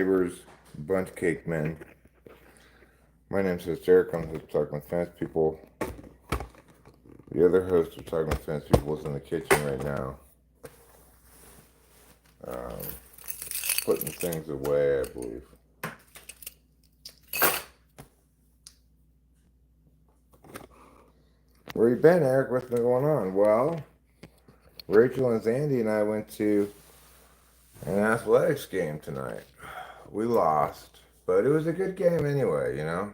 Neighbors, bunch cake men. My name's Derek. I'm the Talking with Fence People. The other host of Talking with Fence People is in the kitchen right now, putting things away, I believe. Where you been, Eric? What's been going on? Well, Rachel and Zandy and I went to an athletics game tonight. We lost, but it was a good game anyway, you know?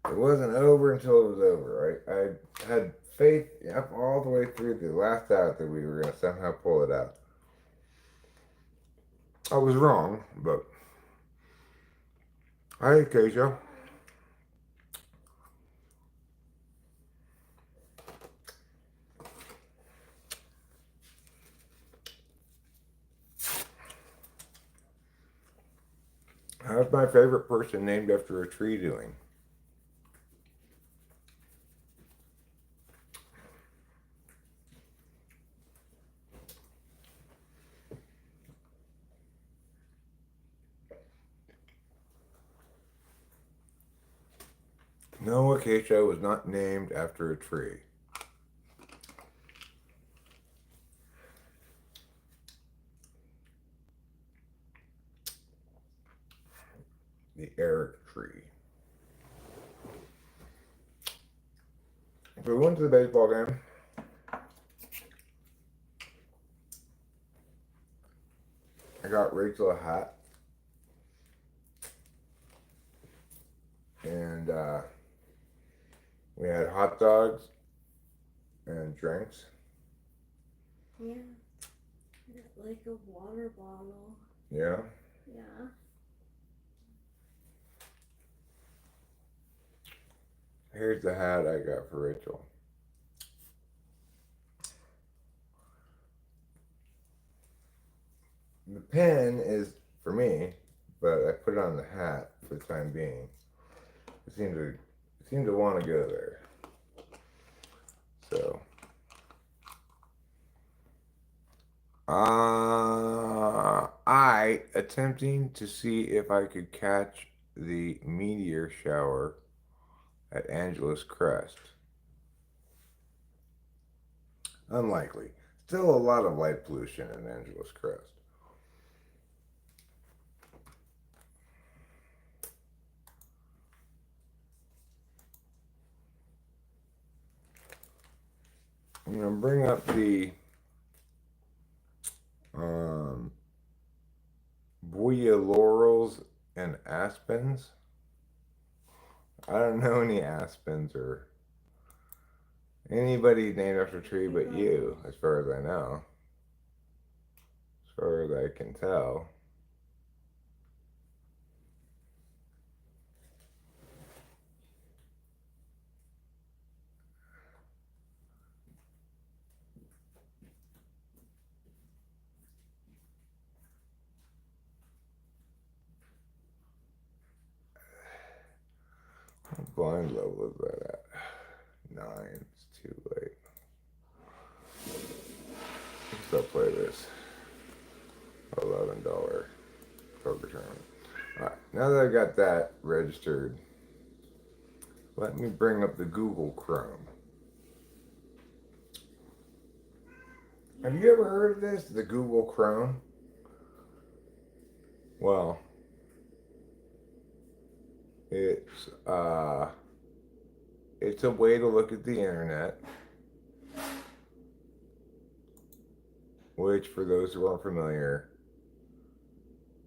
It wasn't over until it was over. I had faith up all the way through the last out that we were going to somehow pull it out. I was wrong, but hi, Keisha. How's my favorite person named after a tree doing? No, Acacia was not named after a tree. The Eric tree. So we went to the baseball game. I got Rachel a hat. And we had hot dogs and drinks. Yeah. Like a water bottle. Yeah. Yeah. Here's the hat I got for Rachel. The pen is for me, but I put it on the hat for the time being. It seemed to want to go there. So I attempting to see if I could catch the meteor shower at Angeles Crest. Unlikely. Still a lot of light pollution in Angeles Crest. I'm going to bring up the Boya laurels and aspens. I don't know any aspens or anybody named after a tree but you, as far as I know. As far as I can tell. What blind level is that at? 9. It's too late. I'll play this $11 poker tournament. Alright, now that I got that registered, let me bring up the Google Chrome. Have you ever heard of this? The Google Chrome? Well, it's a way to look at the internet, which, for those who aren't familiar,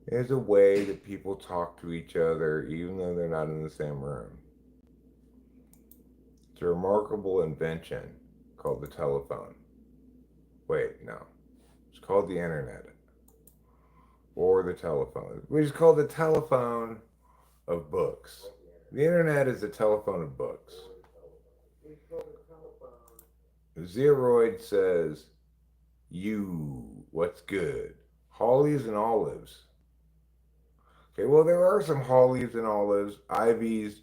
is a way that people talk to each other even though they're not in the same room. It's a remarkable invention called the telephone. Wait, no. It's called the internet. Or the telephone. Which is called the telephone of books. The internet is the telephone of books. Zeroid says, you, what's good? Hollies and olives. Okay, well, there are some hollies and olives, ivies,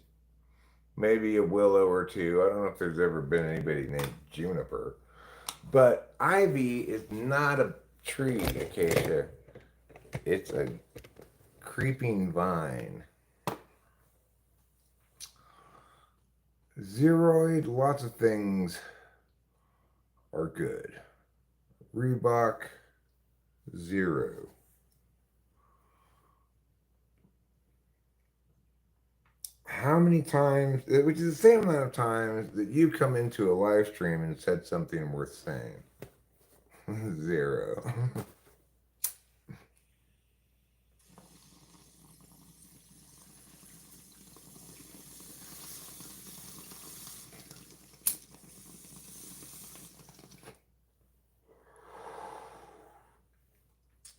maybe a willow or two. I don't know if there's ever been anybody named Juniper. But ivy is not a tree, Acacia. It's a creeping vine. Zeroid, lots of things are good. Reebok, 0. How many times, which is the same amount of times that you come into a live stream and said something worth saying? 0.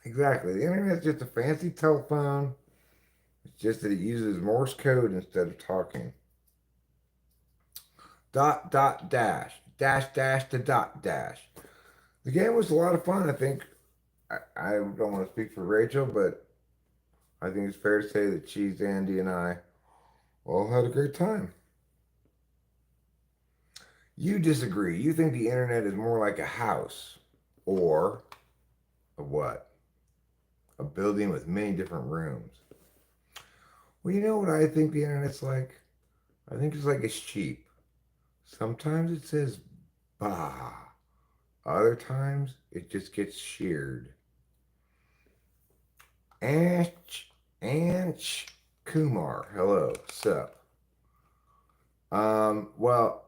Exactly. The internet's just a fancy telephone. It's just that it uses Morse code instead of talking. Dot, dot, dash. Dash, dash, to dot, dash. The game was a lot of fun, I think. I don't want to speak for Rachel, but I think it's fair to say that she's, Andy, and I all had a great time. You disagree. You think the internet is more like a house or a what? A building with many different rooms. Well, you know what I think the internet's like? I think it's like a sheep. Sometimes it says bah. Other times it just gets sheared. Anch Kumar, hello, sup? Well,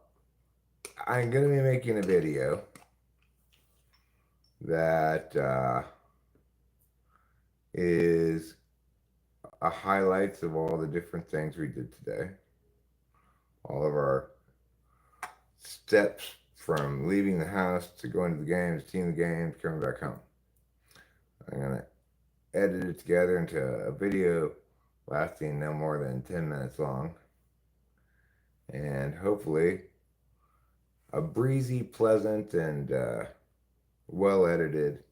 I'm gonna be making a video that is a highlights of all the different things we did today. All of our steps from leaving the house to going to the games, seeing the games, coming back home. I'm gonna edit it together into a video lasting no more than 10 minutes long. And hopefully a breezy, pleasant, and well-edited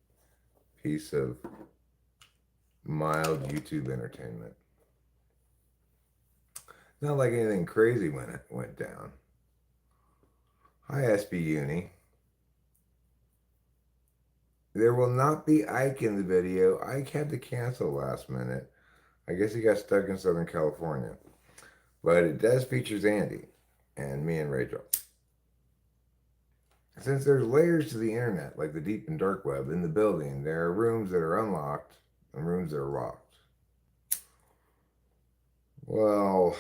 piece of mild YouTube entertainment. Not like anything crazy when it went down. Hi, SB Uni. There will not be Ike in the video. Ike had to cancel last minute. I guess he got stuck in Southern California. But it does features Andy and me and Rachel. Since there's layers to the internet, like the deep and dark web, in the building, there are rooms that are unlocked and rooms that are locked. Well,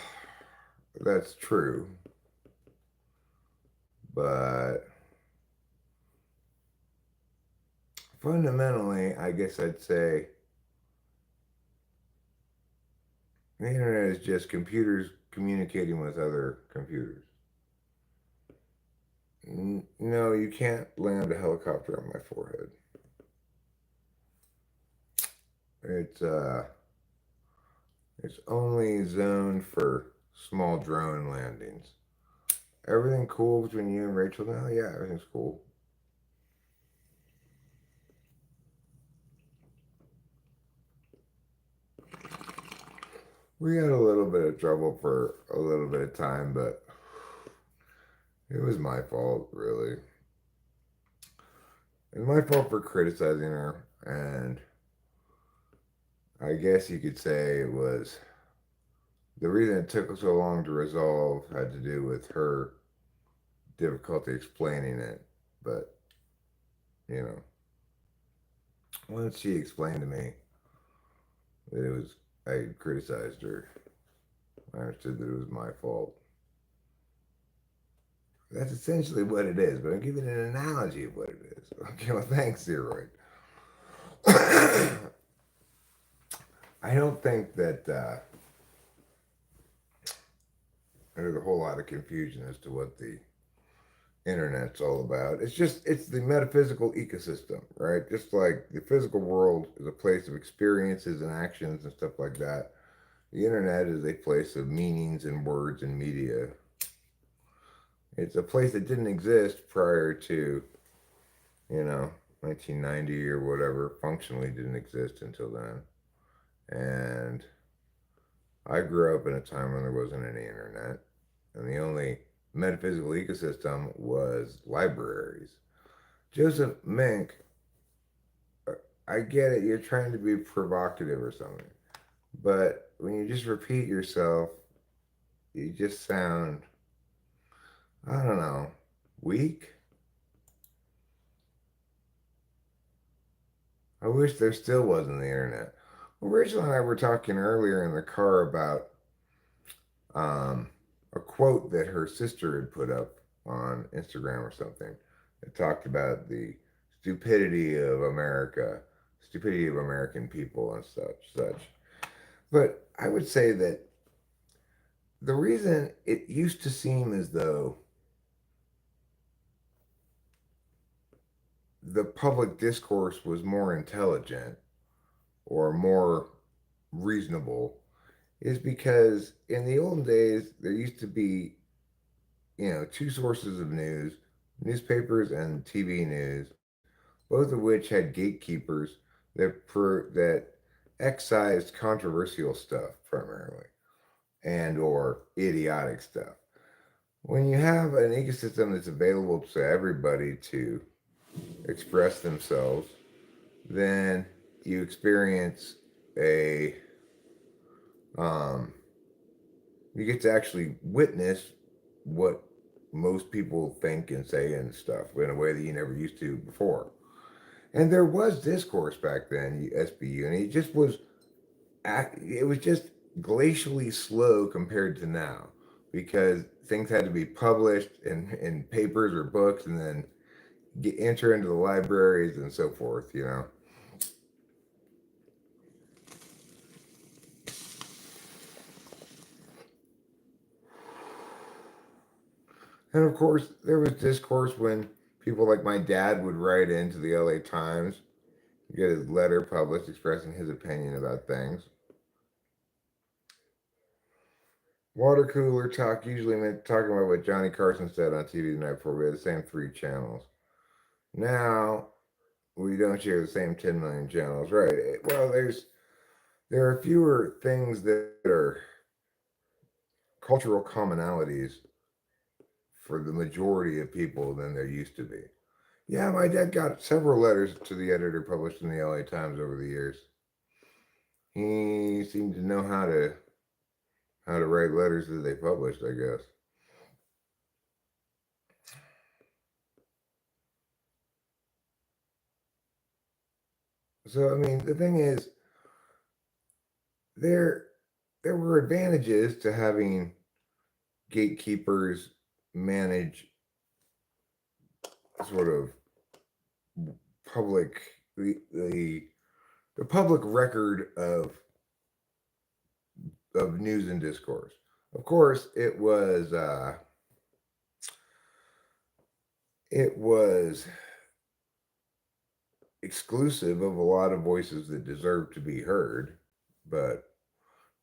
that's true. But fundamentally, I guess I'd say the internet is just computers communicating with other computers. No, you can't land a helicopter on my forehead. It's only zoned for small drone landings. Everything cool between you and Rachel now? Yeah, everything's cool. We had a little bit of trouble for a little bit of time, but it was my fault, really. It was my fault for criticizing her, and I guess you could say it was the reason it took so long to resolve had to do with her difficulty explaining it. But, you know, once she explained to me that I criticized her, I understood that it was my fault. That's essentially what it is, but I'm giving an analogy of what it is. Okay, well, thanks, Zeroid. I don't think that there's a whole lot of confusion as to what the internet's all about. It's the metaphysical ecosystem, right? Just like the physical world is a place of experiences and actions and stuff like that. The internet is a place of meanings and words and media. It's a place that didn't exist prior to, 1990 or whatever. Functionally didn't exist until then. And I grew up in a time when there wasn't any internet. And the only metaphysical ecosystem was libraries. Joseph Mink, I get it. You're trying to be provocative or something. But when you just repeat yourself, you just sound, I don't know, weak. I wish there still wasn't the internet. Well, Rachel and I were talking earlier in the car about um, a quote that her sister had put up on Instagram or something. It talked about the stupidity of America, stupidity of American people and such. But I would say that the reason it used to seem as though the public discourse was more intelligent or more reasonable is because in the olden days there used to be, two sources of news, newspapers and TV news, both of which had gatekeepers that excised controversial stuff primarily and or idiotic stuff. When you have an ecosystem that's available to everybody to express themselves, then you experience a um, you get to actually witness what most people think and say and stuff in a way that you never used to before. And there was discourse back then, SBU, and it was just glacially slow compared to now because things had to be published in papers or books and then enter into the libraries and so forth. And of course, there was discourse when people like my dad would write into the LA Times, get his letter published expressing his opinion about things. Water cooler talk usually meant talking about what Johnny Carson said on TV the night before. We had the same three channels. Now we don't share the same 10 million channels, right? Well, there are fewer things that are cultural commonalities for the majority of people than there used to be. Yeah, my dad got several letters to the editor published in the LA Times over the years. He seemed to know how to write letters that they published, I guess. So I mean, the thing is, there there were advantages to having gatekeepers manage sort of public the public record of news and discourse. Of course, it was exclusive of a lot of voices that deserved to be heard. But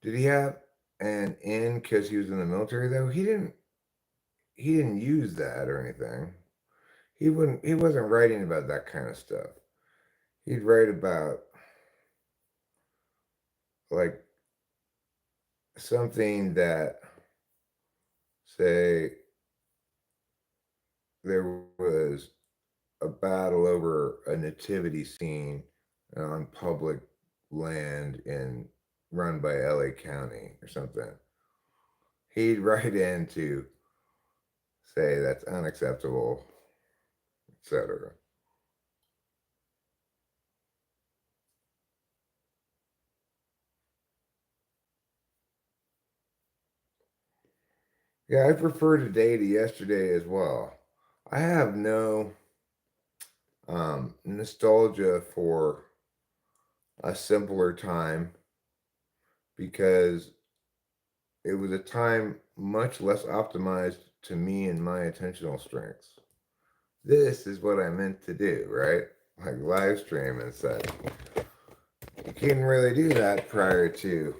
did he have an in because he was in the military though? He didn't use that or anything. He wasn't writing about that kind of stuff. He'd write about like something that, say, there was a battle over a nativity scene on public land in run by LA County or something. He'd write in to say that's unacceptable, etc. Yeah, I prefer today to yesterday as well. I have no nostalgia for a simpler time because it was a time much less optimized to me and my attentional strengths. This is what I meant to do, right? Like live stream and such. You couldn't really do that prior to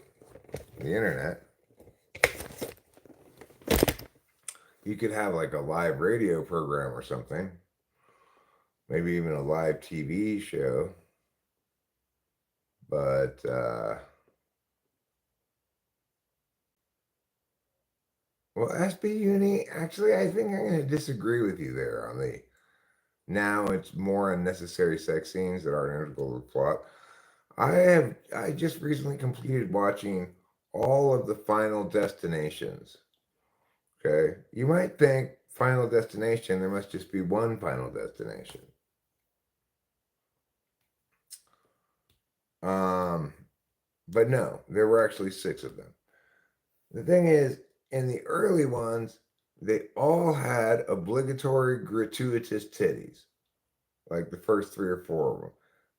the internet. You could have like a live radio program or something, maybe even a live TV show. But well, SB Uni, actually, I think I'm going to disagree with you there on Now it's more unnecessary sex scenes that aren't integral to the plot. I just recently completed watching all of the Final Destinations. Okay. You might think Final Destination, there must just be one Final Destination. Um, but no, there were actually 6 of them. The thing is, in the early ones, they all had obligatory gratuitous titties, like the first 3 or 4 of them.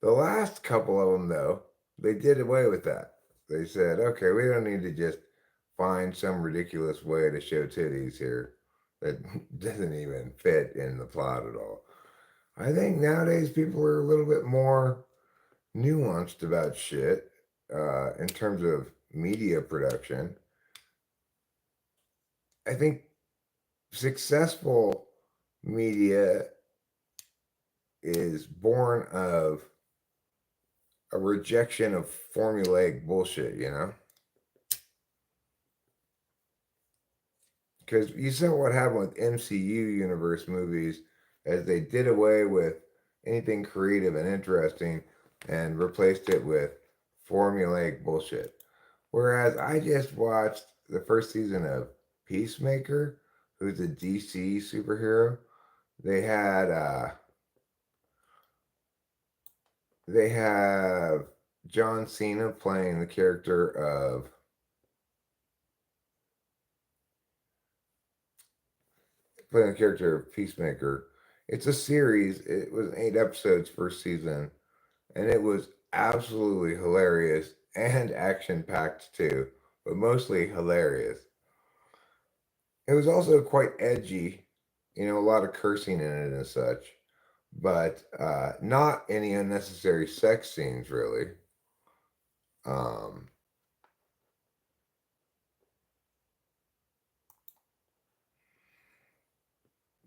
The last couple of them, though, they did away with that. They said, okay, we don't need to just find some ridiculous way to show titties here that doesn't even fit in the plot at all. I think nowadays people are a little bit more nuanced about shit in terms of media production. I think successful media is born of a rejection of formulaic bullshit, you know? Because you saw what happened with MCU universe movies as they did away with anything creative and interesting and replaced it with formulaic bullshit. Whereas I just watched the first season of Peacemaker, who's a DC superhero. They had they have John Cena playing the character of Peacemaker. It's a series. It was 8 episodes first season, and it was absolutely hilarious and action packed too, but mostly hilarious. It was also quite edgy, a lot of cursing in it and such, but not any unnecessary sex scenes really. Um,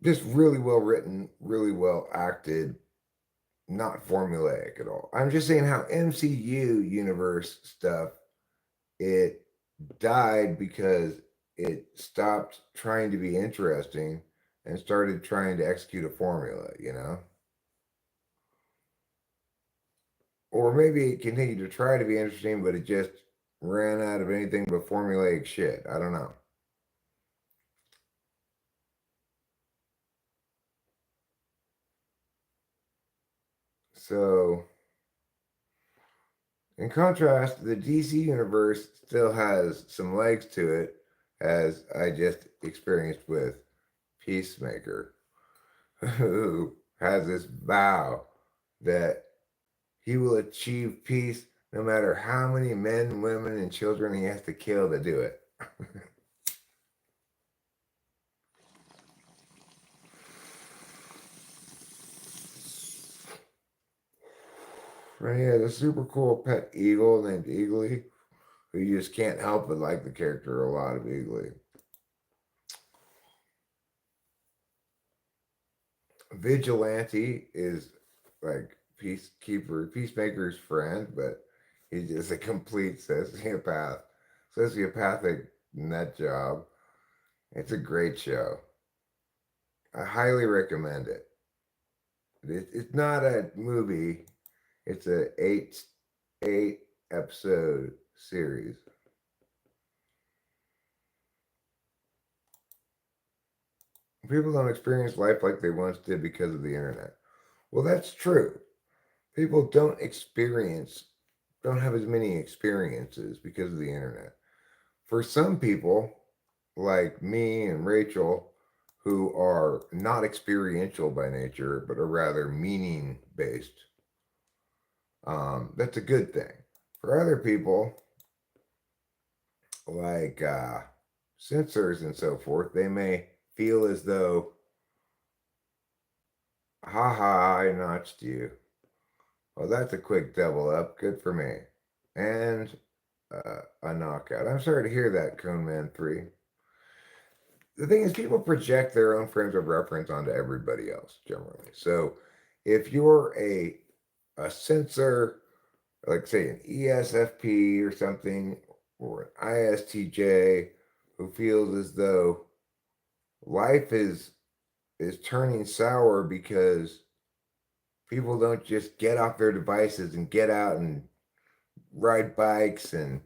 just really well written, really well acted, not formulaic at all. I'm just saying how MCU universe stuff, it died because it stopped trying to be interesting and started trying to execute a formula, Or maybe it continued to try to be interesting, but it just ran out of anything but formulaic shit. I don't know. So, in contrast, the DC universe still has some legs to it, as I just experienced with Peacemaker, who has this vow that he will achieve peace no matter how many men, women, and children he has to kill to do it. He has a super cool pet eagle named Eagly, who you just can't help but like the character a lot of Eagly. Vigilante is like Peacemaker's friend, but he's just a complete sociopathic nut job. It's a great show. I highly recommend it. It's not a movie. It's a eight episode series. People don't experience life like they once did because of the internet. Well, that's true. People don't have as many experiences because of the internet. For some people, like me and Rachel, who are not experiential by nature, but are rather meaning based, that's a good thing. For other people, like censors and so forth, they may feel as though, haha, I notched you. Well, that's a quick double up. Good for me. And a knockout. I'm sorry to hear that, Cone Man 3. The thing is, people project their own frames of reference onto everybody else generally. So if you're a censor, like say an ESFP or something, or an ISTJ, who feels as though life is turning sour because people don't just get off their devices and get out and ride bikes and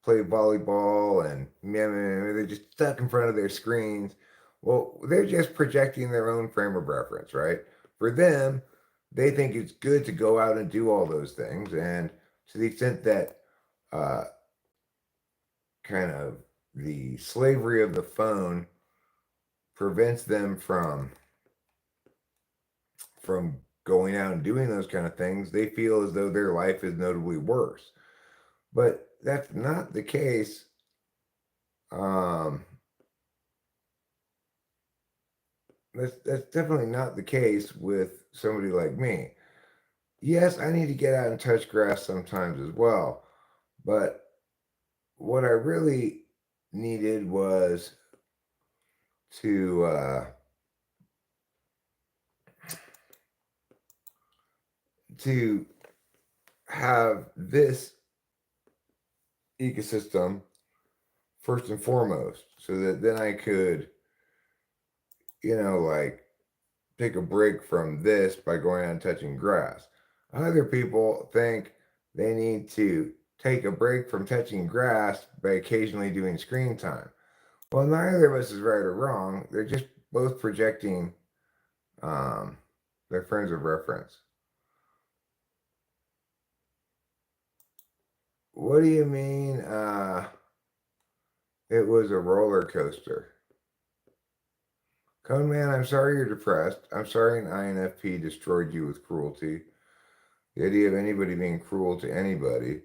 play volleyball and they're just stuck in front of their screens. Well, they're just projecting their own frame of reference, right? For them, they think it's good to go out and do all those things. And to the extent that uh, kind of the slavery of the phone prevents them from going out and doing those kind of things, they feel as though their life is notably worse. But that's not the case. Um, that's definitely not the case with somebody like me. Yes, I need to get out and touch grass sometimes as well, but what I really needed was to to have this ecosystem first and foremost, so that then I could, like take a break from this by going out and touching grass. Other people think they need to take a break from touching grass by occasionally doing screen time. Well, neither of us is right or wrong. They're just both projecting um, their frames of reference. What do you mean? It was a roller coaster. Cone Man, I'm sorry you're depressed. I'm sorry an INFP destroyed you with cruelty. The idea of anybody being cruel to anybody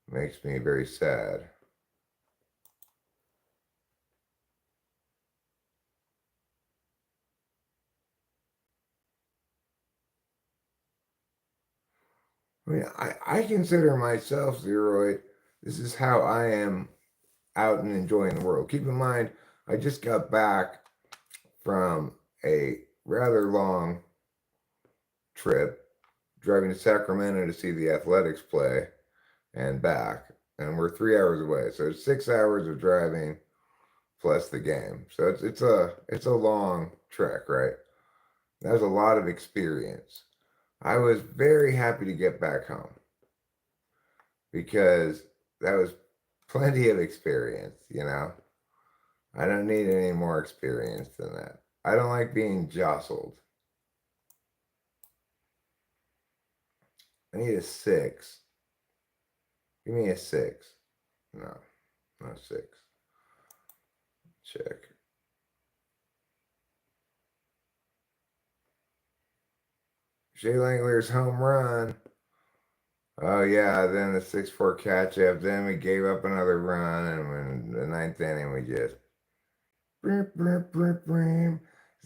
makes me very sad. I mean, I consider myself Zeroid. This is how I am out and enjoying the world. Keep in mind, I just got back from a rather long trip, driving to Sacramento to see the Athletics play and back. And we're 3 hours away. So it's 6 hours of driving plus the game. So it's a long trek, right? That was a lot of experience. I was very happy to get back home because that was plenty of experience. I don't need any more experience than that. I don't like being jostled. I need a 6. Give me a 6. No, not 6. Check. Shea Langler's home run. Oh yeah, then the 6-4 catch up. Then we gave up another run, and in the ninth inning we just.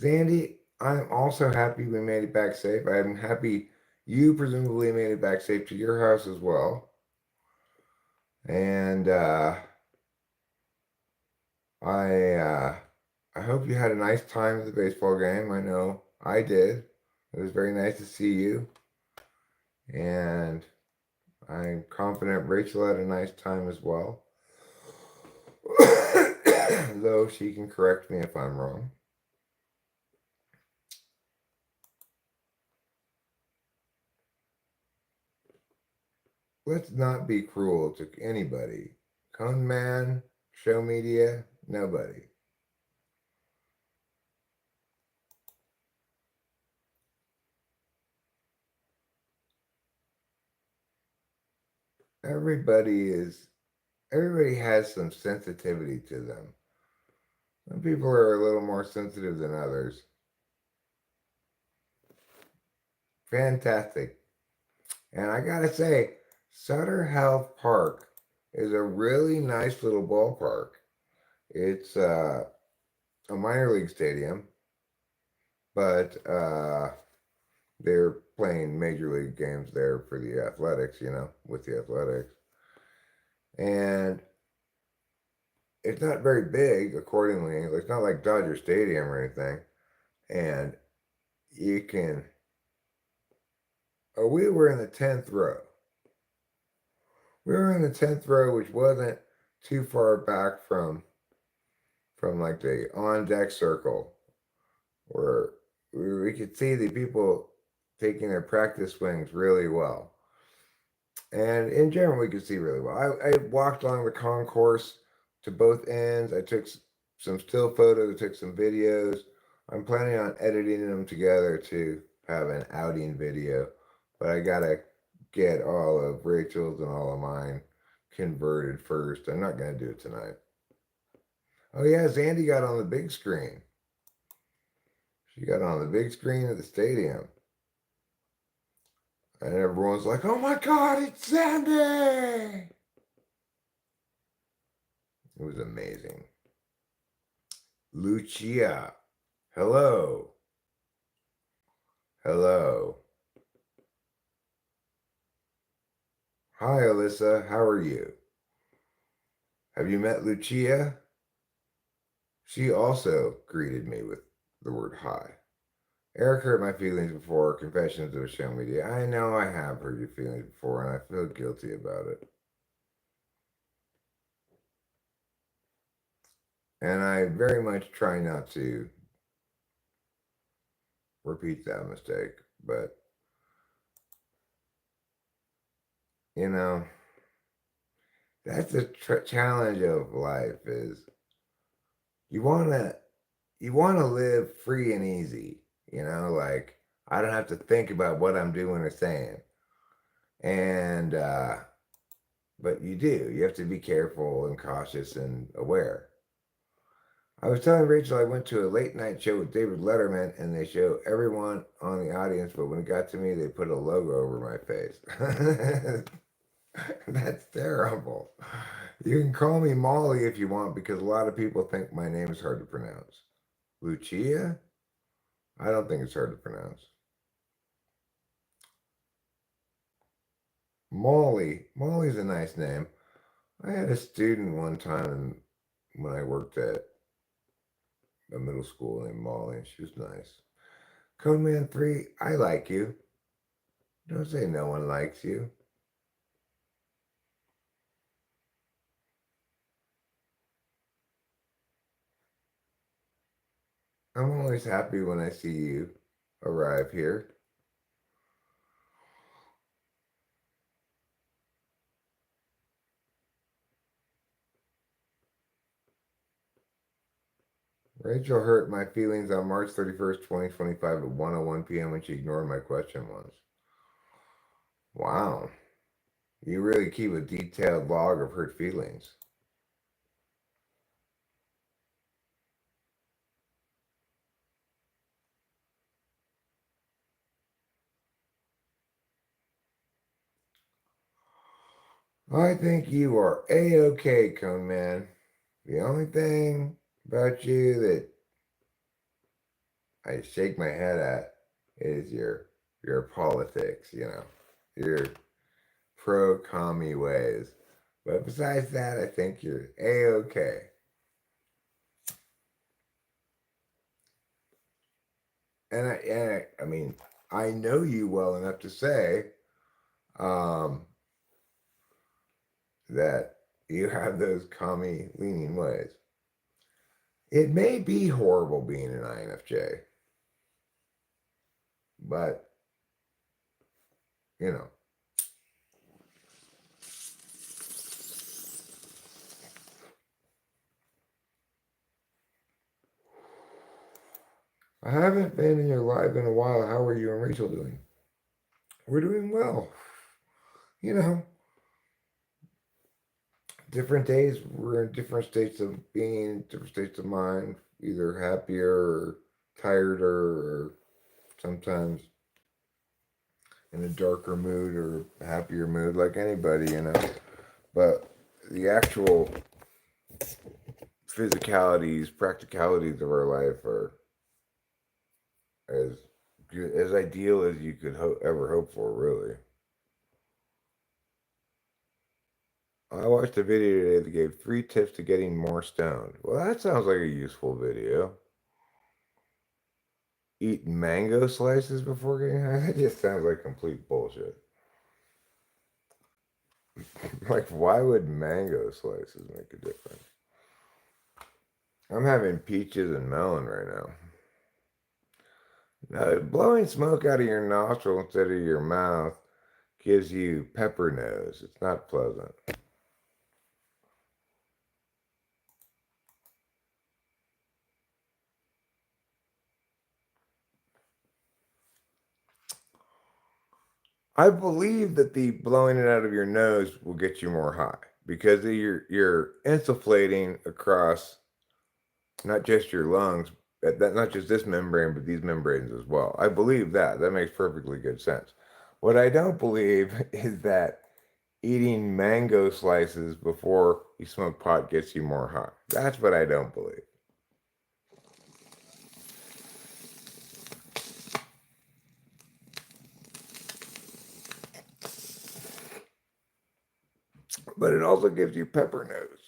Zandy, I'm also happy we made it back safe. I'm happy you presumably made it back safe to your house as well. And I hope you had a nice time at the baseball game. I know I did. It was very nice to see you. And I'm confident Rachel had a nice time as well. Though she can correct me if I'm wrong. Let's not be cruel to anybody. Cone Man, show media, nobody. Everybody has some sensitivity to them. Some people are a little more sensitive than others. Fantastic. And I gotta say, Sutter Health Park is a really nice little ballpark. It's a minor league stadium, but they're playing major league games there for the Athletics, with the Athletics. And it's not very big, accordingly. It's not like Dodger Stadium or anything. And you can. Oh, we were in the 10th row. We were in the 10th row, which wasn't too far back from like the on deck circle, where we could see the people taking their practice swings really well. And in general, we could see really well. I walked along the concourse to both ends. I took some still photos, I took some videos. I'm planning on editing them together to have an outing video, but I gotta get all of Rachel's and all of mine converted first. I'm not gonna do it tonight. Oh yeah, Zandy got on the big screen. She got on the big screen at the stadium. And everyone's like, oh my God, it's Zandy! It was amazing. Lucia, hello. Hello. Hi, Alyssa, how are you? Have you met Lucia? She also greeted me with the word hi. Eric hurt my feelings before, confessions of social media. I know I have hurt your feelings before, and I feel guilty about it. And I very much try not to repeat that mistake, but you know, that's the challenge of life is you want to live free and easy, like I don't have to think about what I'm doing or saying. And but you have to be careful and cautious and aware. I was telling Rachel I went to a late night show with David Letterman and they show everyone on the audience, but when it got to me, they put a logo over my face. That's terrible. You can call me Molly if you want because a lot of people think my name is hard to pronounce. Lucia? I don't think it's hard to pronounce. Molly. Molly's a nice name. I had a student one time when I worked at a middle school named Molly, and she was nice. Codeman 3, I like you. Don't say no one likes you. I'm always happy when I see you arrive here. Rachel hurt my feelings on March 31st, 2025 at 1:01 p.m. when she ignored my question once. Wow. You really keep a detailed log of hurt feelings. I think you are A-OK, Cone Man. The only thing about you that I shake my head at is your politics, your pro-commie ways. But besides that, I think you're A-OK. And I mean, I know you well enough to say that you have those commie-leaning ways. It may be horrible being an INFJ, but, I haven't been in your live in a while. How are you and Rachel doing? We're doing well. Different days, we're in different states of being, different states of mind, either happier or tired or sometimes in a darker mood or happier mood, like anybody, But the actual physicalities, practicalities of our life are as good, as ideal as you could ever hope for, really. I watched a video today that gave 3 tips to getting more stoned. Well, that sounds like a useful video. Eat mango slices before getting high? That just sounds like complete bullshit. Like, why would mango slices make a difference? I'm having peaches and melon right now. Now, blowing smoke out of your nostril instead of your mouth gives you pepper nose. It's not pleasant. I believe that the blowing it out of your nose will get you more high because you're insufflating across not just your lungs, that not just this membrane, but these membranes as well. I believe that. That makes perfectly good sense. What I don't believe is that eating mango slices before you smoke pot gets you more high. That's what I don't believe. But it also gives you pepper nose.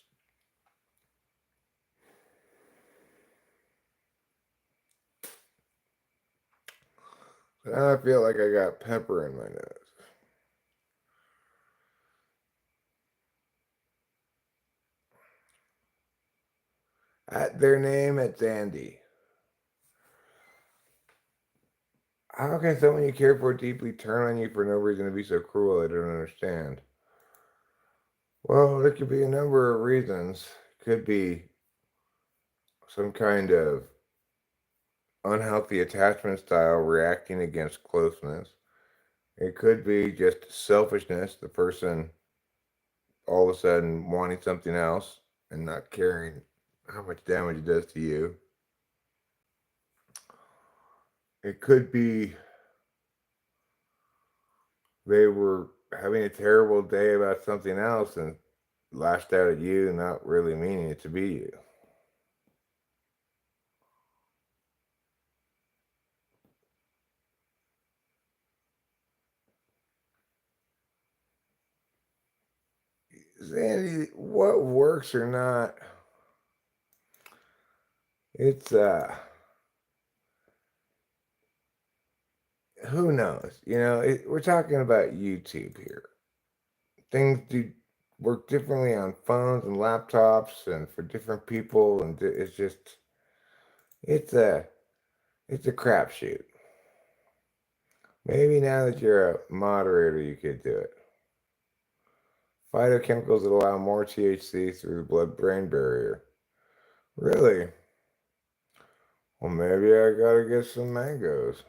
Now I feel like I got pepper in my nose. At their name, it's Andy. How can someone you care for deeply turn on you for no reason to be so cruel? I don't understand. Well, there could be a number of reasons. Could be some kind of unhealthy attachment style reacting against closeness. It could be just selfishness, the person all of a sudden wanting something else and not caring how much damage it does to you. It could be they were having a terrible day about something else and lashed out at you, not really meaning it to be you. Sandy, what works or not, it's who knows? We're talking about YouTube here. Things do work differently on phones and laptops and for different people, and it's a it's a crapshoot. Maybe now that you're a moderator, you could do it. Phytochemicals that allow more THC through the blood-brain barrier. Really? Well, maybe I gotta get some mangoes.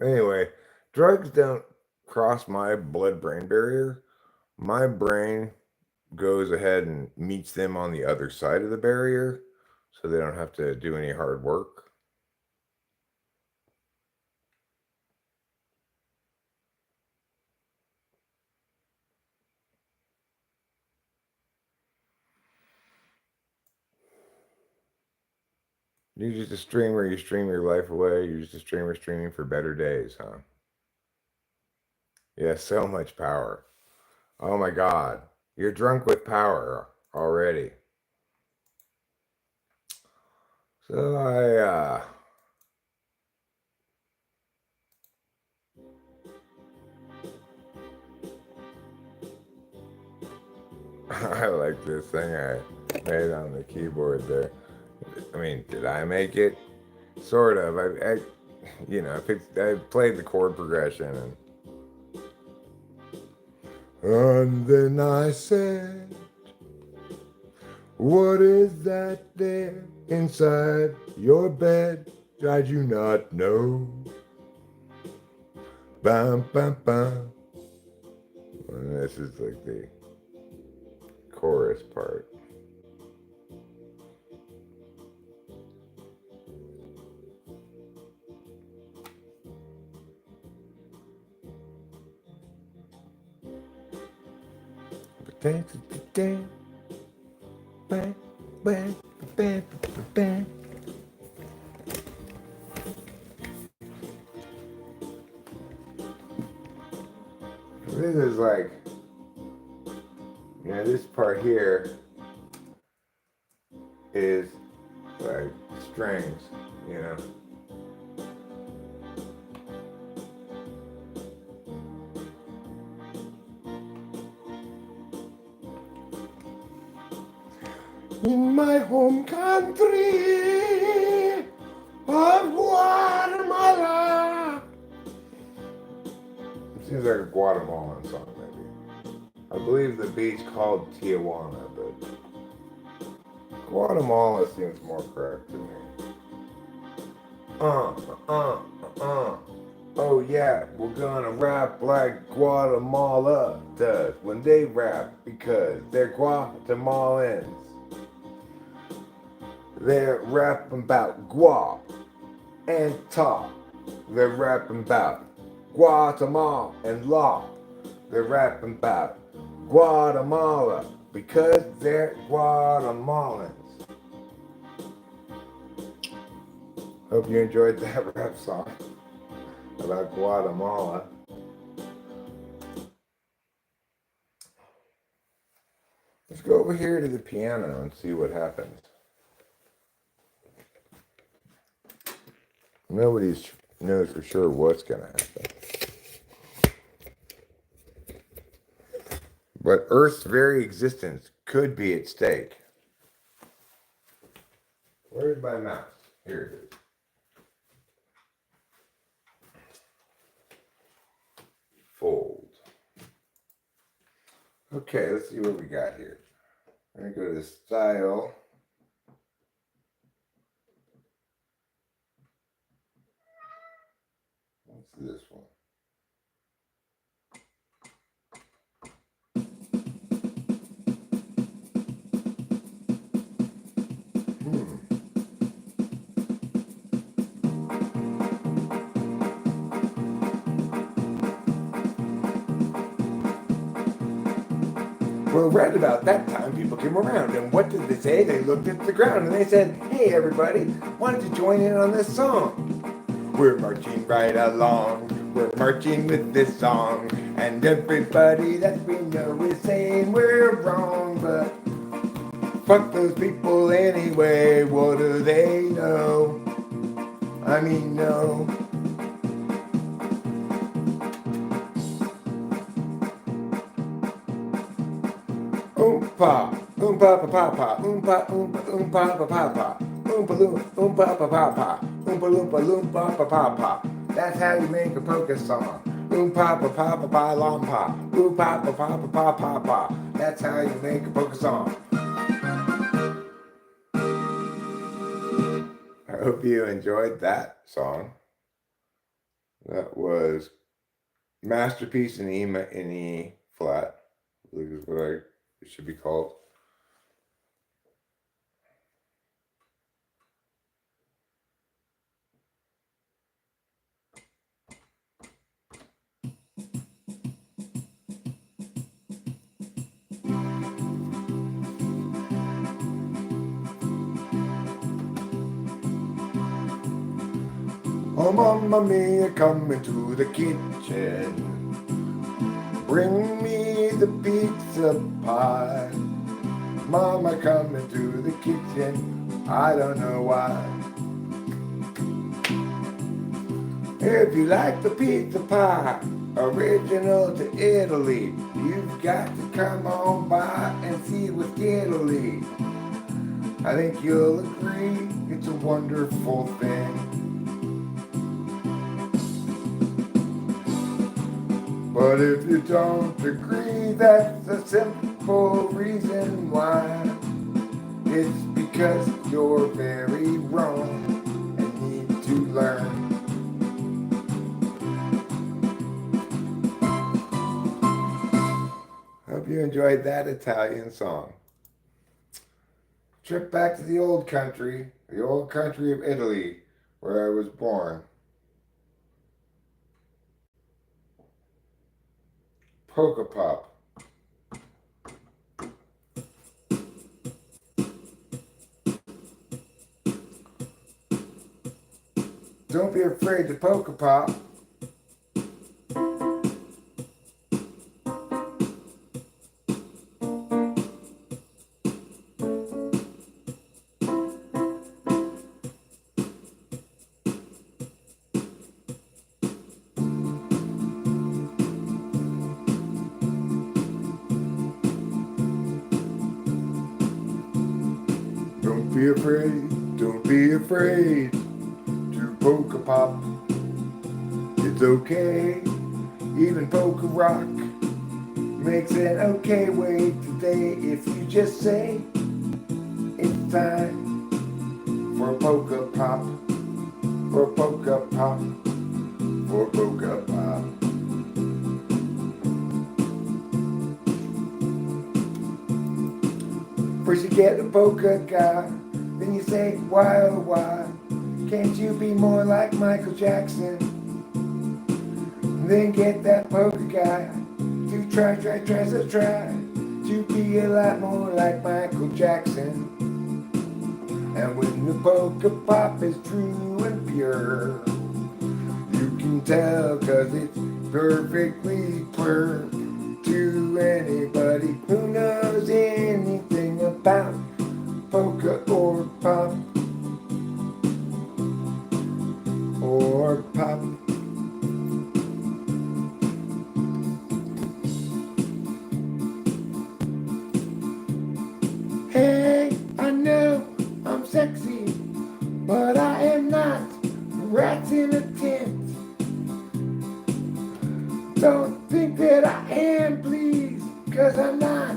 Anyway, drugs don't cross my blood-brain barrier. My brain goes ahead and meets them on the other side of the barrier, so they don't have to do any hard work. You're just a streamer, you stream your life away, you're just a streamer streaming for better days, huh? Yeah, so much power. Oh my God. You're drunk with power already. So I like this thing I made on the keyboard there. I mean, did I make it? Sort of. I played the chord progression and then I said, what is that there inside your bed? Did you not know? Bam, bam, bam. And this is like the chorus part. This is like, this part here is like strings, you know. my home country of Guatemala. It seems like a Guatemalan song, maybe. I believe the beach called Tijuana, but Guatemala seems more correct to me. Oh yeah, we're gonna rap like Guatemala does when they rap because they're Guatemalans. They're rapping about guap and top. They're rapping about Guatemala and law. They're rapping about Guatemala because they're Guatemalans. Hope you enjoyed that rap song about Guatemala. Let's go over here to the piano and see what happens. Nobody knows for sure what's going to happen. But Earth's very existence could be at stake. Where's my mouse? Here it is. Fold. Okay, let's see what we got here. I'm going to go to style. What's this one? Well, right about that time, people came around, and what did they say? They looked at the ground, and they said, "Hey, everybody, why don't you join in on this song? We're marching right along, we're marching with this song, and everybody that we know is saying we're wrong, but fuck those people anyway, what do they know? I mean, no." Oompa, oompa pa pa pa, oompa oompa oompa pa pa pa, oompa loom, oompa pa pa pa, oompa loompa loompa pa pa pa. That's how you make a polka song. Oompa pa pa pa pa lompa, oompa pa pa pa pa pa pa. That's how you make a polka song. I hope you enjoyed that song. That was Masterpiece in E flat. I believe is what it should be called. Oh, Mamma Mia, come into the kitchen. Bring me the pizza pie. Mama, come into the kitchen. I don't know why. If you like the pizza pie, original to Italy, you've got to come on by and see what's Italy. I think you'll agree it's a wonderful thing. But if you don't agree, that's a simple reason why. It's because you're very wrong and need to learn. Hope you enjoyed that Italian song. Trip back to the old country of Italy, where I was born. Polka pop. Don't be afraid to polka pop. be afraid, don't be afraid to polka pop. It's okay, even polka rock makes an okay way today if you just say it's time for polka pop, for polka pop, for polka pop. First you get a polka guy, then you say why oh why can't you be more like Michael Jackson? Then get that polka guy to try to be a lot more like Michael Jackson. And when the polka pop is true and pure, you can tell 'cause it's perfectly clear to anybody who knows anything about polka or pop or pop. Hey, I know I'm sexy, but I am not rats in a tent. Don't think that I am, please, 'cause I'm not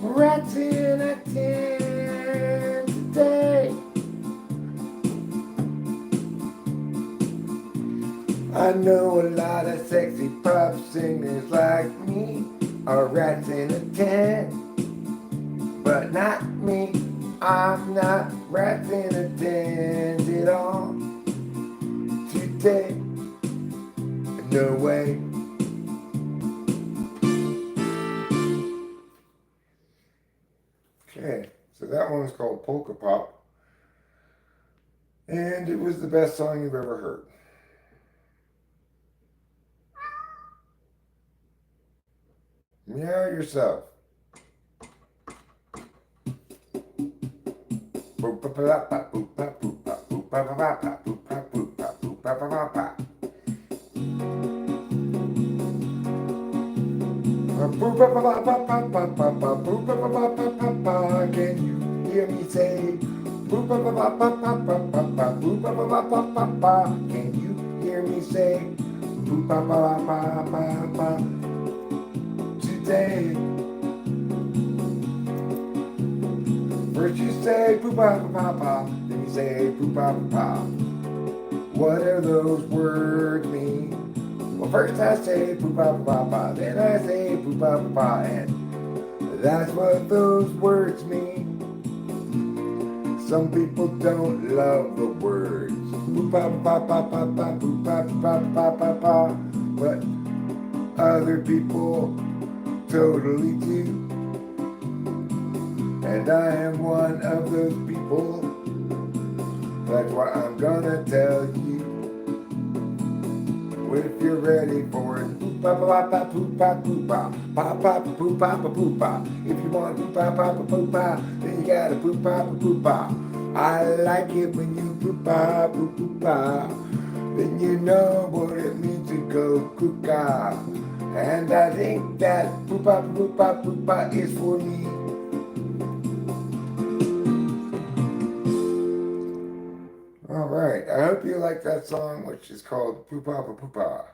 rats in a tent today. I know a lot of sexy pop singers like me are rats in a tent, but not me. I'm not rats in a tent at all today. No way. Okay, so that one's called Polka Pop, and it was the best song you've ever heard. Meow yourself. Can you hear me say? Can you hear me say? Today. First you say poo-pa-pa-pa-pa, then you say poo-pa-pa-pa. What do those words mean? Well, first I say poo-pa-pa-pa, then I say poo-pa-pa-pa, and that's what those words mean. Some people don't love the words poo-pa-pa-pa-pa-pa, poo-pa-pa-pa-pa-pa, but other people totally do. And I am one of those people. That's what I'm gonna tell you. If you're ready for it, poo-pa-pa-pa-pa-poo-pa-poo-pa, pa-pa-poo-pa-pa-poo-pa. If you want poo-pa-pa-pa-poo-pa, then you gotta poo-pa-pa-poo-pa. I like it when you poo-pa-poo-pa, then you know what it means to go cuckoo. And I think that poo-pa-poo-pa-poo-pa is for me. All right, I hope you like that song, which is called Poo-Pa-Pa-Poo-Pa.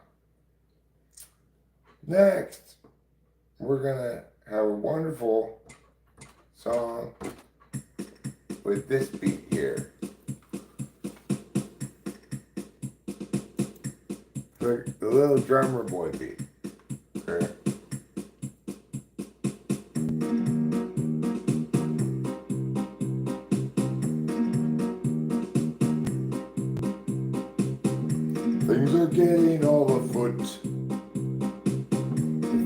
Next, we're gonna have a wonderful song with this beat here. The little drummer boy beat. Okay. Things are getting all afoot.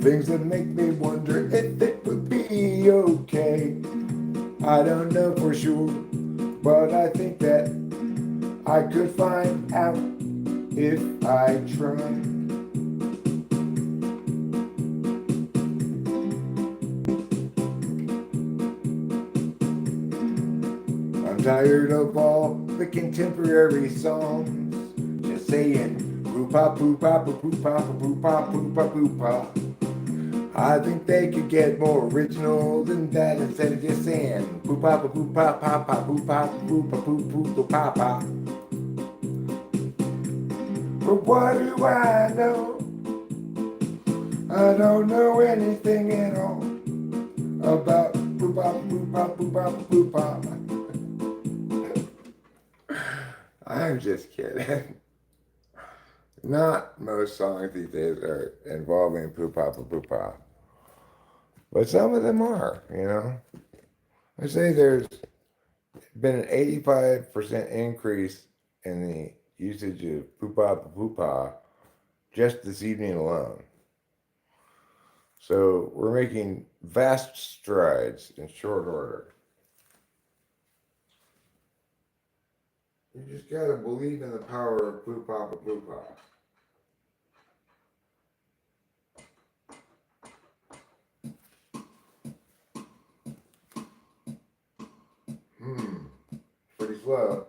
Things that make me wonder if it would be okay. I don't know for sure, but I think that I could find out if I tried. I'm tired of all the contemporary songs just saying poo-pa, poo-pa, poo-pa, poo-pa, poo-pa, poo-pa. I think they could get more original than that instead of just saying boop papa boop pop pop pop boop pop boop pop boop boop boop pop pop. But what do I know? I don't know anything at all about boop pop boop pop boop pop boop pop. I'm just kidding. Not most songs these days are involving poop pop or poop pop. But some of them are, you know. I say there's been an 85% increase in the usage of poop pop or poop pop just this evening alone. So we're making vast strides in short order. You just gotta believe in the power of poop pop or poop pop. Pretty slow.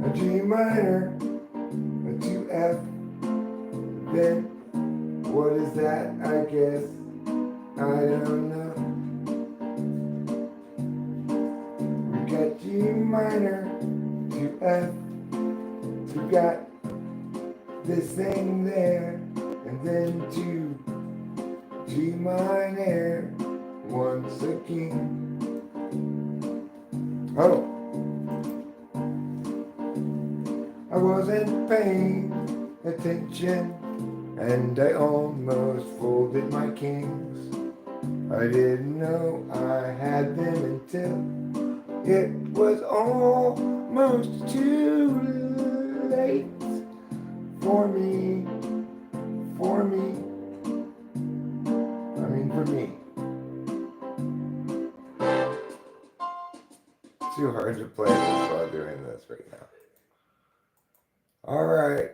A G minor, a 2F, then what is that? I guess I don't know. We got G minor, 2F, so we got this thing there, and then 2 G minor once again. Oh, I wasn't paying attention, and I almost folded my kings. I didn't know I had them until it was almost too late for me, for me. I mean, for me. Too hard to play this while doing this right now. All right.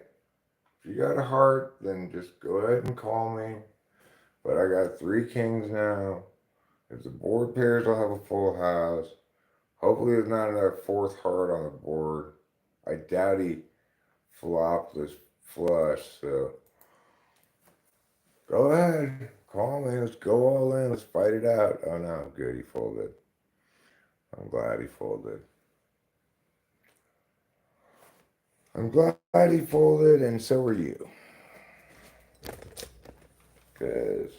If you got a heart, then just go ahead and call me. But I got 3 kings now. If the board pairs, I'll have a full house. Hopefully there's not another 4th heart on the board. I doubt he flopped this flush, so go ahead. Call me. Let's go all in. Let's fight it out. Oh no, good, he folded. I'm glad he folded. I'm glad he folded, and so are you. Because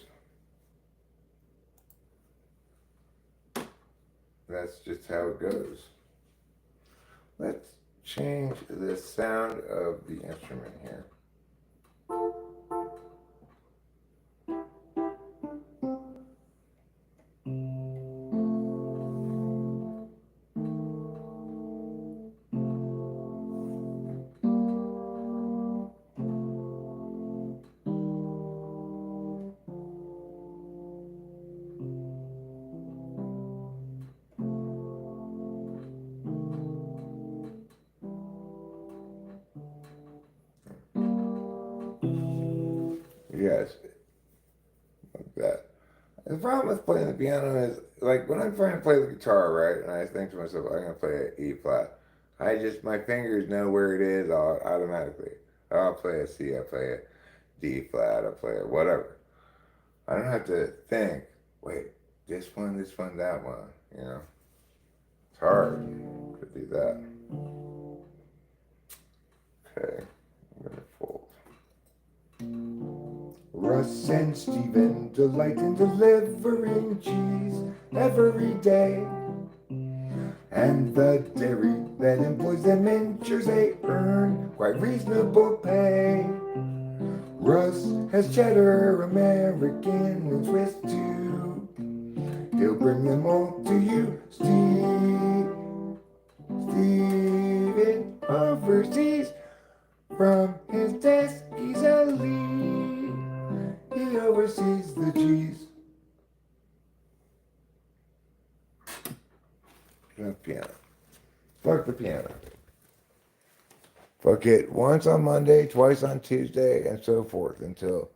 that's just how it goes. Let's change the sound of the instrument here. Yes, like that. The problem with playing the piano is, like, when I'm trying to play the guitar, right, and I think to myself, I'm going to play an E flat, my fingers know where it is automatically. I'll play a C, I'll play a D flat, I'll play a whatever. I don't have to think, wait, this one, that one, you know? It's hard to do that. Okay, I'm going to fold. Russ and Steven delight in delivering cheese every day. And the dairy that employs them ensures they earn quite reasonable pay. Russ has cheddar, American, and Swiss too. He'll bring them all to you, Steven overseas. From his desk easily, he oversees the cheese. piano. Fuck the piano. Fuck it once on Monday, twice on Tuesday, and so forth until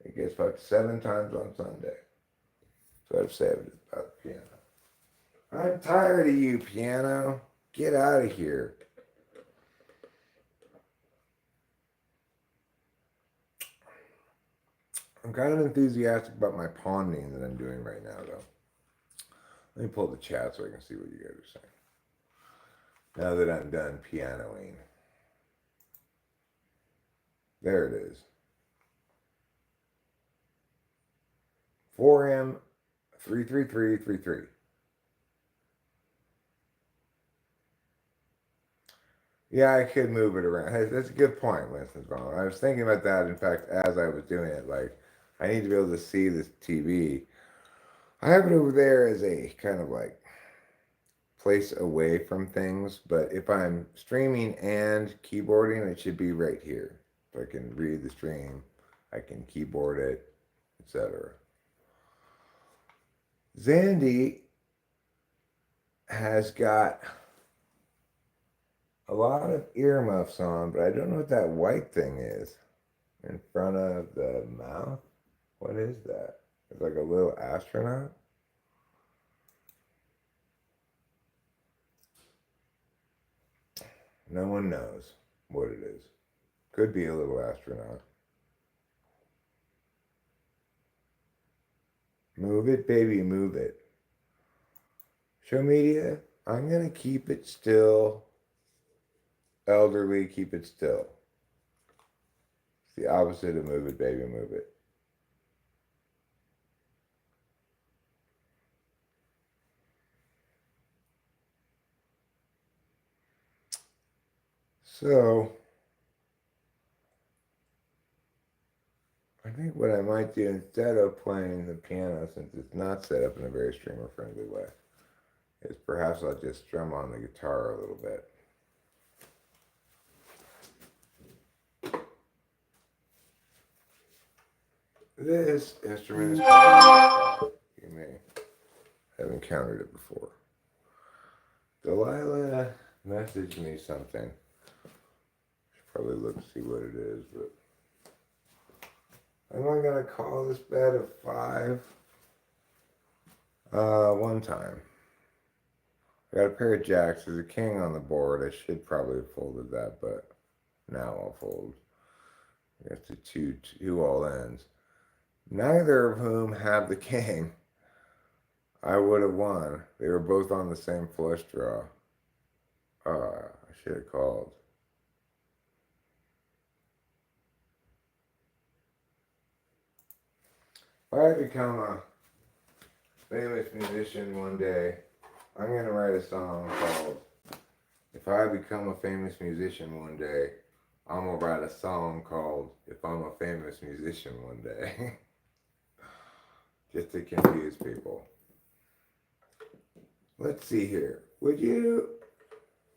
it gets fucked 7 times on Sunday. So I've saved it about the piano. I'm tired of you, piano. Get out of here. I'm kind of enthusiastic about my ponding that I'm doing right now, though. Let me pull the chat so I can see what you guys are saying. Now that I'm done pianoing. There it is. 4M 33333. Yeah, I could move it around. Hey, that's a good point, Winston Vaughn. I was thinking about that, in fact, as I was doing it. Like, I need to be able to see this TV. I have it over there as a kind of like place away from things, but if I'm streaming and keyboarding, it should be right here. So I can read the stream, I can keyboard it, etc. Zandy has got a lot of earmuffs on, but I don't know what that white thing is in front of the mouth. What is that? It's like a little astronaut. No one knows what it is. Could be a little astronaut. Move it, baby, move it. Show media, I'm going to keep it still. Elderly, keep it still. It's the opposite of move it, baby, move it. So, I think what I might do instead of playing the piano, since it's not set up in a very streamer-friendly way, is perhaps I'll just strum on the guitar a little bit. This instrument is called, you may have encountered it before. Delilah messaged me something. Should probably look and see what it is, but am I gonna call this bed a 5? One time. I got a pair of jacks. There's a king on the board. I should probably have folded that, but now I'll fold. I guess the two all ends. Neither of whom have the king. I would have won. They were both on the same flush draw. I should have called. If I become a famous musician one day, I'm going to write a song called, if I become a famous musician one day, I'm going to write a song called, if I'm a famous musician one day. Just to confuse people. Let's see here. Would you,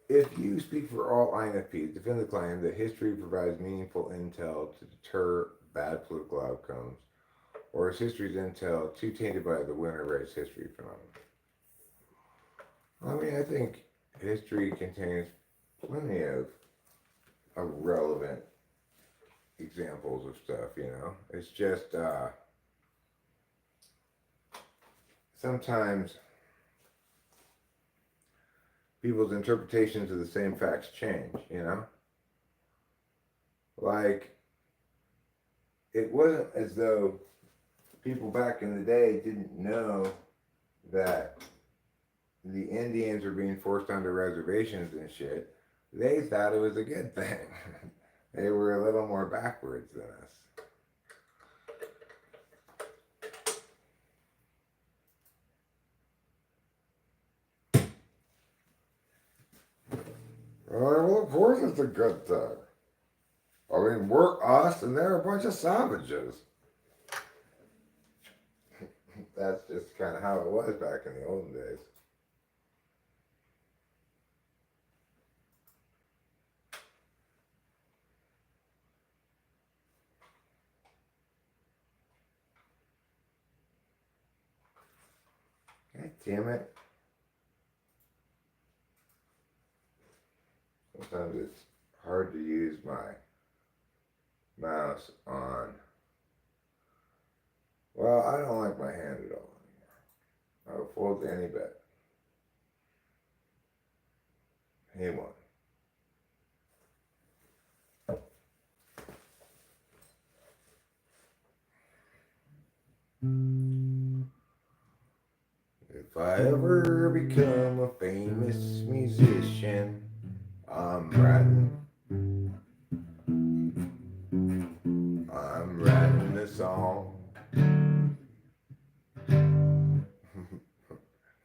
if you speak for all INFPs, defend the claim that history provides meaningful intel to deter bad political outcomes, or is history's intel too tainted by the winner race history phenomenon? I mean, I think history contains plenty of relevant examples of stuff, you know? It's just, sometimes people's interpretations of the same facts change, you know? Like, it wasn't as though people back in the day didn't know that the Indians were being forced onto reservations and shit. They thought it was a good thing. They were a little more backwards than us. Well, of course it's a good thing. I mean, we're us and they're a bunch of savages. That's just kind of how it was back in the olden days. God damn it. sometimes it's hard to use my mouse on. Well, I don't like my hand at all anymore. I don't fold any bit. Hey, one. If I ever become a famous musician, I'm writing a song.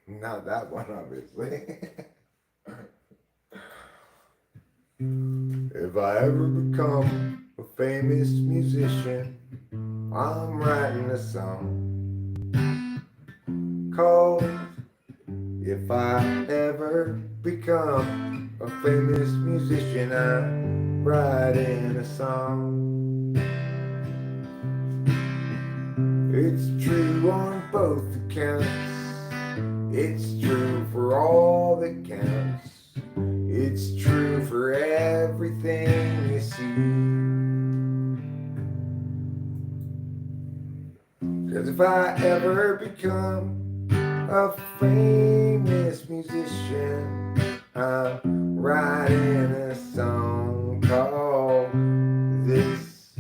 Not that one, obviously. If I ever become a famous musician, I'm writing a song called If I Ever Become a Famous Musician, I'm writing a song. It's true on both accounts. It's true for all that counts. It's true for everything you see. 'Cause if I ever become a famous musician, I'm writing a song called this.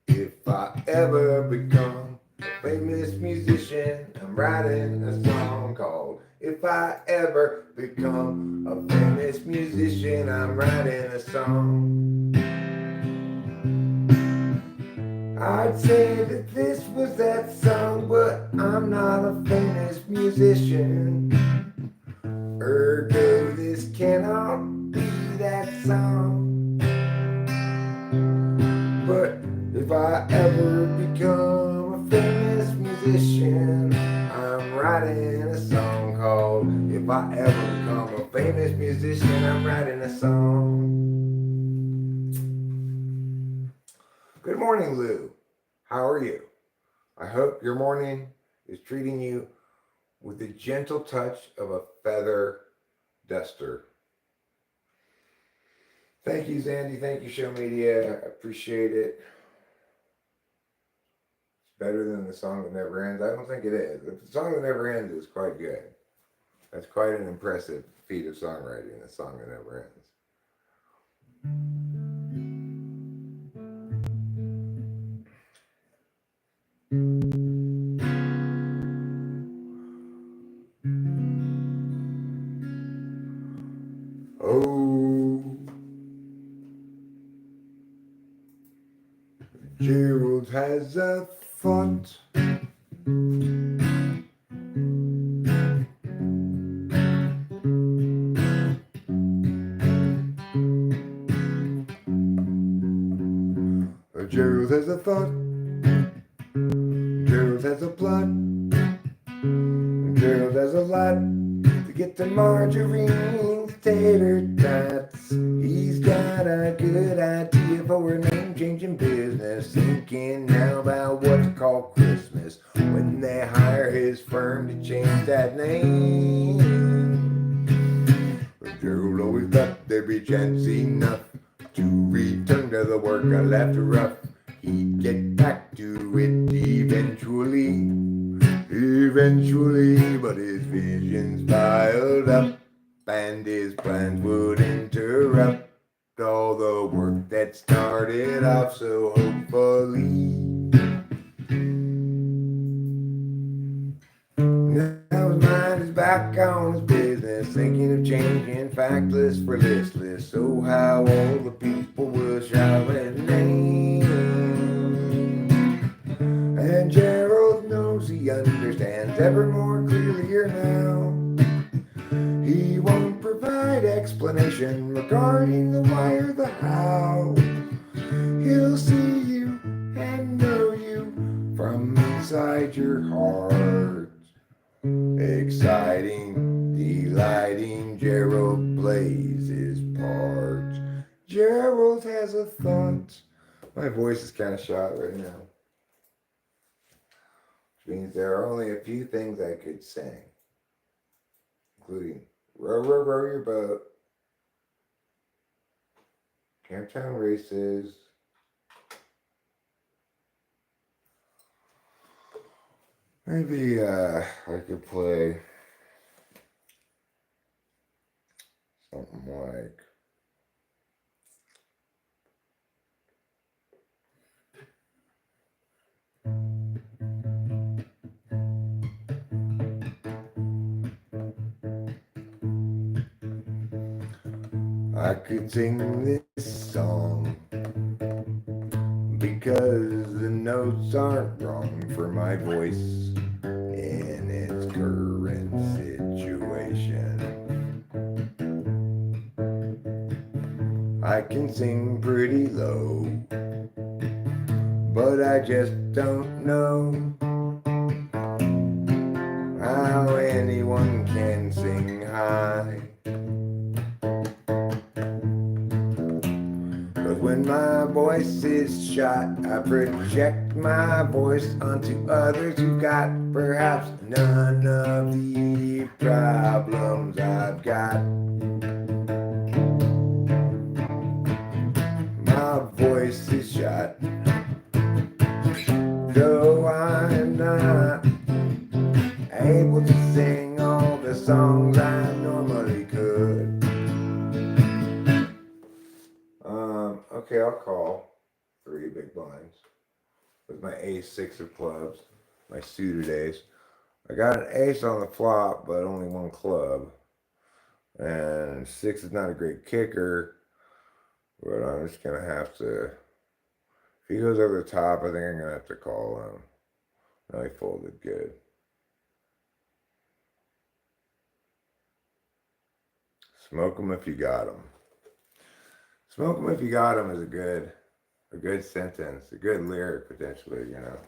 If I ever become a famous musician, I'm writing a song called If I Ever Become a Famous Musician, I'm writing a song. I'd say that this was that song, but I'm not a famous musician. Ergo, this cannot be that song. But if I ever become a famous musician, I'm writing a song called If I Ever Become a Famous Musician, I'm writing a song. Good morning, Lou. How are you? I hope your morning is treating you with the gentle touch of a feather duster. Thank you, Zandy. Thank you, Show Media. I appreciate it. It's better than the song that never ends. I don't think it is. The song that never ends is quite good. That's quite an impressive feat of songwriting, the song that never ends. Oh, Gerald has a thought. Gerald has a thought. Gerald has a plot. Gerald has a lot to get to margarine's tater tots. He's got a good idea for a name-changing business. Thinking now about what to call Christmas when they hire his firm to change that name. But Gerald always thought there'd be chance enough to return to the work I left rough. He'd get back to it eventually, but his visions piled up and his plans would interrupt all the work that started off so hopefully. Now his mind is back on his business, thinking of changing factless for listless. So how all the people will shout his name. And Gerald knows he understands ever more clearly here now. He won't provide explanation regarding the why or the how. He'll see you and know you from inside your heart. Exciting, delighting, Gerald plays his part. Gerald has a thought. My voice is kind of shot right now, which means there are only a few things I could sing, including row, row, row your boat, Camptown Races. Maybe I could play something like I could sing this song because the notes aren't wrong for my voice in its current situation. I can sing pretty low, but I just don't know how anyone can sing high. 'Cause when my voice is shot, I project my voice onto others who got perhaps none of the problems I've got. My voice is shot, though I'm not able to sing all the songs I normally could. Okay, I'll call 3 big blinds with my ace-6 of clubs, my suited ace. I got an ace on the flop, but only 1 club. And 6 is not a great kicker, but I'm just going to have to, if he goes over the top, I think I'm going to have to call him. No, he folded good. Smoke him if you got him. Smoke him if you got him is a good sentence, a good lyric potentially, you know.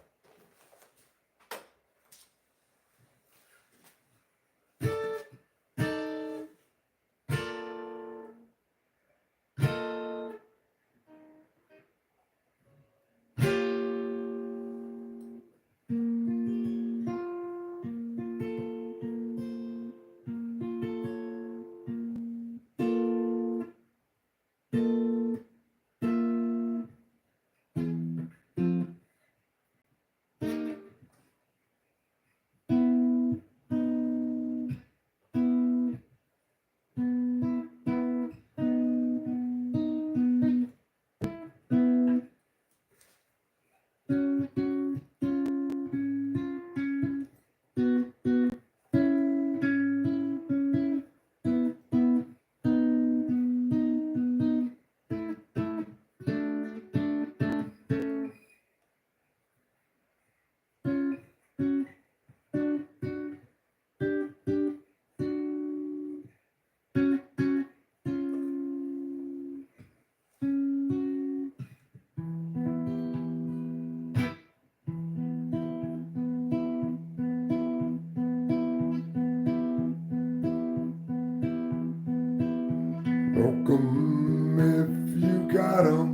Smoke 'em if you got 'em.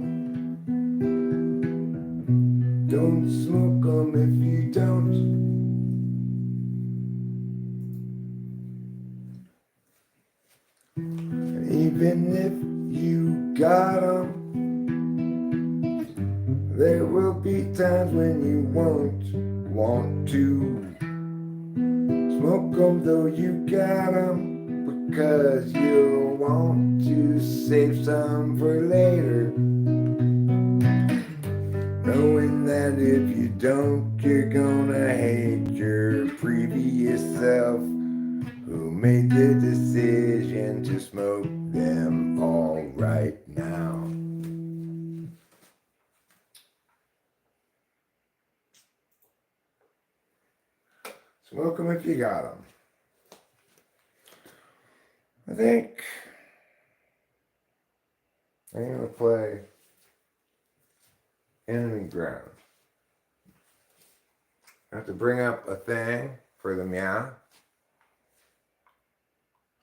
Don't smoke 'em if you don't. And even if you got 'em, there will be times when you won't want to smoke 'em though you got 'em, because you'll want to save some for later, knowing that if you don't, you're gonna hate your previous self who made the decision to smoke them all right now. Smoke 'em if you got 'em. I think I'm going to play Enemy Ground. I have to bring up a thing for the meow.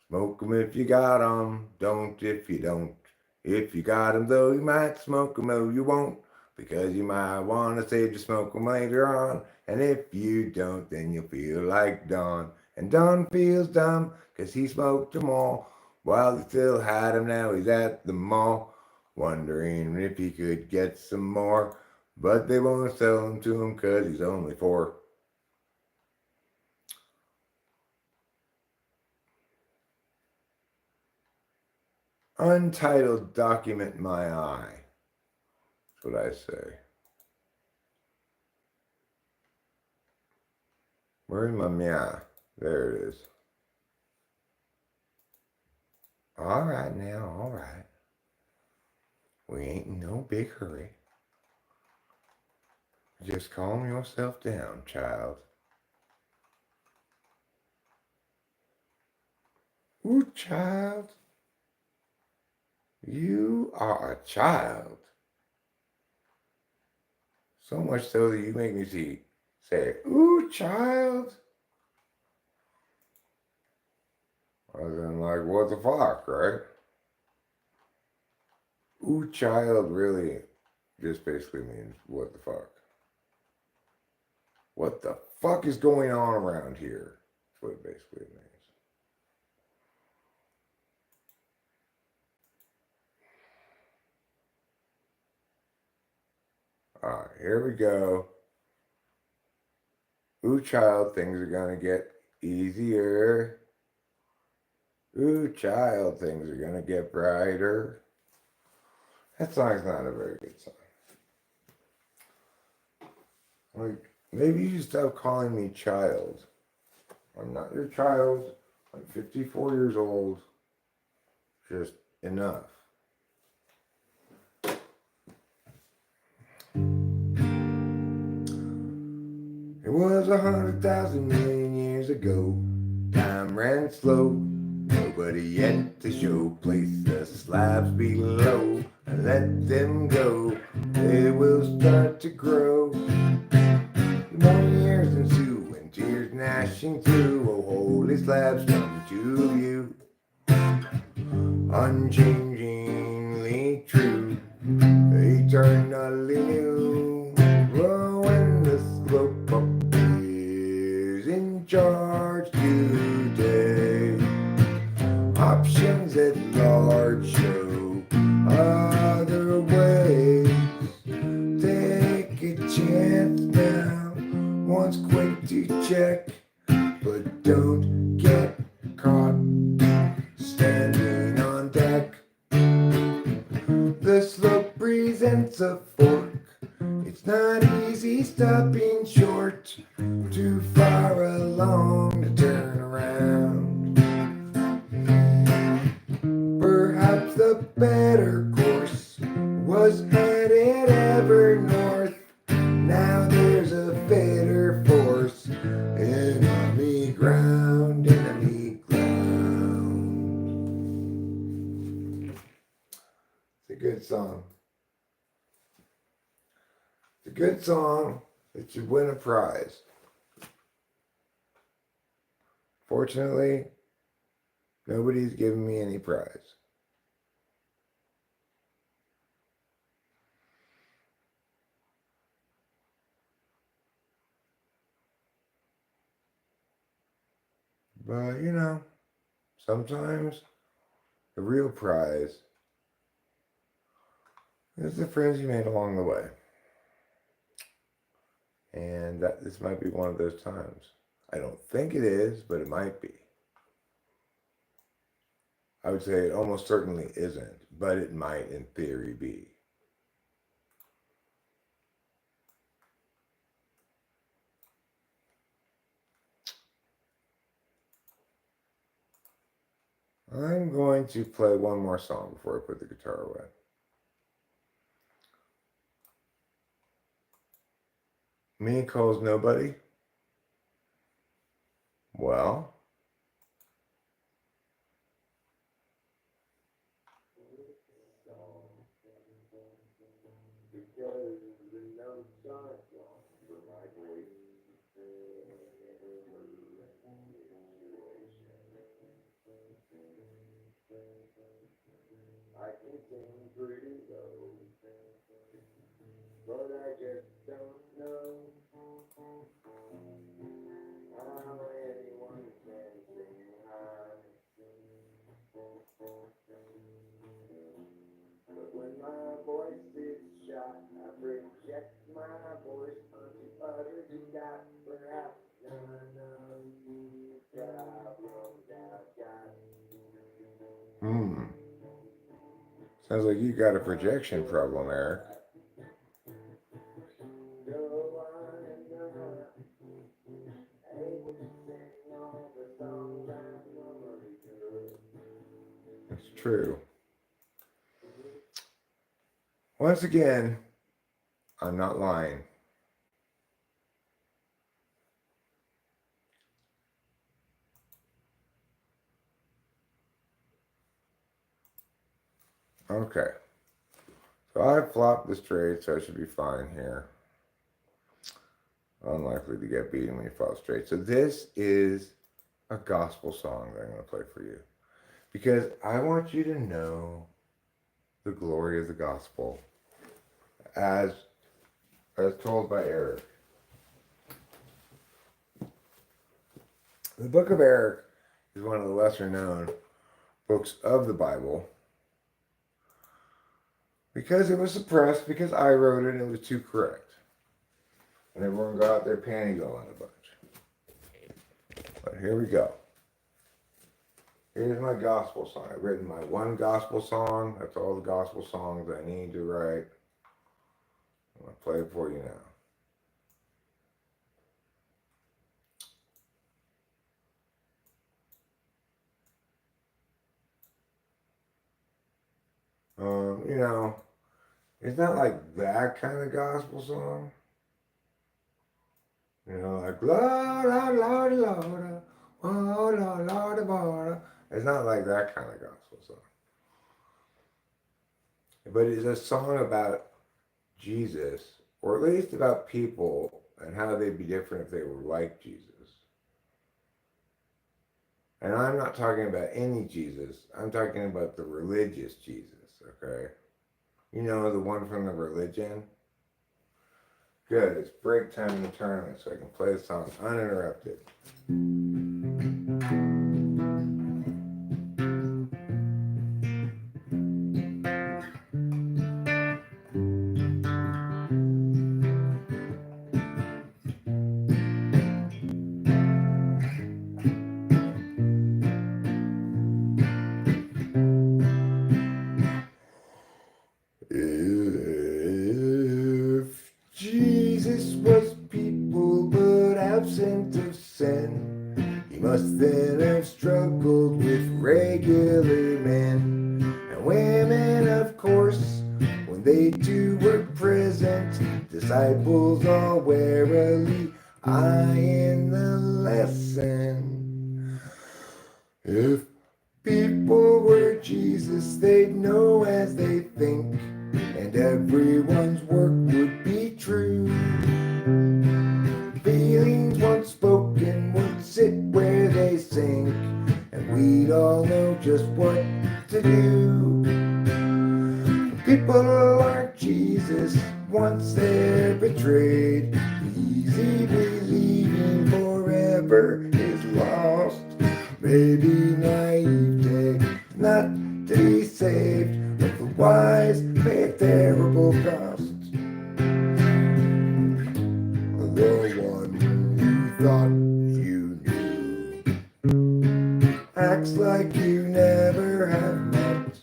Smoke 'em if you got 'em, don't if you don't. If you got 'em though, you might smoke 'em though you won't, because you might want to save to smoke 'em later on. And if you don't, then you'll feel like Don. And Don feels dumb, 'cause he smoked 'em all while he still had 'em. Now he's at the mall wondering if he could get some more, but they won't sell him to him 'cause he's only 4. Untitled document my eye. That's what I say. Where's my meow? There it is. All right now, all right. We ain't in no big hurry. Just calm yourself down, child. Ooh, child. You are a child. So much so that you make me say, ooh, child. As in, like, what the fuck, right? Ooh, child really just basically means, what the fuck? What the fuck is going on around here? That's what it basically means. Alright, here we go. Ooh, child, things are gonna get easier. Ooh, child, things are gonna get brighter. That song's not a very good song. Like, maybe you stop calling me child. I'm not your child. I'm 54 years old. Just enough. It was 100,000 million years ago. Time ran slow. Nobody yet to show. Place the slabs below and let them go. They will start to grow. More years ensue and tears gnashing through. Oh, holy slabs come to view. Unchangingly true. Eternally new. Oh, when the slope up is in charge today. Options at large show other ways. Take a chance now. Once quick to check, but don't get caught standing on deck. The slope presents a fork. It's not easy stopping short. Too far along to turn around. Perhaps the better course was headed ever north. Now there's a fitter force. Enemy ground, enemy ground. It's a good song. It's a good song. It should win a prize. Fortunately, nobody's given me any prize. But, you know, sometimes the real prize is the friends you made along the way. And this might be one of those times. I don't think it is, but it might be. I would say it almost certainly isn't, but it might in theory be. I'm going to play one more song before I put the guitar away. Me calls nobody. Well, I can sing pretty low, but I just don't know how anyone can Hmm. Sounds like you got a projection problem, Eric. It's true. Once again, I'm not lying. Okay. So I flopped the straight, so I should be fine here. Unlikely to get beaten when you flop straight. So this is a gospel song that I'm going to play for you. Because I want you to know the glory of the gospel as told by Eric. The book of Eric is one of the lesser known books of the Bible because it was suppressed, because I wrote it and it was too correct. And everyone got their panties all in a bunch. But here we go. Here's my gospel song. I've written my one gospel song. That's all the gospel songs I need to write. I'm going to play it for you now. You know, it's not like that kind of gospel song. You know, like, la, la, la, la, la, oh, la, la, la, la. It's not like that kind of gospel song. But it's a song about Jesus, or at least about people and how they'd be different if they were like Jesus. And I'm not talking about any Jesus. I'm talking about the religious Jesus, okay? You know, the one from the religion? Good, it's break time in the tournament so I can play the song uninterrupted. If Jesus was people but absent of sin, he must then have struggled with regular men and women, of course, when they too were present. Disciples all warily eyeing the lesson. If people were Jesus, they'd know as they think, and everyone's work would be true. Feelings once spoken would sit where they sink, and we'd all know just what to do. People aren't Jesus once they're betrayed. Easy believing forever is lost. Maybe naivete, not to be saved, but the wise pay a terrible cost. The one you thought you knew acts like you never have met.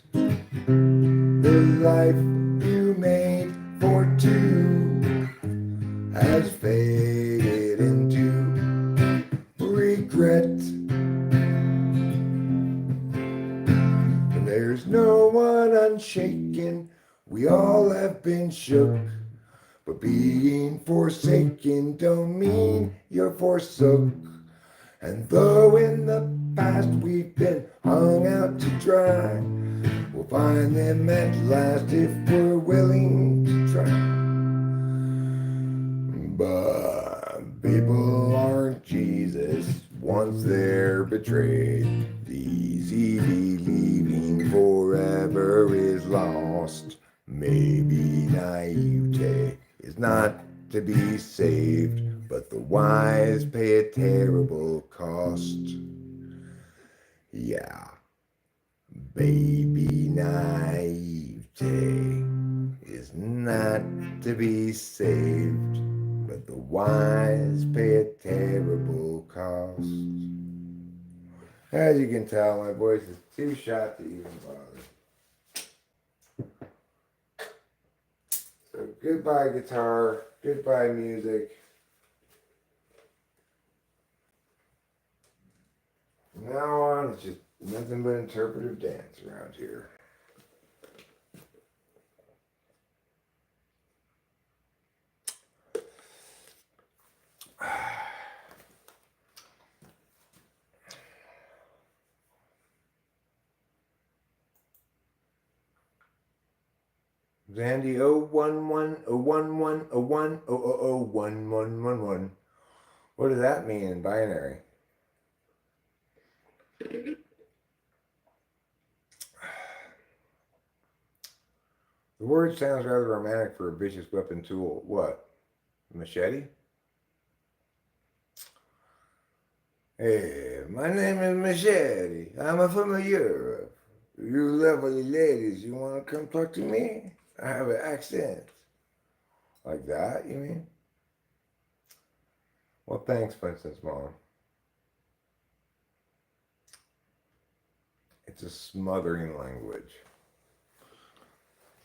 The life you made for two has faded into regret. There's no one unshaken, we all have been shook. But being forsaken don't mean you're forsook. And though in the past we've been hung out to dry, we'll find them at last if we're willing to try. But people aren't Jesus once they're betrayed. Easy believing forever is lost. Maybe naivete is not to be saved, but the wise pay a terrible cost. Yeah, baby naivete is not to be saved, but but the wise pay a terrible cost. As you can tell, my voice is too shot to even bother. So goodbye guitar, goodbye music. From now on, it's just nothing but interpretive dance around here. Zandy 011 011 01 000 1111. What does that mean in binary? The word sounds rather romantic for a vicious weapon tool. What? Machete? Hey, my name is Machete. I'm from Europe. You lovely ladies, you want to come talk to me? I have an accent. Like that, you mean? Well, thanks, Princess Mom. It's a smothering language.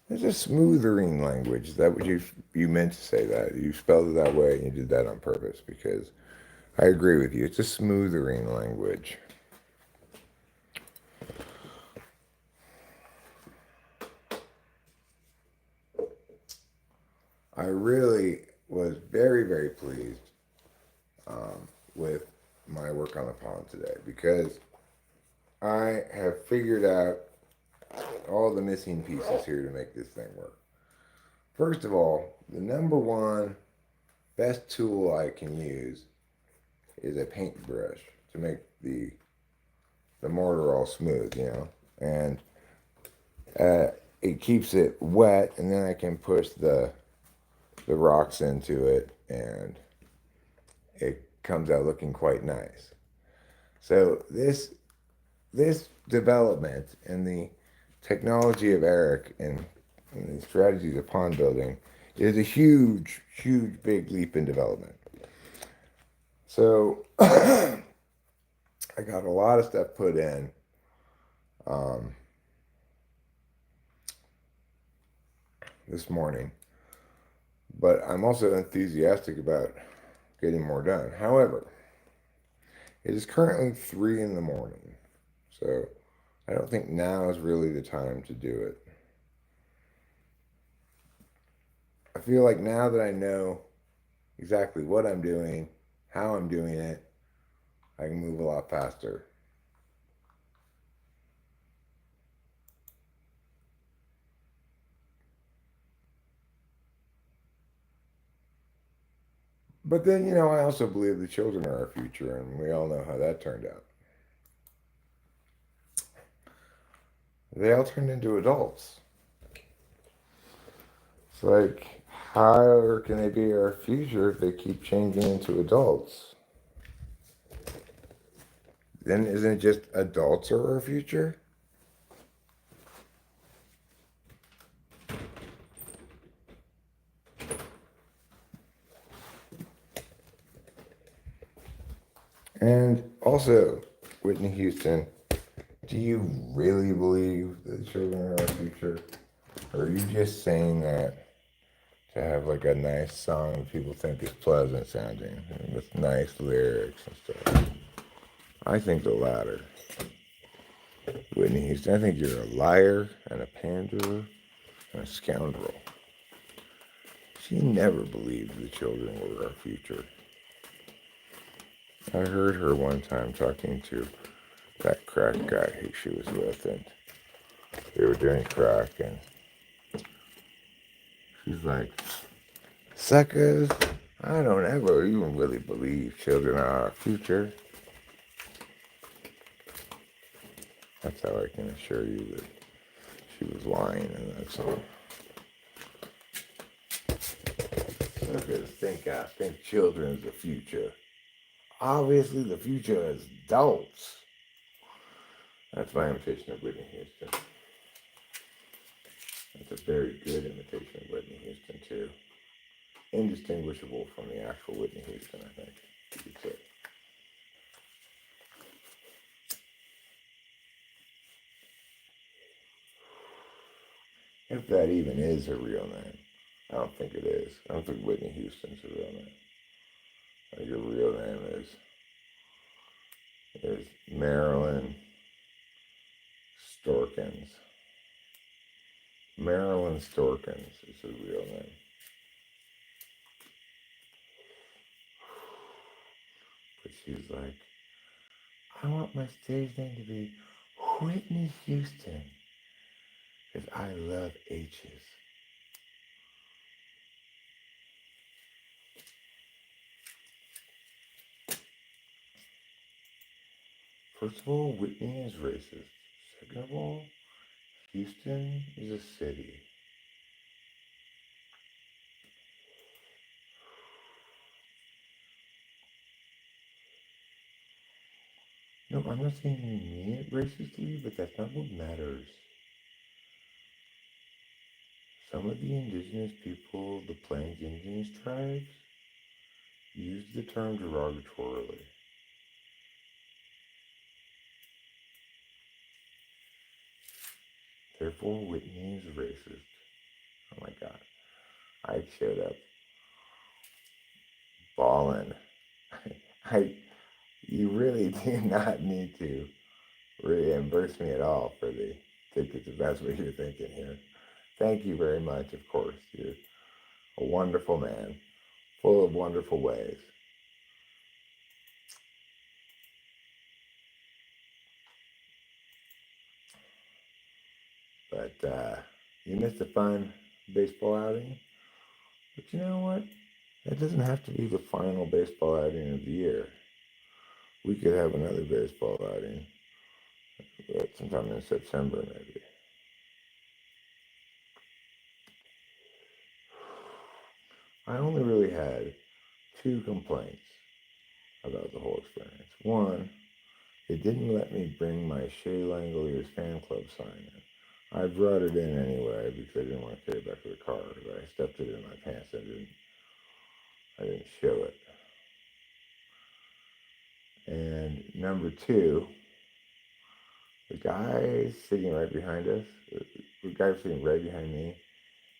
It's a smoothering language. Is that what you meant to say that? You spelled it that way and you did that on purpose because I agree with you. It's a smoothering language. I really was very, very pleased with my work on the poem today because I have figured out all the missing pieces here to make this thing work. First of all, the number one best tool I can use is a paintbrush to make the mortar all smooth, you know, and it keeps it wet, and then I can push the rocks into it, and it comes out looking quite nice. So this development and the technology of Eric and the strategies of pond building is a huge, huge, big leap in development. So I got a lot of stuff put in. This morning, but I'm also enthusiastic about getting more done. However, it is currently 3 in the morning, so I don't think now is really the time to do it. I feel like now that I know exactly what I'm doing, how I'm doing it, I can move a lot faster. But then, you know, I also believe the children are our future, and we all know how that turned out. They all turned into adults. It's like, how can they be our future if they keep changing into adults? Then isn't it just adults are our future? And also, Whitney Houston, do you really believe that the children are our future? Or are you just saying that to have like a nice song people think is pleasant sounding and with nice lyrics and stuff? I think the latter. Whitney Houston, I think you're a liar and a panderer and a scoundrel. She never believed the children were our future. I heard her one time talking to that crack guy who she was with, and they were doing crack, and she's like, suckers, I don't ever even really believe children are our future. That's how I can assure you that she was lying in that song. Suckers think children is the future. Obviously, the future is adults. That's my imitation of Whitney Houston. That's a very good imitation of Whitney Houston, too. indistinguishable from the actual Whitney Houston, I think you could say. If that even is her real name. I don't think it is. I don't think Whitney Houston's her real name. I think her real name is Marilyn Storkins. Marilyn Storkins is her real name. But she's like, I want my stage name to be Whitney Houston, because I love H's. First of all, Whitney is racist. Second of all, Houston is a city. No, I'm not saying you mean it racistly, but that's not what matters. Some of the indigenous people, the Plains Indians tribes, use the term derogatorily. Therefore, Whitney is racist. Oh my God. I showed up bawling. You really do not need to reimburse me at all for the tickets if that's what you're thinking here. Thank you very much, of course. You're a wonderful man, full of wonderful ways. But you missed a fun baseball outing. But you know what? That doesn't have to be the final baseball outing of the year. We could have another baseball outing sometime in September, maybe. I only really had 2 complaints about the whole experience. One, they didn't let me bring my Shea Langoliers fan club sign in. I brought it in anyway because I didn't want to carry it back to the car, but I stuffed it in my pants and I didn't show it. And number 2, the guy sitting right behind us, the guy sitting right behind me,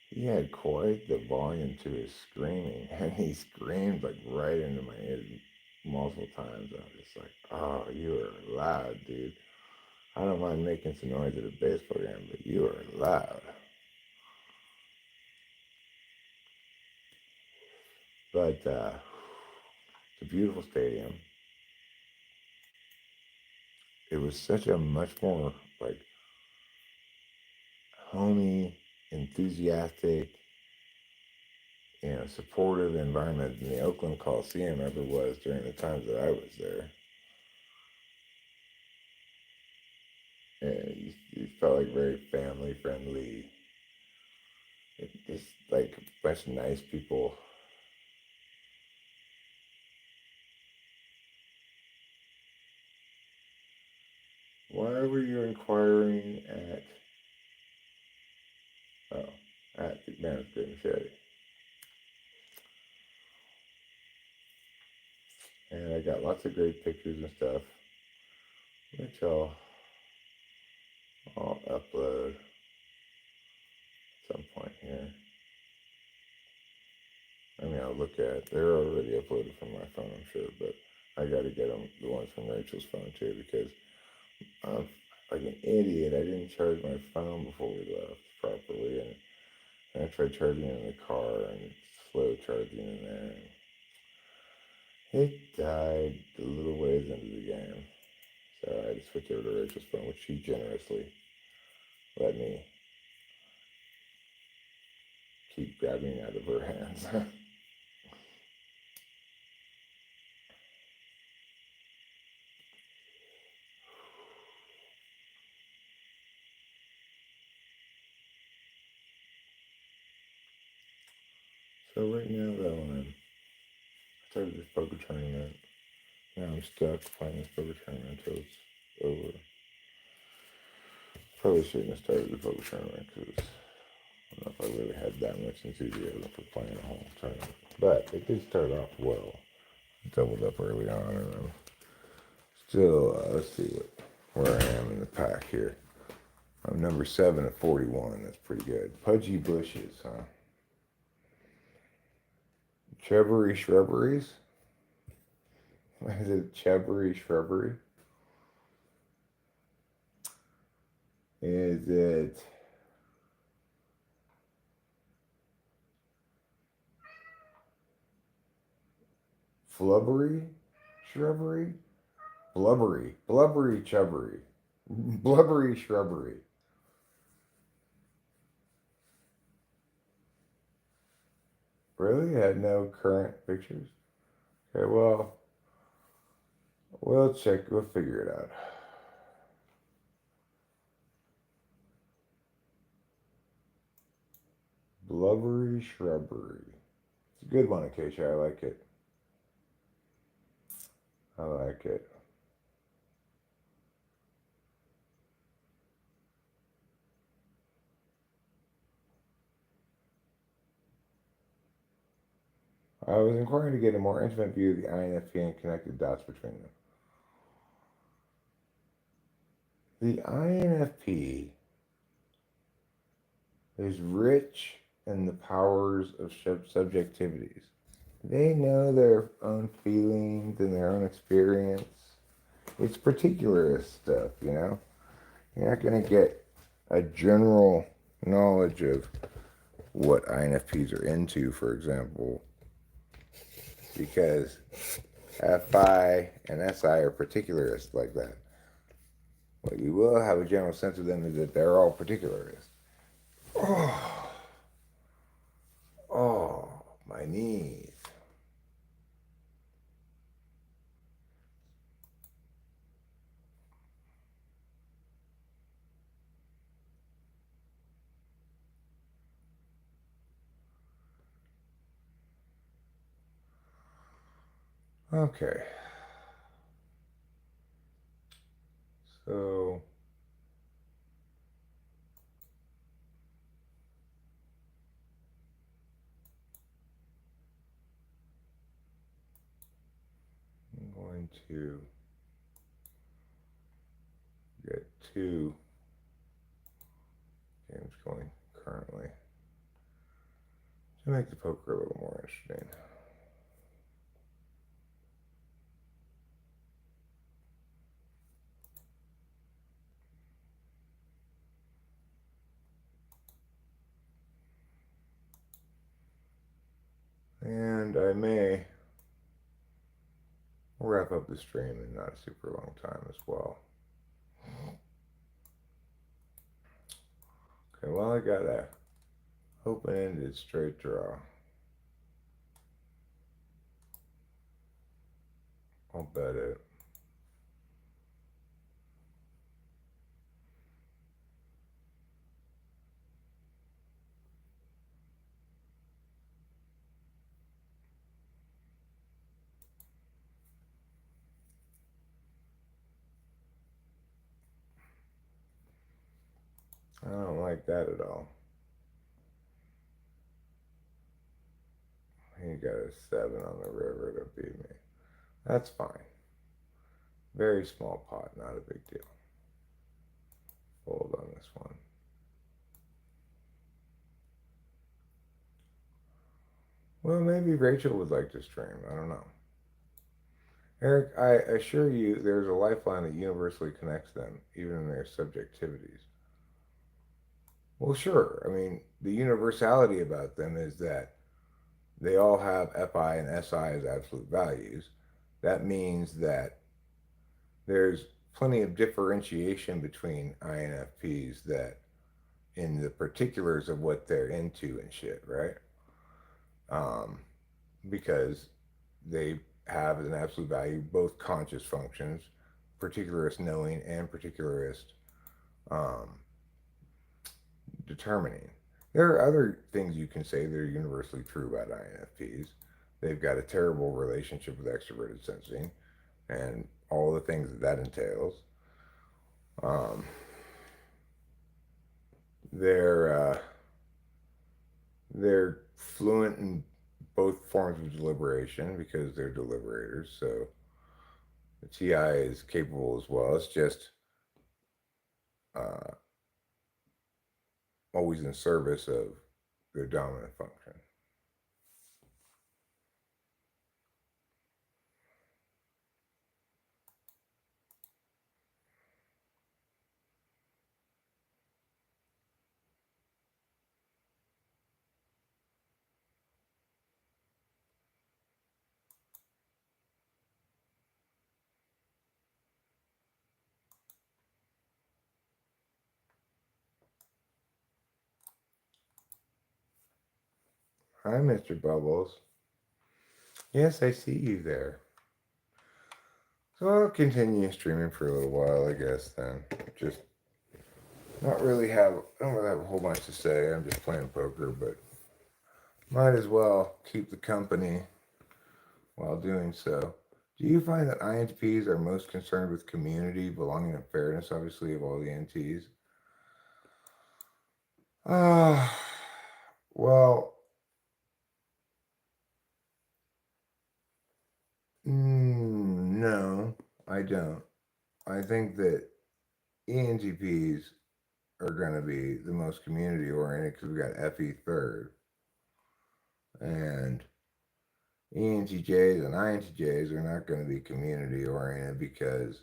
he had quite the volume to his screaming, and he screamed like right into my ear multiple times. I was just like, oh, you are loud, dude. I don't mind making some noise at a baseball game, but you are loud. But it's a beautiful stadium. It was such a much more like homey, enthusiastic, supportive environment than the Oakland Coliseum ever was during the times that I was there. And it felt like very family friendly. Just like a bunch of nice people. Why were you inquiring at the Man's Good Machete? And I got lots of great pictures and stuff, which I'll upload at some point here. I mean, I'll look at, they're already uploaded from my phone, I'm sure, but I got to get them, the ones from Rachel's phone too, because I'm like an idiot. I didn't charge my phone before we left properly, and I tried charging it in the car, and it's slow charging in there. And it died a little ways into the game, so I had to switch over to Rachel's phone, which she generously let me keep grabbing out of her hands. So right now, though, I started this poker tournament. Now I'm stuck playing this poker tournament until it's over. Probably shouldn't have started the poker tournament because I don't know if I really had that much enthusiasm for playing a whole tournament. But it did start off well. Doubled up early on, and I'm still, let's see where I am in the pack here. I'm number 7 at 41. That's pretty good. Pudgy bushes, huh? Chubbery shrubberies? Is it chubbery shrubbery? Is it flubbery shrubbery? Blubbery chubbery. Blubbery shrubbery. Really? Had no current pictures? Okay, well, we'll check. We'll figure it out. Blubbery shrubbery. It's a good one, Acacia. I like it. I like it. I was inquiring to get a more intimate view of the INFP and connected dots between them. The INFP is rich in the powers of subjectivities. They know their own feelings and their own experience. It's particularist stuff, you know? You're not going to get a general knowledge of what INFPs are into, for example, because FI and SI are particularists like that. What you will have a general sense of them is that they're all particularists. Oh, my knees. Okay. So I'm going to get 2 games going currently to make the poker a little more interesting. And I may wrap up the stream in not a super long time as well. Okay, well, I got a open-ended straight draw. I'll bet it. I don't like that at all. He got a 7 on the river to beat me. That's fine. Very small pot, not a big deal. Fold on this one. Well, maybe Rachel would like to stream. I don't know. Eric, I assure you there's a lifeline that universally connects them, even in their subjectivities. Well, sure. I mean, the universality about them is that they all have FI and SI as absolute values. That means that there's plenty of differentiation between INFPs that in the particulars of what they're into and shit, right? Because they have as an absolute value both conscious functions, particularist knowing and particularist um, determining. There are other things you can say that are universally true about INFPs. They've got a terrible relationship with extroverted sensing and all the things that that entails. Um, they're fluent in both forms of deliberation because they're deliberators. So the TI is capable as well. It's just uh, always in service of their dominant function. Hi, Mr. Bubbles. Yes, I see you there. So I'll continue streaming for a little while, I guess, then. Just not really have, I don't really have a whole bunch to say. I'm just playing poker, but might as well keep the company while doing so. Do you find that INTPs are most concerned with community, belonging, and fairness, obviously, of all the NTs? Ah, well, no, I don't. I think that ENTPs are going to be the most community oriented because we got FE third. And ENTJs and INTJs are not going to be community oriented because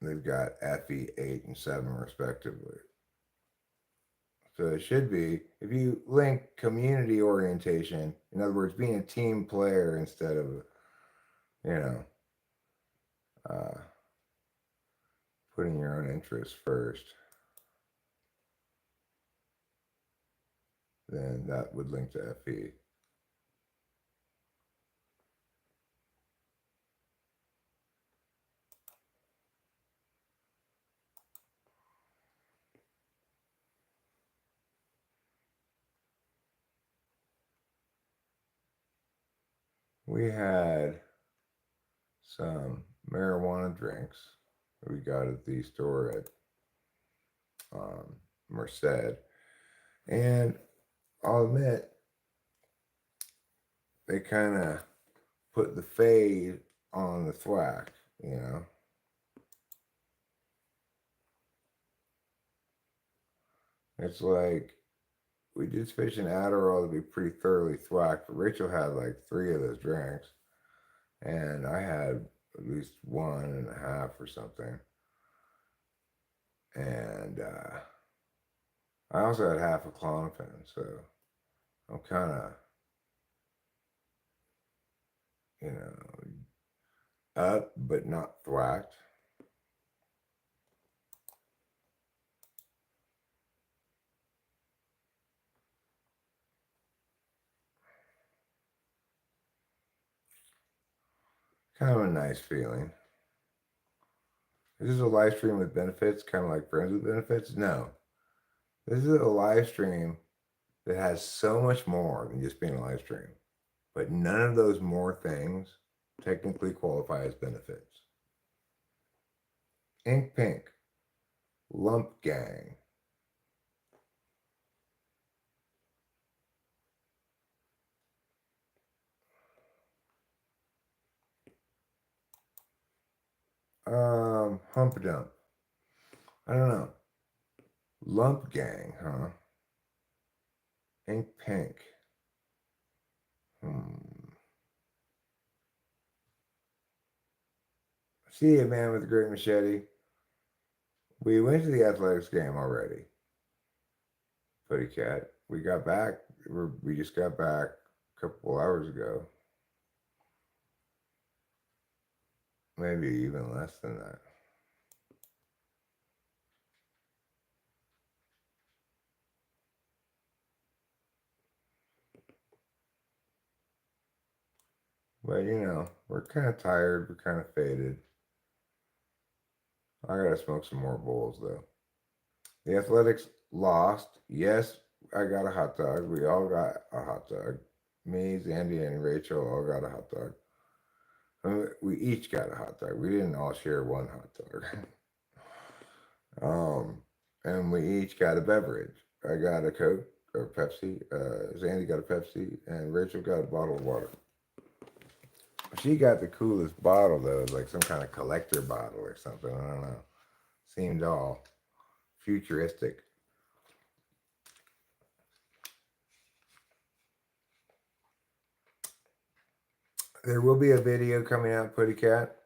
they've got FE 8 and 7 respectively. So it should be, if you link community orientation, in other words, being a team player instead of, you know, uh, putting your own interests first, then that would link to FE. We had some marijuana drinks that we got at the store at Merced. And I'll admit, they kind of put the fade on the thwack, you know. It's like we did sufficient Adderall to be pretty thoroughly thwacked, but Rachel had like 3 of those drinks, and I had at least 1.5 or something. And I also had half a Klonopin, so I'm kind of, you know, up but not thwacked. Kind of a nice feeling. Is this a live stream with benefits, kind of like Friends with Benefits? No. This is a live stream that has so much more than just being a live stream. But none of those more things technically qualify as benefits. Ink Pink, Lump Gang. Hump Dump. I don't know. Lump Gang, huh? Ink Pink. See you, man with the great machete. We went to the athletics game already. Putty Cat. We got back. We just got back a couple hours ago. Maybe even less than that. But you know, we're kind of tired. We're kind of faded. I gotta smoke some more bowls though. The Athletics lost. Yes, I got a hot dog. We all got a hot dog. Me, Zandy, and Rachel all got a hot dog. I mean, we each got a hot dog. We didn't all share one hot dog. And we each got a beverage. I got a Coke. or Pepsi. Zandy got a Pepsi, and Rachel got a bottle of water. She got the coolest bottle though. It was like some kind of collector bottle or something. I don't know. Seemed all futuristic. There will be a video coming out, Putty Cat,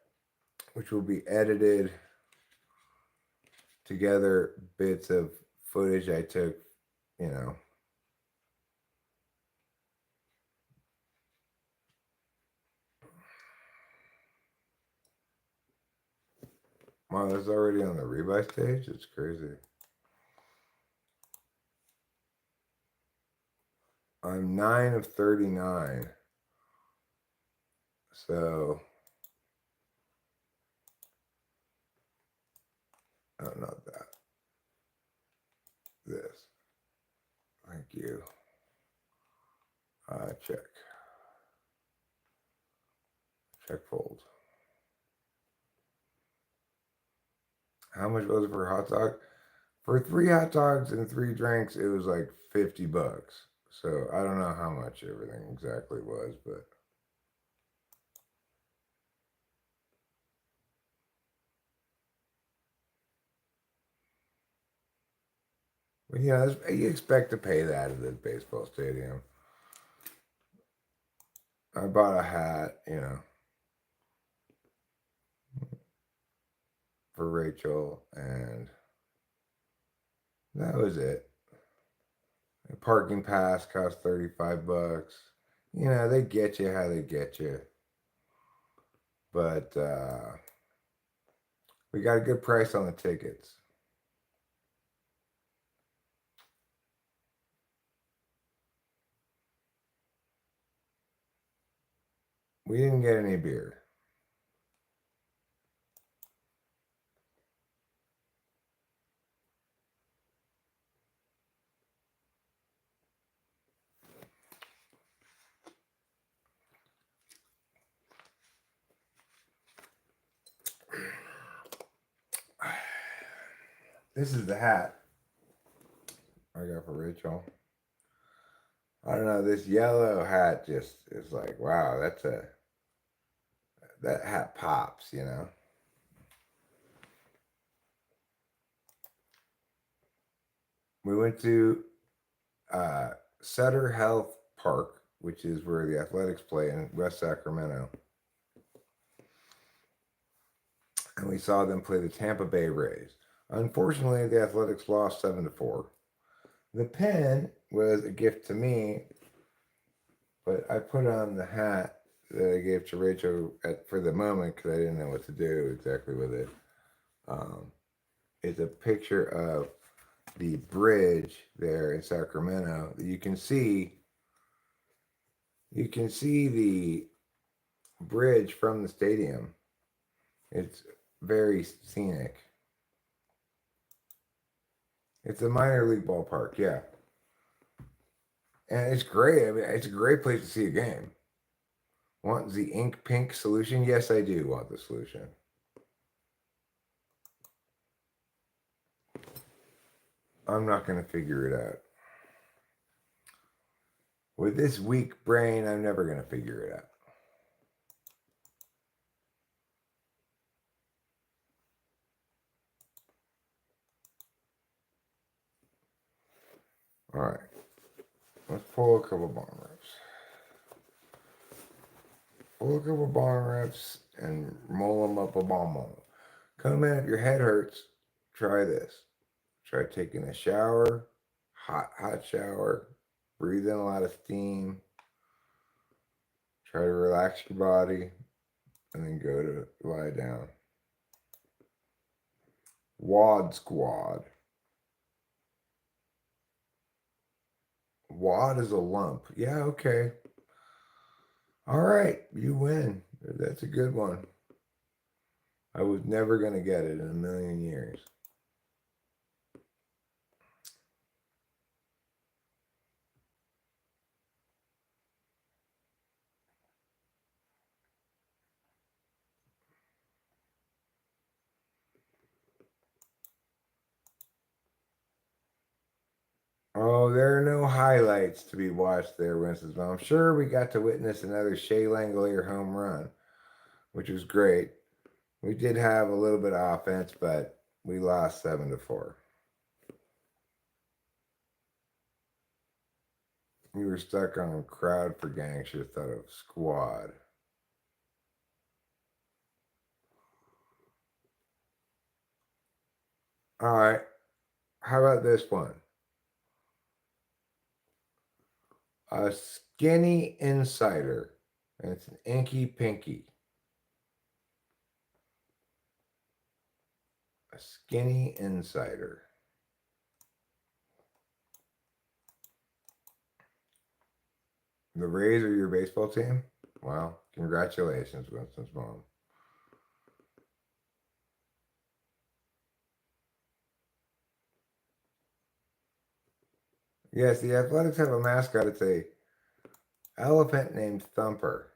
which will be edited together bits of footage I took, you know. Wow, that's already on the rebuy stage? It's crazy. I'm 9 of 39. So, oh, not that. This. Thank you. Check. Check fold. How much was it for a hot dog? For 3 hot dogs and 3 drinks, it was like $50. So I don't know how much everything exactly was, but yeah, you expect to pay that at the baseball stadium. I bought a hat, you know, for Rachel, and that was it. A parking pass cost $35. You know, they get you how they get you. But we got a good price on the tickets. We didn't get any beer. This is the hat I got for Rachel. I don't know, this yellow hat just is like, wow, that hat pops, you know. We went to Sutter Health Park, which is where the Athletics play in West Sacramento. And we saw them play the Tampa Bay Rays. Unfortunately, the Athletics lost 7-4. The pen was a gift to me, but I put on the hat that I gave to Rachel for the moment because I didn't know what to do exactly with it. It's a picture of the bridge there in Sacramento. You can see the bridge from the stadium. It's very scenic. It's a minor league ballpark, yeah. And it's great. I mean, it's a great place to see a game. Want the ink pink solution? Yes, I do want the solution. I'm not going to figure it out. With this weak brain, I'm never going to figure it out. All right. Let's pull a couple bottom rips. Pull a couple bottom rips and roll them up a bomb on them. Come in, if your head hurts, try this. Try taking a shower, hot shower, breathe in a lot of steam. Try to relax your body, and then go to lie down. WOD squad. WOD is a lump. Yeah, okay. All right, you win. That's a good one. I was never going to get it in a million years. Oh, there are no highlights to be watched there, Winston's mom. I'm sure we got to witness another Shea Langolier home run, which was great. We did have a little bit of offense, but we lost 7-4. We were stuck on crowd for gang. Should have thought of squad. All right. How about this one? A skinny insider. And it's an inky pinky. A skinny insider. The Rays are your baseball team? Wow. Congratulations, Winston's mom. Yes, the Athletics have a mascot. It's a elephant named Thumper.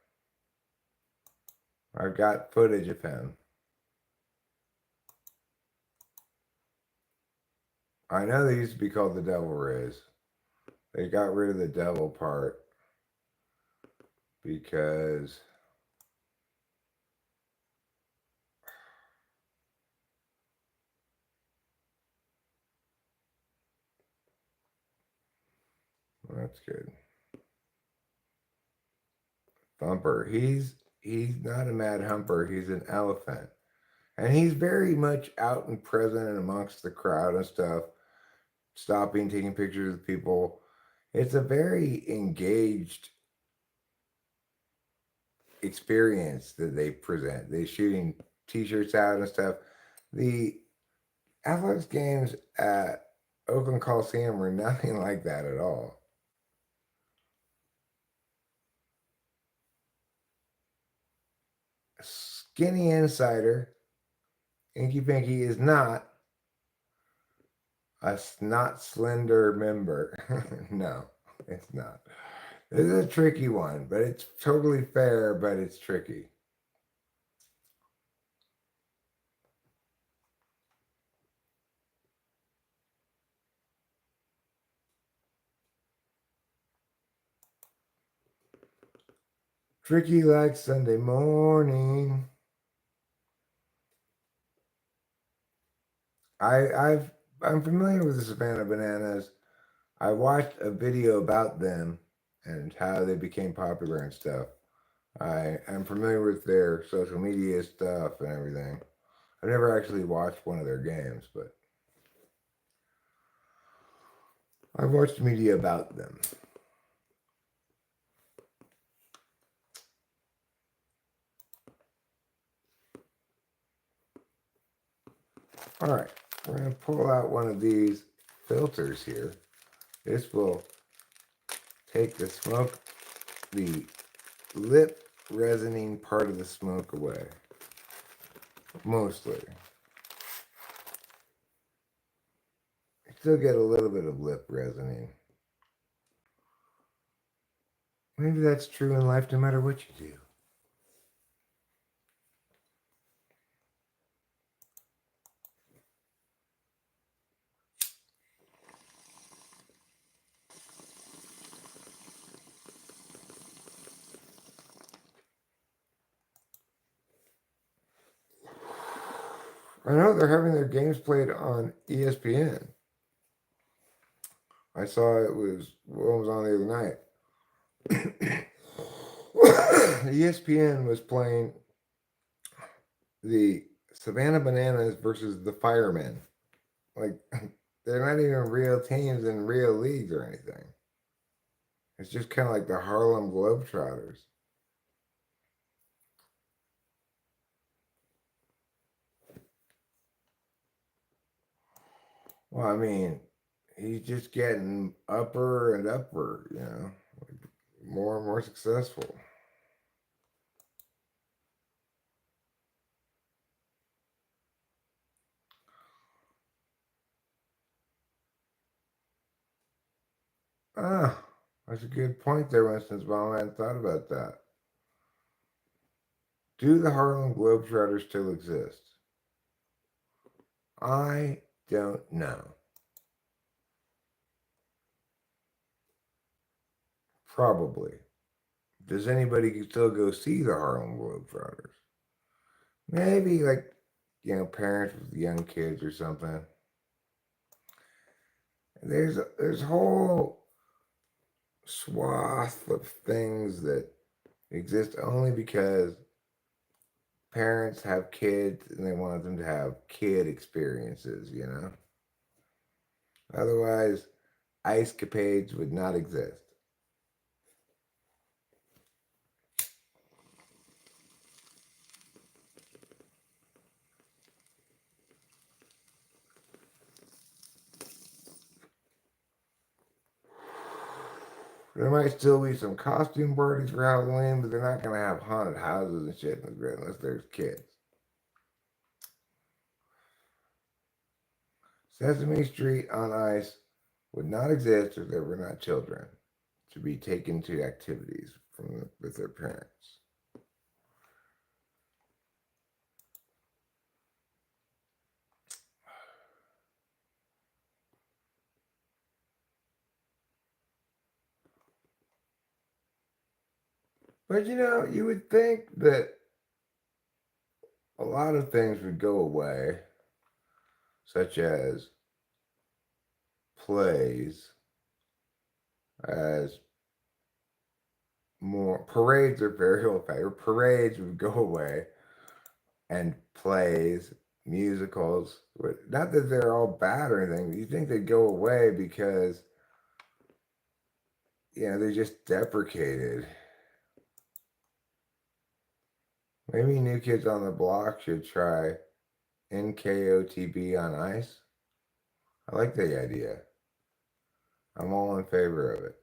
I've got footage of him. I know they used to be called the Devil Rays. They got rid of the devil part because well, that's good. Thumper. He's not a mad humper. He's an elephant. And he's very much out and present and amongst the crowd and stuff, stopping, taking pictures of people. It's a very engaged experience that they present. They're shooting t-shirts out and stuff. The athletics games at Oakland Coliseum were nothing like that at all. Skinny insider, Inky Pinky, is not a not slender member. No, it's not. This is a tricky one, but it's totally fair, but it's tricky. Tricky like Sunday morning. I'm familiar with the Savannah Bananas. I watched a video about them and how they became popular and stuff. I'm familiar with their social media stuff and everything. I've never actually watched one of their games, but I've watched media about them. All right, we're going to pull out one of these filters here. This will take the smoke, the lip resining part of the smoke away. Mostly. You still get a little bit of lip resining. Maybe that's true in life no matter what you do. I know they're having their games played on ESPN. I saw it was what was on the other night. ESPN was playing the Savannah Bananas versus the Firemen. Like, they're not even real teams in real leagues or anything. It's just kind of like the Harlem Globetrotters. Well, I mean, he's just getting upper and upper, you know, like more and more successful. Ah, that's a good point there, Winston's mom. I hadn't thought about that. Do the Harlem Globetrotters still exist? I don't know. Probably. Does anybody still go see the Harlem Globetrotters? Maybe like, parents with young kids or something. There's whole swath of things that exist only because parents have kids and they want them to have kid experiences, Otherwise, ice capades would not exist. There might still be some costume parties for Halloween, but they're not going to have haunted houses and shit unless there's kids. Sesame Street on ice would not exist if there were not children to be taken to activities with their parents. But you would think that a lot of things would go away, such as plays, as more parades are very old fashioned. Parades would go away, and plays, musicals, not that they're all bad or anything, but you think they'd go away because they're just deprecated. Maybe New Kids on the Block should try NKOTB on ice. I like the idea. I'm all in favor of it.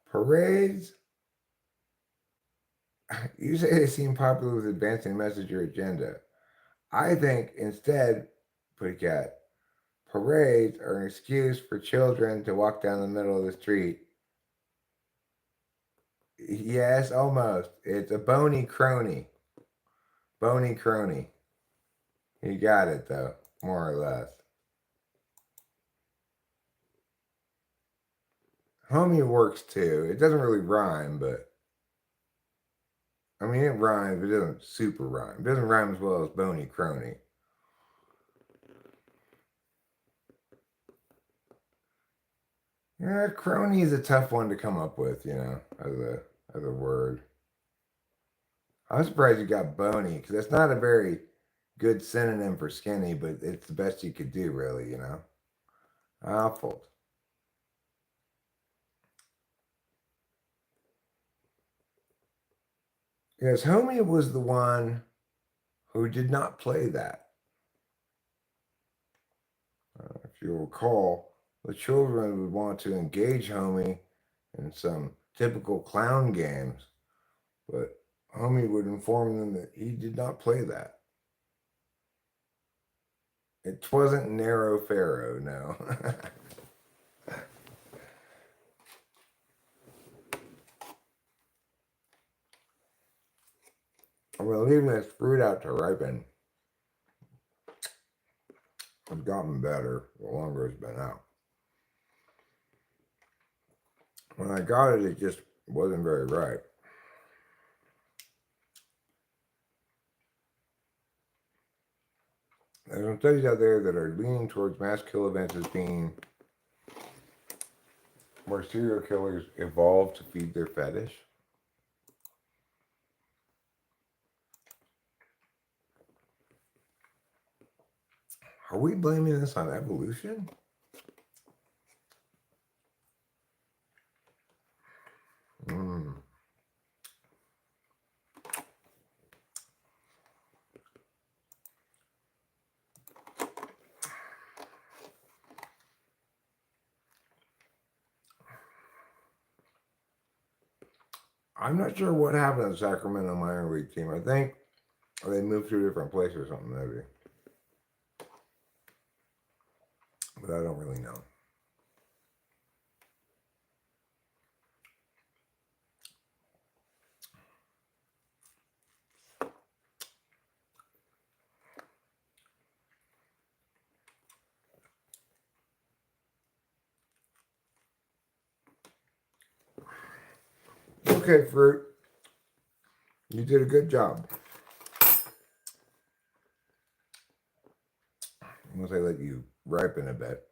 Parades, you say they seem popular with advancing message or agenda. I think instead, Pussycat, parades are an excuse for children to walk down the middle of the street. Yes, almost. It's a bony crony. Bony crony. You got it, though, more or less. Homie works, too. It doesn't really rhyme, but... I mean, it rhymes, but it doesn't super rhyme. It doesn't rhyme as well as bony crony. Yeah, crony is a tough one to come up with, as a word. I'm surprised you got bony, because that's not a very good synonym for skinny, but it's the best you could do, really, Awful. Yes, Homie was the one who did not play that. If you recall, the children would want to engage Homie in some typical clown games, but Homie would inform them that he did not play that. It wasn't Narrow Pharaoh, no. I'm going to leave this fruit out to ripen. It's gotten better the longer it's been out. When I got it, it just wasn't very ripe. There's some studies out there that are leaning towards mass kill events as being where serial killers evolve to feed their fetish. Are we blaming this on evolution? I'm not sure what happened in Sacramento minor league team. I think they moved to a different place or something, maybe. But I don't really know. Okay, fruit. You did a good job. Once I let you ripen a bit.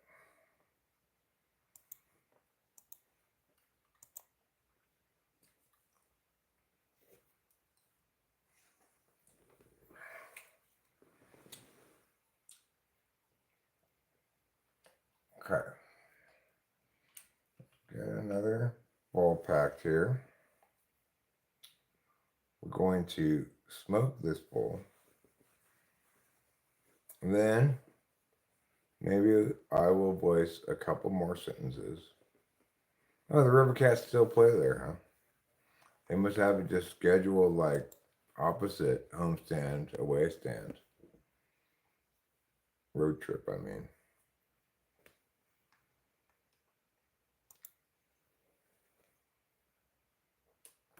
Okay. Get another bowl packed here. We're going to smoke this bowl. And then maybe I will voice a couple more sentences. Oh, the river cats still play there, huh? They must have it just scheduled like opposite homestand, away stand. Road trip, I mean.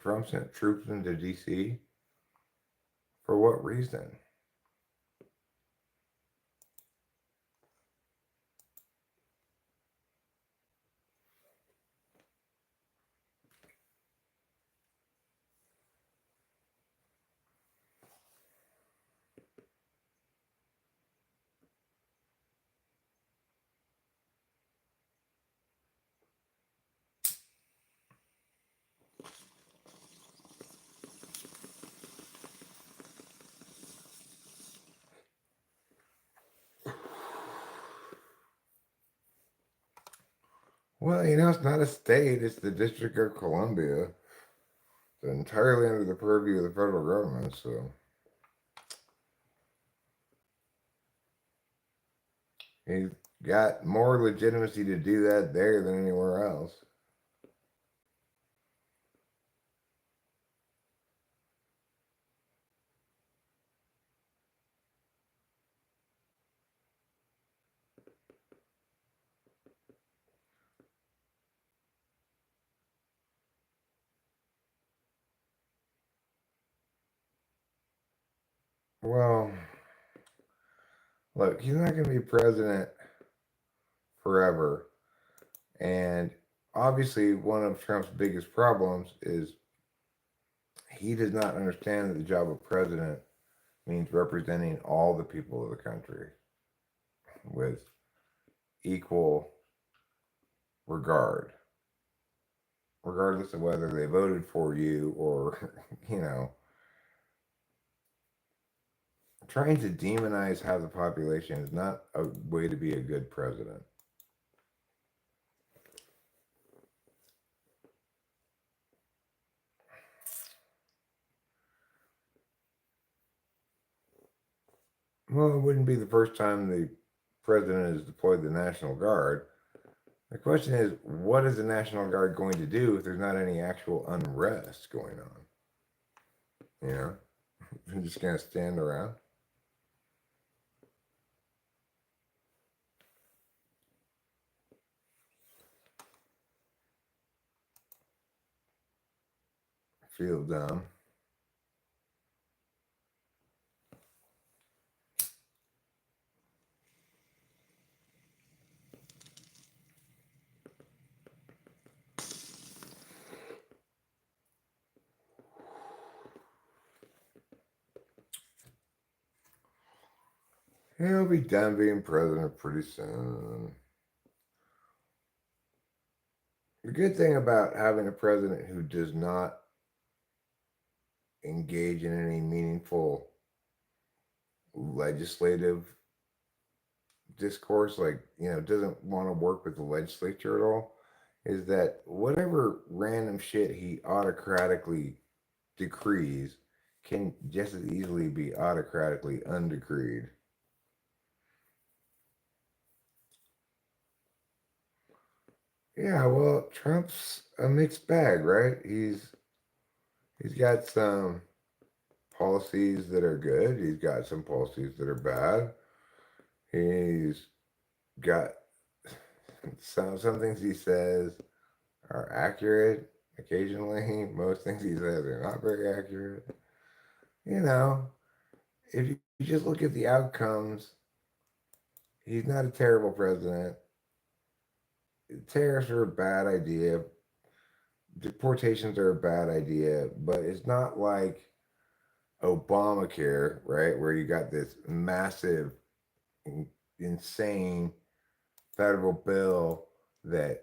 Trump sent troops into D.C. For what reason? Well, it's not a state, it's the District of Columbia. It's entirely under the purview of the federal government, so he's got more legitimacy to do that there than anywhere else. Well, look, he's not going to be president forever. And obviously, one of Trump's biggest problems is he does not understand that the job of president means representing all the people of the country with equal regard, regardless of whether they voted for you or, trying to demonize half the population is not a way to be a good president. Well, it wouldn't be the first time the president has deployed the National Guard. The question is, what is the National Guard going to do if there's not any actual unrest going on? They're just going to stand around. Feel dumb. He'll be done being president pretty soon. The good thing about having a president who does not engage in any meaningful legislative discourse, doesn't want to work with the legislature at all, is that whatever random shit he autocratically decrees can just as easily be autocratically undecreed. Yeah, well, Trump's a mixed bag, right? He's got some policies that are good. He's got some policies that are bad. He's got some things he says are accurate occasionally. Most things he says are not very accurate. If you just look at the outcomes, he's not a terrible president. Tariffs are a bad idea, deportations are a bad idea, but it's not like Obamacare, right? Where you got this massive, insane federal bill that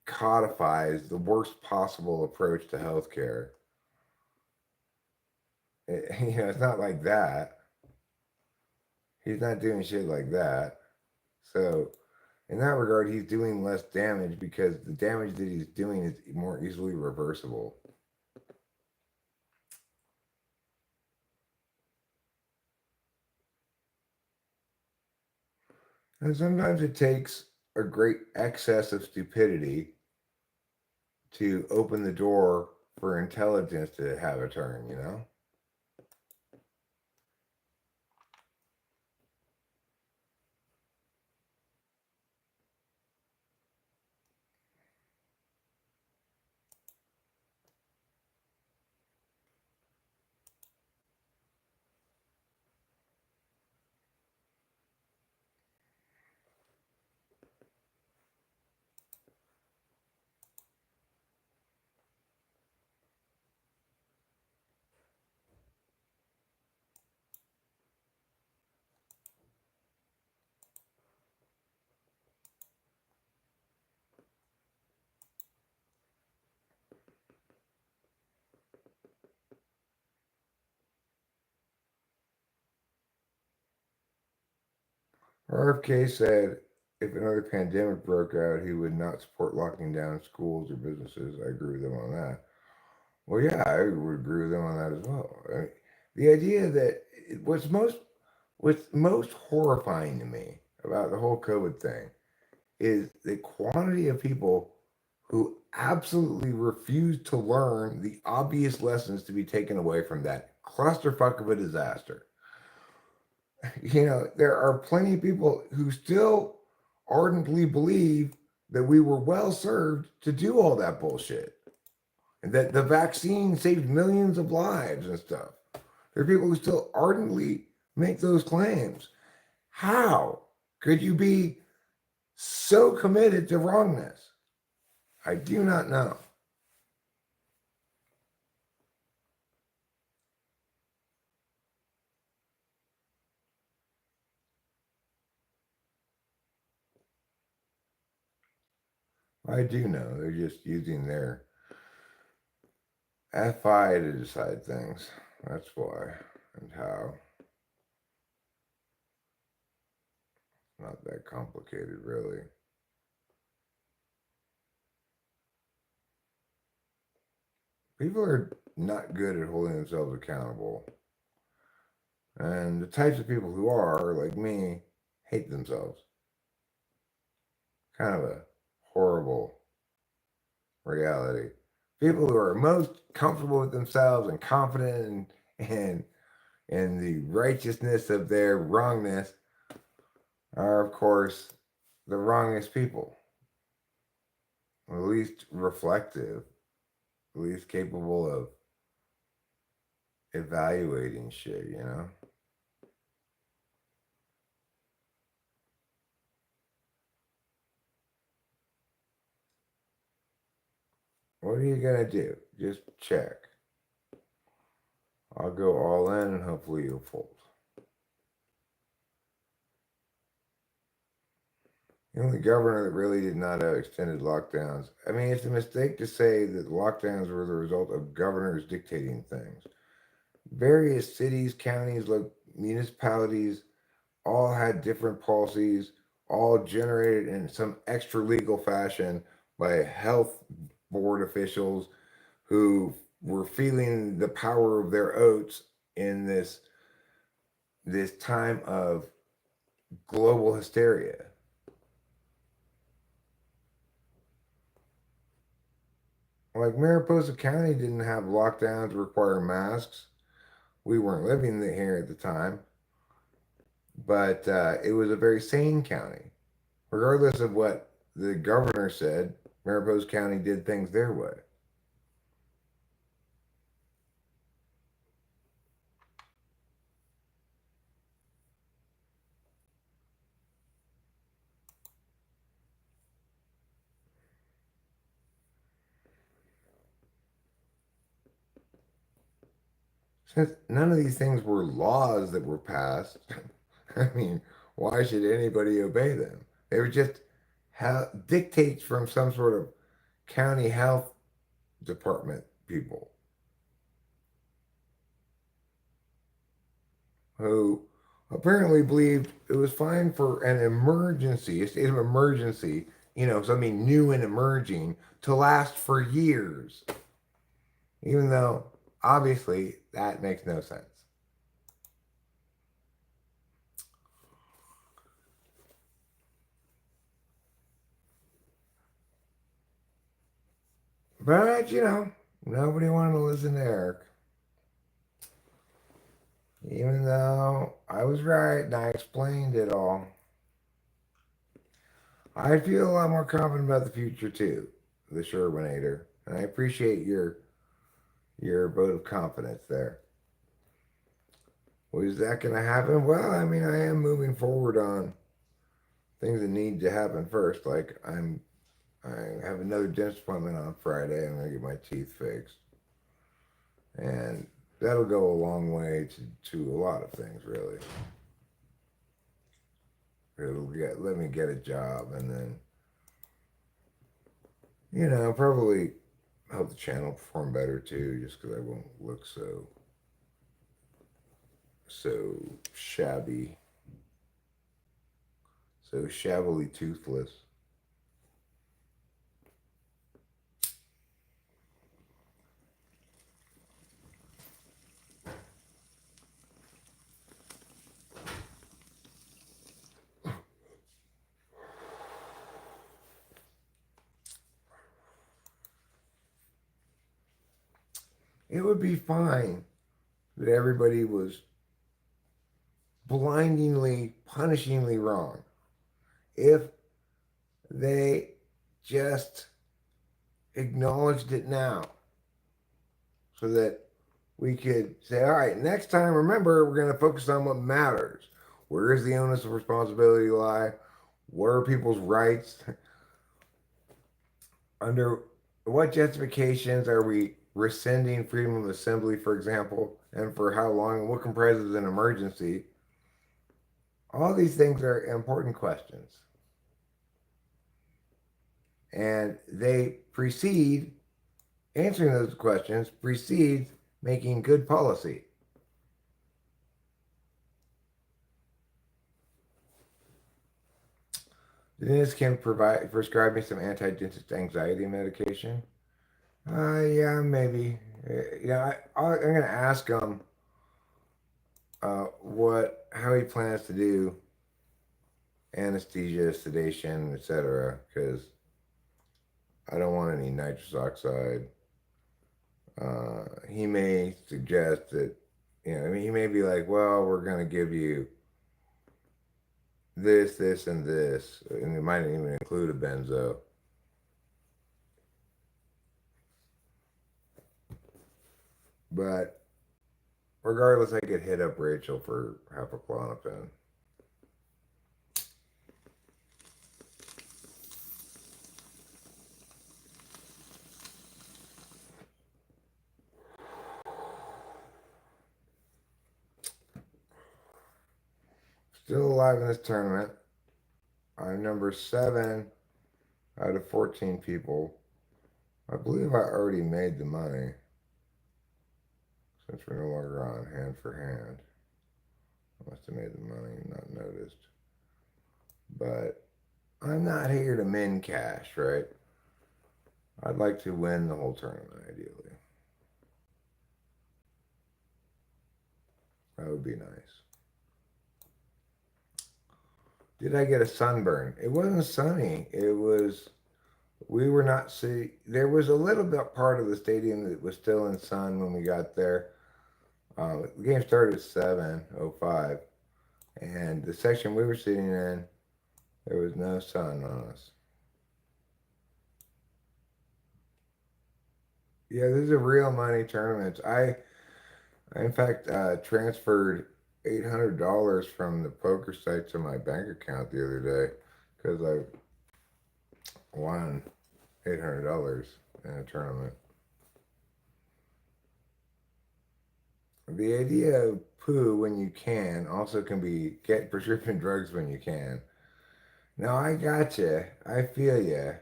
codifies the worst possible approach to healthcare. It's not like that. He's not doing shit like that. So, in that regard, he's doing less damage because the damage that he's doing is more easily reversible. And sometimes it takes a great excess of stupidity to open the door for intelligence to have a turn, you know? RFK said if another pandemic broke out, he would not support locking down schools or businesses. I agree with him on that. Well, yeah, I would agree with him on that as well. I mean, the idea that what's most horrifying to me about the whole COVID thing is the quantity of people who absolutely refuse to learn the obvious lessons to be taken away from that clusterfuck of a disaster. There are plenty of people who still ardently believe that we were well served to do all that bullshit and that the vaccine saved millions of lives and stuff. There are people who still ardently make those claims. How could you be so committed to wrongness? I do not know. I do know. They're just using their FI to decide things. That's why and how. Not that complicated, really. People are not good at holding themselves accountable. And the types of people who are, like me, hate themselves. Kind of a horrible reality. People who are most comfortable with themselves and confident in the righteousness of their wrongness are, of course, the wrongest people. At least reflective, at least capable of evaluating shit, you know? What are you gonna do? Just check. I'll go all in and hopefully you'll fold. The only governor that really did not have extended lockdowns. I mean, it's a mistake to say that lockdowns were the result of governors dictating things. Various cities, counties, municipalities all had different policies, all generated in some extra legal fashion by health board officials who were feeling the power of their oats in this time of global hysteria. Like Mariposa County didn't have lockdowns require masks. We weren't living here at the time, but it was a very sane county. Regardless of what the governor said, Mariposa County did things their way. since none of these things were laws that were passed, I mean, why should anybody obey them? They were just dictates from some sort of county health department people who apparently believed it was fine for an emergency, a state of emergency, something new and emerging to last for years, even though obviously that makes no sense. But, nobody wanted to listen to Eric. Even though I was right and I explained it all. I feel a lot more confident about the future too, the Sherwinator. And I appreciate your vote of confidence there. Was that going to happen? Well, I mean, I am moving forward on things that need to happen first. Like I have another dentist appointment on Friday. I'm going to get my teeth fixed. And that'll go a long way to a lot of things, really. Let me get a job and then, probably help the channel perform better too, just because I won't look so shabby, so shabbily toothless. It would be fine that everybody was blindingly, punishingly wrong if they just acknowledged it now so that we could say, all right, next time, remember, we're going to focus on what matters. Where does the onus of responsibility lie? What are people's rights? Under what justifications are we rescinding freedom of assembly, for example, and for how long, and what comprises an emergency? All these things are important questions. And answering those questions precedes making good policy. Dennis can prescribe me some anti-dentist anxiety medication. Yeah, maybe. I'm going to ask him how he plans to do anesthesia, sedation, etc. Because I don't want any nitrous oxide. He may suggest that, he may be like, well, we're going to give you this, and this, and it might even include a benzo. But regardless, I could hit up Rachel for half a Klonopin. Still alive in this tournament. I'm number 7 out of 14 people. I believe I already made the money. Since we're no longer on hand for hand. I must have made the money and not noticed. But I'm not here to min cash, right? I'd like to win the whole tournament, ideally. That would be nice. Did I get a sunburn? It wasn't sunny. We were not see. There was a little bit part of the stadium that was still in sun when we got there. The game started at 7:05, and the section we were sitting in, there was no sun on us. Yeah, this is a real money tournament. I in fact, transferred $800 from the poker site to my bank account the other day because I won $800 in a tournament. The idea of poo when you can also can be get prescription drugs when you can. No, I gotcha. I feel you.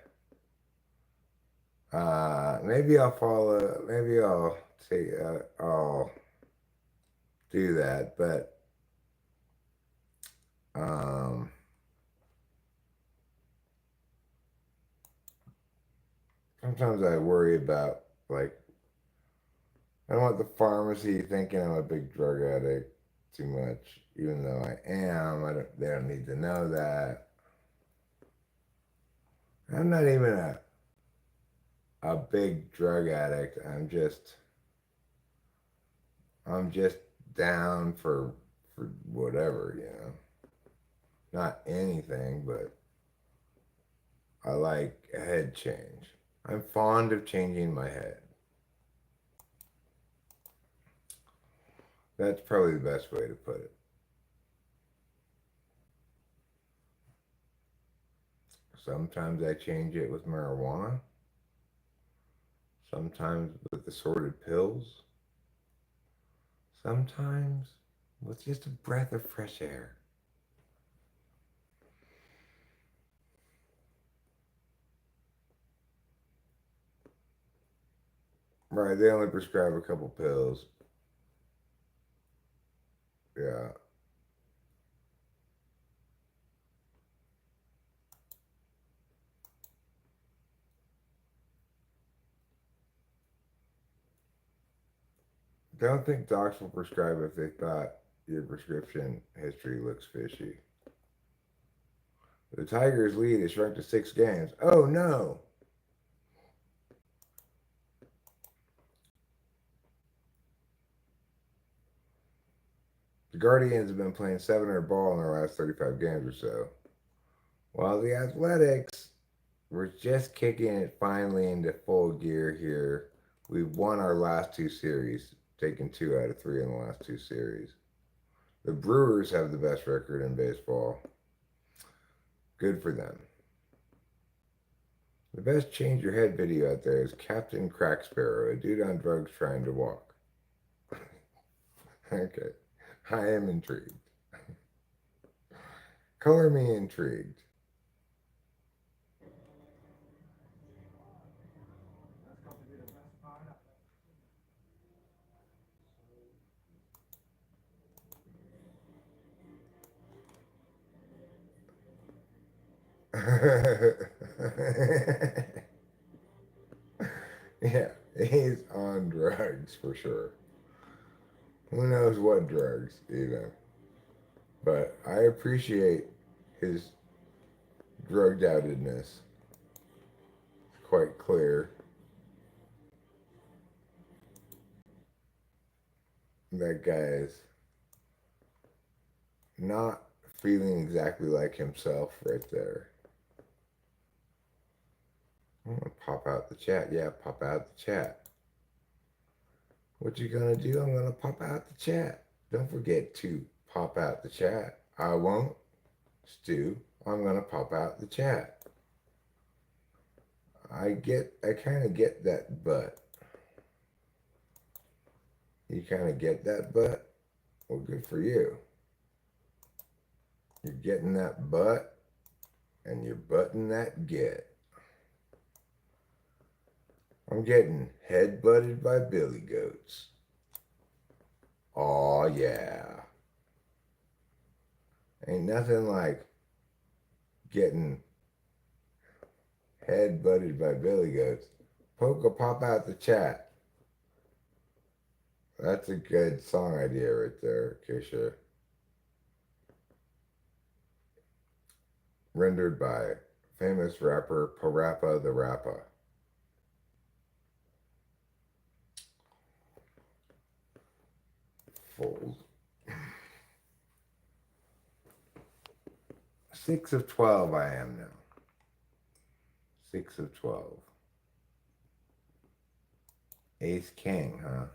Maybe I'll follow. Maybe I'll take. I'll do that. But um, sometimes I worry about like I don't want the pharmacy thinking I'm a big drug addict too much, even though I am. I don't. They don't need to know that. I'm not even a big drug addict. I'm just down for whatever, you know. Not anything, but I like a head change. I'm fond of changing my head. That's probably the best way to put it. Sometimes I change it with marijuana. Sometimes with assorted pills. Sometimes with just a breath of fresh air. Right, they only prescribe a couple pills. Yeah. Don't think docs will prescribe if they thought your prescription history looks fishy. The Tigers' lead is shrunk to 6 games. Oh no! The Guardians have been playing 700 ball in their last 35 games or so. While the Athletics were just kicking it finally into full gear here. We've won our last 2 series, taken 2 out of 3 in the last 2 series. The Brewers have the best record in baseball. Good for them. The best change your head video out there is Captain Crack Sparrow, a dude on drugs trying to walk. Okay, I am intrigued. Color me intrigued. Yeah, he's on drugs for sure. Who knows what drugs, even. But I appreciate his drugged outedness. It's quite clear that guy is not feeling exactly like himself right there. I'm gonna pop out the chat. Yeah, pop out the chat. What you gonna do? I'm gonna pop out the chat. Don't forget to pop out the chat. I won't, Stu. I'm gonna pop out the chat. I kind of get that butt. You kind of get that butt? Well, good for you. You're getting that butt and you're butting that get. I'm getting head butted by billy goats. Aw, yeah. Ain't nothing like getting head butted by billy goats. Poke pop out the chat. That's a good song idea right there, Keisha. Rendered by famous rapper Parappa the Rappa. Fold. 6 of 12 I am now. 6 of 12. Ace King, huh?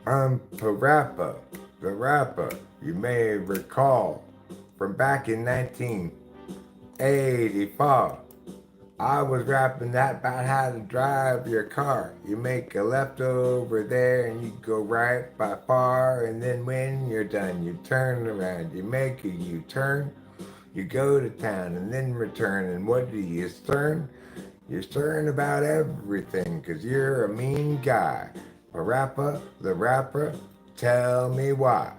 I'm Parappa, the rapper. You may recall from back in 1984. I was rapping that about how to drive your car. You make a left over there and you go right by far. And then when you're done, you turn around. You make a U-turn. You go to town and then return. And what do you stern? You stern about everything because you're a mean guy. Parappa, the rapper, tell me why.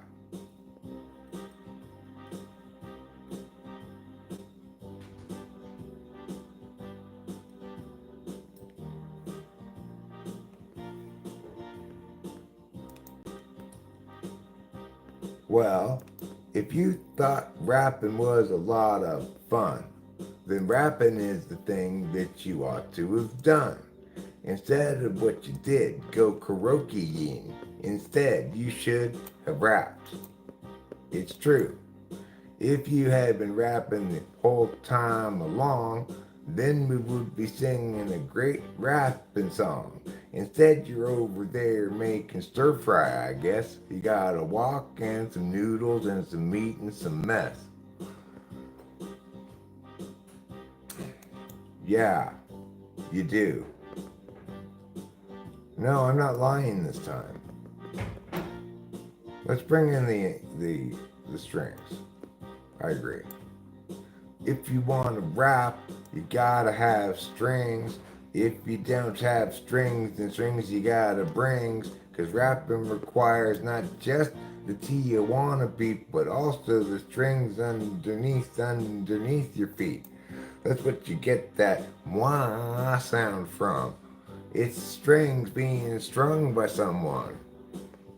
Well, if you thought rapping was a lot of fun, then rapping is the thing that you ought to have done. Instead of what you did, go karaokeing. Instead, you should have rapped. It's true. If you had been rapping the whole time along, then we would be singing a great rapping song. Instead, you're over there making stir fry, I guess. You got a wok and some noodles and some meat and some mess. Yeah, you do. No, I'm not lying this time. Let's bring in the strings. I agree. If you want to rap, you gotta have strings. If you don't have strings, then strings you gotta bring. Cause rapping requires not just the T you wanna beat, but also the strings underneath your feet. That's what you get that wah sound from. It's strings being strung by someone.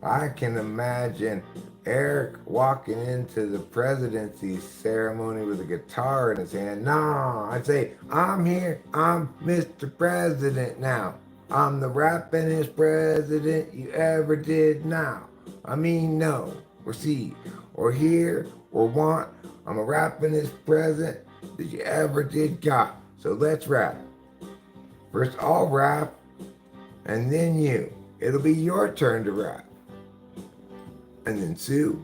I can imagine Eric walking into the presidency ceremony with a guitar in his hand. No, I'd say, I'm here. I'm Mr. President now. I'm the rappingest president you ever did now. I mean, no, or see, or hear, or want. I'm a rappingest president that you ever did got. So let's rap. First, I'll rap, and then you. It'll be your turn to rap. And then Sue,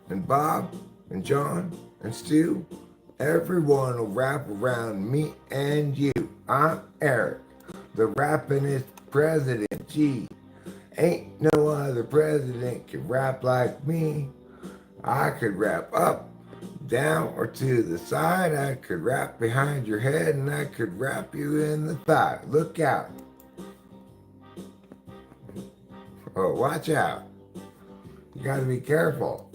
and Bob, and John, and Stu, everyone will wrap around me and you. I'm Eric, the rappingest president. Gee, ain't no other president can rap like me. I could rap up, down, or to the side. I could rap behind your head, and I could rap you in the thigh. Look out. Oh, watch out. You gotta be careful.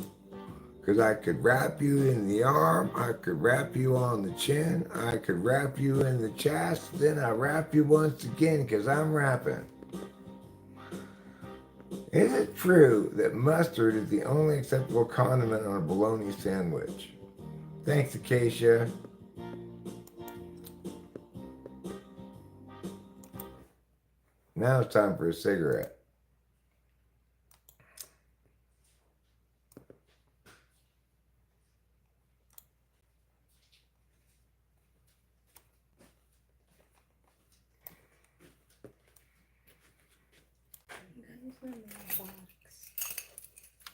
Because I could wrap you in the arm, I could wrap you on the chin, I could wrap you in the chest, then I wrap you once again because I'm rapping. Is it true that mustard is the only acceptable condiment on a bologna sandwich? Thanks, Acacia. Now it's time for a cigarette.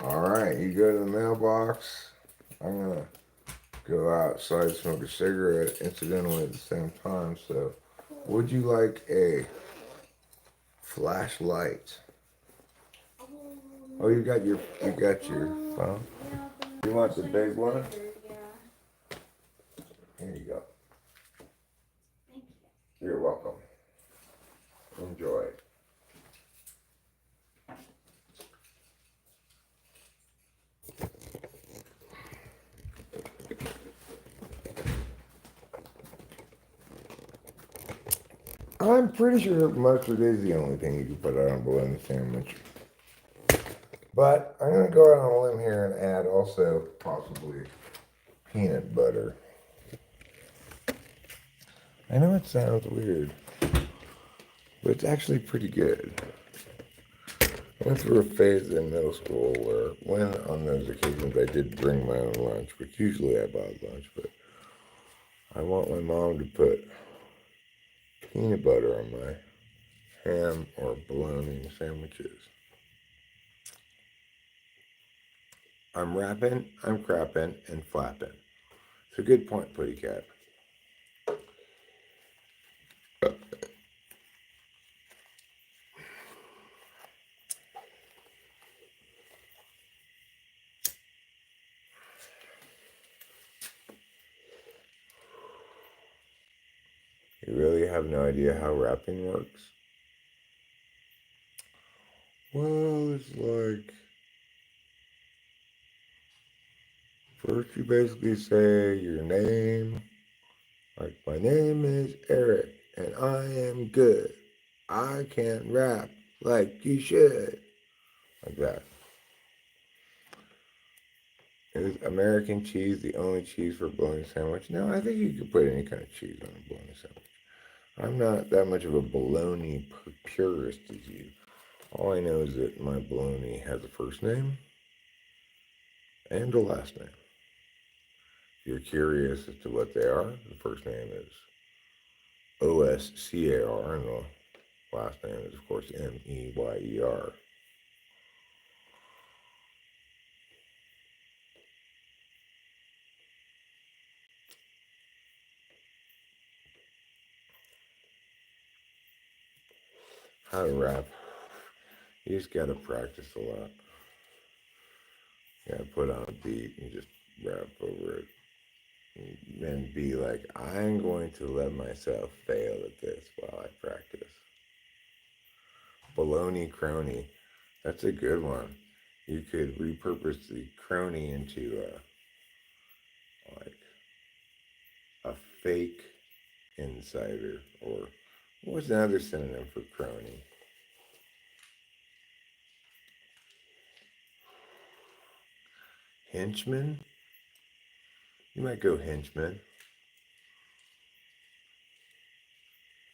All right, you go to the mailbox. I'm gonna go outside, smoke a cigarette, incidentally at the same time. So, would you like a flashlight? Oh, you got your phone. You want the big one? Yeah. Here you go. Thank you. You're welcome. Enjoy. I'm pretty sure mustard is the only thing you can put on a bologna sandwich. But I'm going to go out on a limb here and add also possibly peanut butter. I know it sounds weird, but it's actually pretty good. I went through a phase in middle school where when on those occasions I did bring my own lunch, which usually I bought lunch, but I want my mom to put peanut butter on my ham or bologna sandwiches. I'm rapping, I'm crapping, and flapping. It's a good point, Putty Cat. You really have no idea how rapping works? Well, it's like, first you basically say your name. Like, my name is Eric, and I am good. I can rap like you should. Like that. Is American cheese the only cheese for a bologna sandwich? No, I think you could put any kind of cheese on a bologna sandwich. I'm not that much of a bologna purist as you. All I know is that my bologna has a first name and a last name. If you're curious as to what they are, the first name is OSCAR, and the last name is, of course, MEYER. How to rap. You just gotta practice a lot. You gotta put on a beat and just rap over it. And be like, I'm going to let myself fail at this while I practice. Baloney crony. That's a good one. You could repurpose the crony into like a fake insider, or what's another synonym for crony? Henchman? You might go henchman.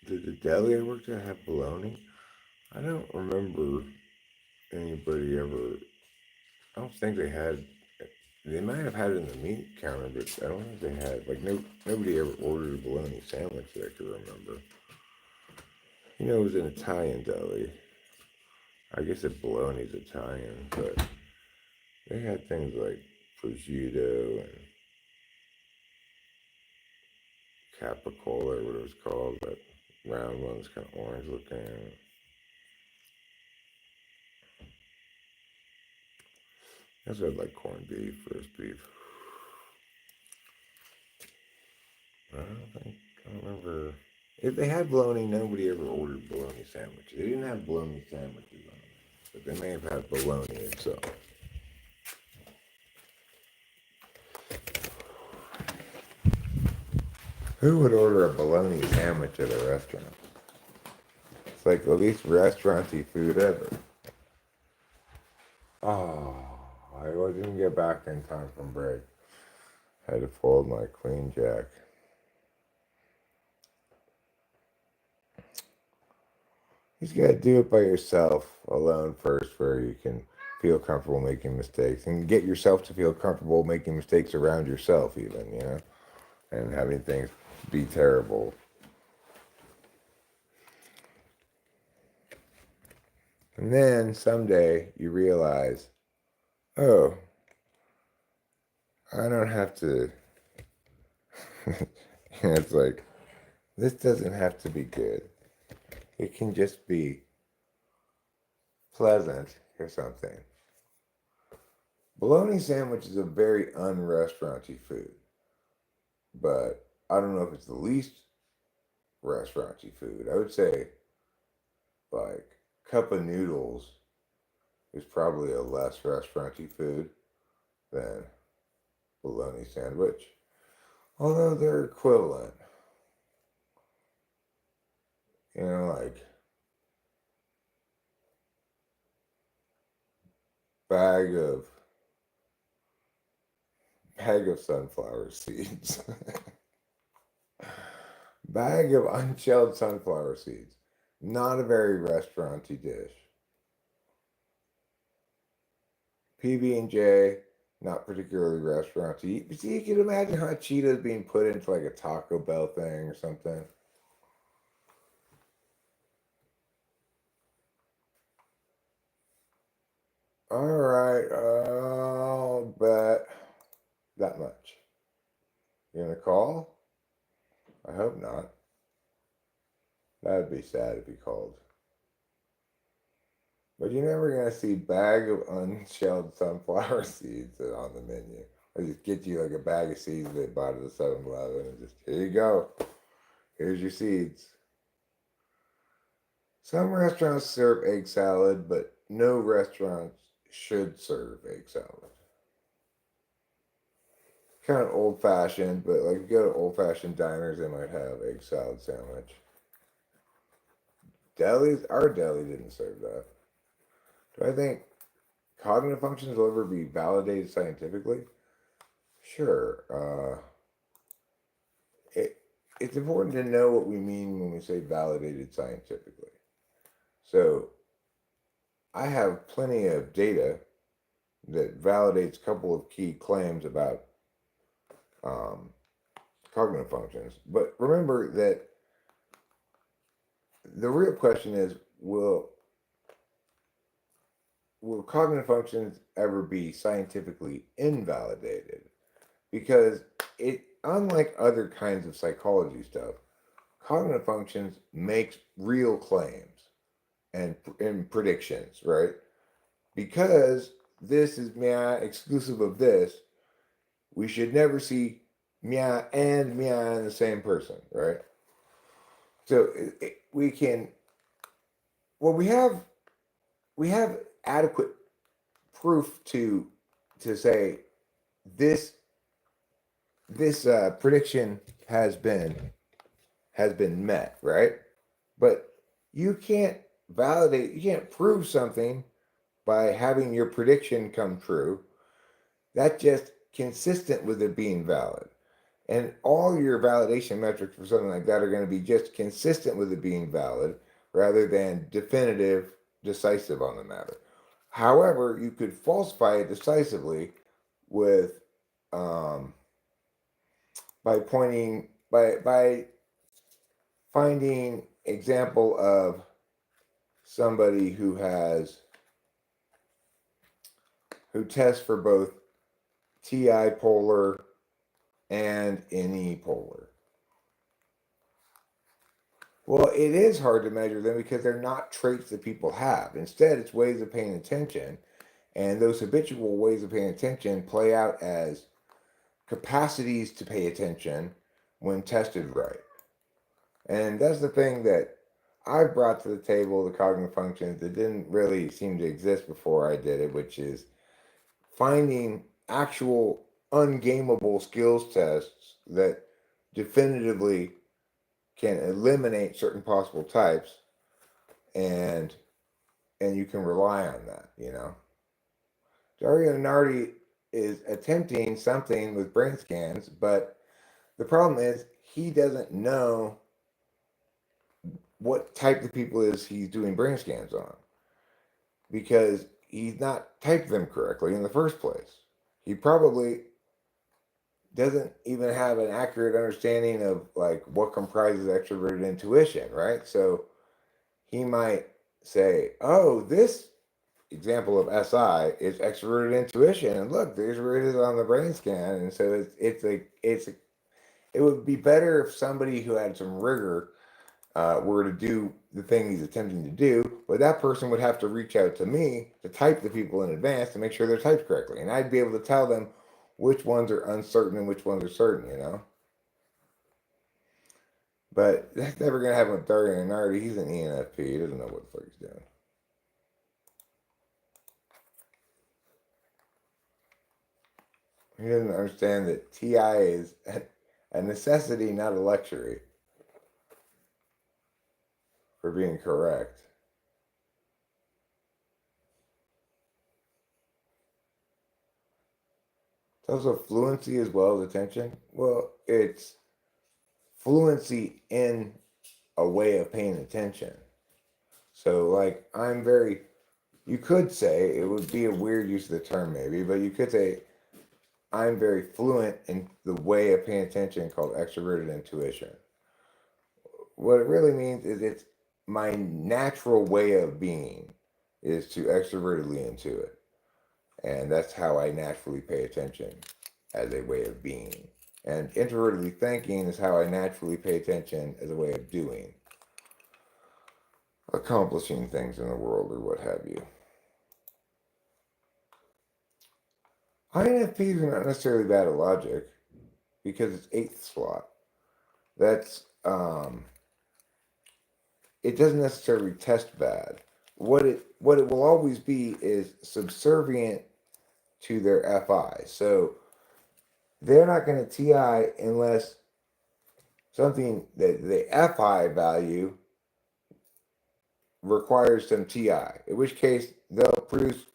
Did the deli I worked at have bologna? I don't remember anybody ever. I don't think they had. They might have had it in the meat counter, but I don't think they had. Like nobody ever ordered a bologna sandwich that I could remember. You know, it was an Italian deli. I guess that bologna's Italian, but they had things like prosciutto and capicola, or what it was called. That round one that's kind of orange looking. I also had like corned beef, roast beef. I don't remember. If they had bologna, nobody ever ordered bologna sandwiches. They didn't have bologna sandwiches on them, but they may have had bologna itself. Who would order a bologna sandwich at a restaurant? It's like the least restauranty food ever. Oh, I didn't get back in time from break. I had to fold my queen jack. You just gotta do it by yourself, alone first, where you can feel comfortable making mistakes and get yourself to feel comfortable making mistakes around yourself, even, and having things be terrible. And then someday you realize, oh, I don't have to. It's like, this doesn't have to be good. It can just be pleasant or something. Bologna sandwich is a very un-restauranty food, but I don't know if it's the least restauranty food. I would say, like, cup of noodles is probably a less restauranty food than bologna sandwich, although they're equivalent. Like bag of sunflower seeds. Bag of unshelled sunflower seeds. Not a very restauranty dish. PB&J, not particularly restauranty. See, you can imagine how Cheetos being put into like a Taco Bell thing or something. All right, but that much. You gonna call? I hope not. That'd be sad if he called. But you're never gonna see bag of unshelled sunflower seeds on the menu. I just get you like a bag of seeds they bought at the 7-Eleven and just, here you go. Here's your seeds. Some restaurants serve egg salad, but no restaurants should serve egg salad. Kind of old fashioned, but like you go to old fashioned diners, they might have egg salad sandwich. Delis, our deli didn't serve that. Do I think cognitive functions will ever be validated scientifically? Sure. It's important to know what we mean when we say validated scientifically. So I have plenty of data that validates a couple of key claims about cognitive functions. But remember that the real question is, will cognitive functions ever be scientifically invalidated? Because unlike other kinds of psychology stuff, cognitive functions makes real claims and predictions, right? Because this is exclusive of this, we should never see Mia and Mia in the same person, right? So we have adequate proof to say this prediction has been met, right? But you can't prove something by having your prediction come true. That's just consistent with it being valid. And all your validation metrics for something like that are going to be just consistent with it being valid rather than definitive, decisive on the matter. However, you could falsify it decisively with by finding example of somebody who tests for both TI polar and NE polar. Well, it is hard to measure them because they're not traits that people have. Instead, it's ways of paying attention, and those habitual ways of paying attention play out as capacities to pay attention when tested right. And that's the thing that I brought to the table, the cognitive functions that didn't really seem to exist before I did it, which is finding actual ungameable skills tests that definitively can eliminate certain possible types, and you can rely on that, you know. Dario Nardi is attempting something with brain scans, but the problem is he doesn't know what type of people is he's doing brain scans on, because he's not typed them correctly in the first place. He probably doesn't even have an accurate understanding of like what comprises extroverted intuition, right? So he might say, "Oh, this example of SI is extroverted intuition, and look, there's where it is on the brain scan." And so it would be better if somebody who had some rigor were to do the thing he's attempting to do, but that person would have to reach out to me to type the people in advance to make sure they're typed correctly, and I'd be able to tell them which ones are uncertain and which ones are certain, you know. But that's never gonna happen with Dario Nardi. He's an ENFP. He doesn't know what the fuck he's doing. He doesn't understand that TI is a necessity, not a luxury, for being correct. It's also fluency as well as attention. Well, it's fluency in a way of paying attention. So, like, you could say, it would be a weird use of the term maybe, but you could say, I'm very fluent in the way of paying attention called extroverted intuition. What it really means is it's my natural way of being is to extrovertedly intuit. And that's how I naturally pay attention as a way of being. And introvertedly thinking is how I naturally pay attention as a way of doing, accomplishing things in the world or what have you. INFPs are not necessarily bad at logic because it's eighth slot. That's it doesn't necessarily test bad. What it will always be is subservient to their FI. So they're not going to TI unless something that the FI value requires some TI, in which case they'll produce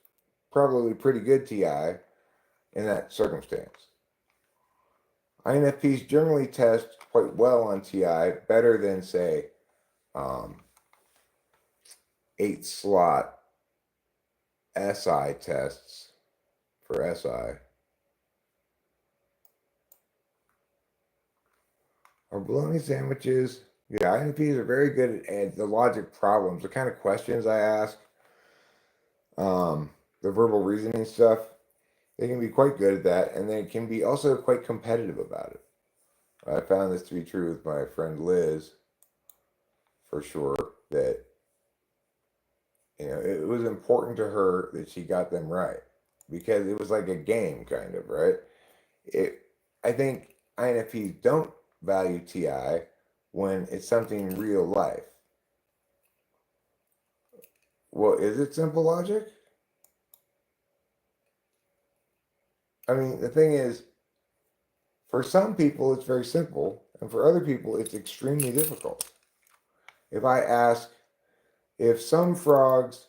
probably pretty good TI in that circumstance. INFPs generally test quite well on TI, better than, say, 8 slot SI tests for SI. Are bologna sandwiches? Yeah, INFPs are very good at the logic problems, the kind of questions I ask, the verbal reasoning stuff. They can be quite good at that, and they can be also quite competitive about it. I found this to be true with my friend Liz, for sure, that it was important to her that she got them right because it was like a game, kind of, right? I think INFPs don't value TI when it's something real life. Well, is it simple logic? I mean, the thing is, for some people, it's very simple, and for other people, it's extremely difficult. If I ask if some frogs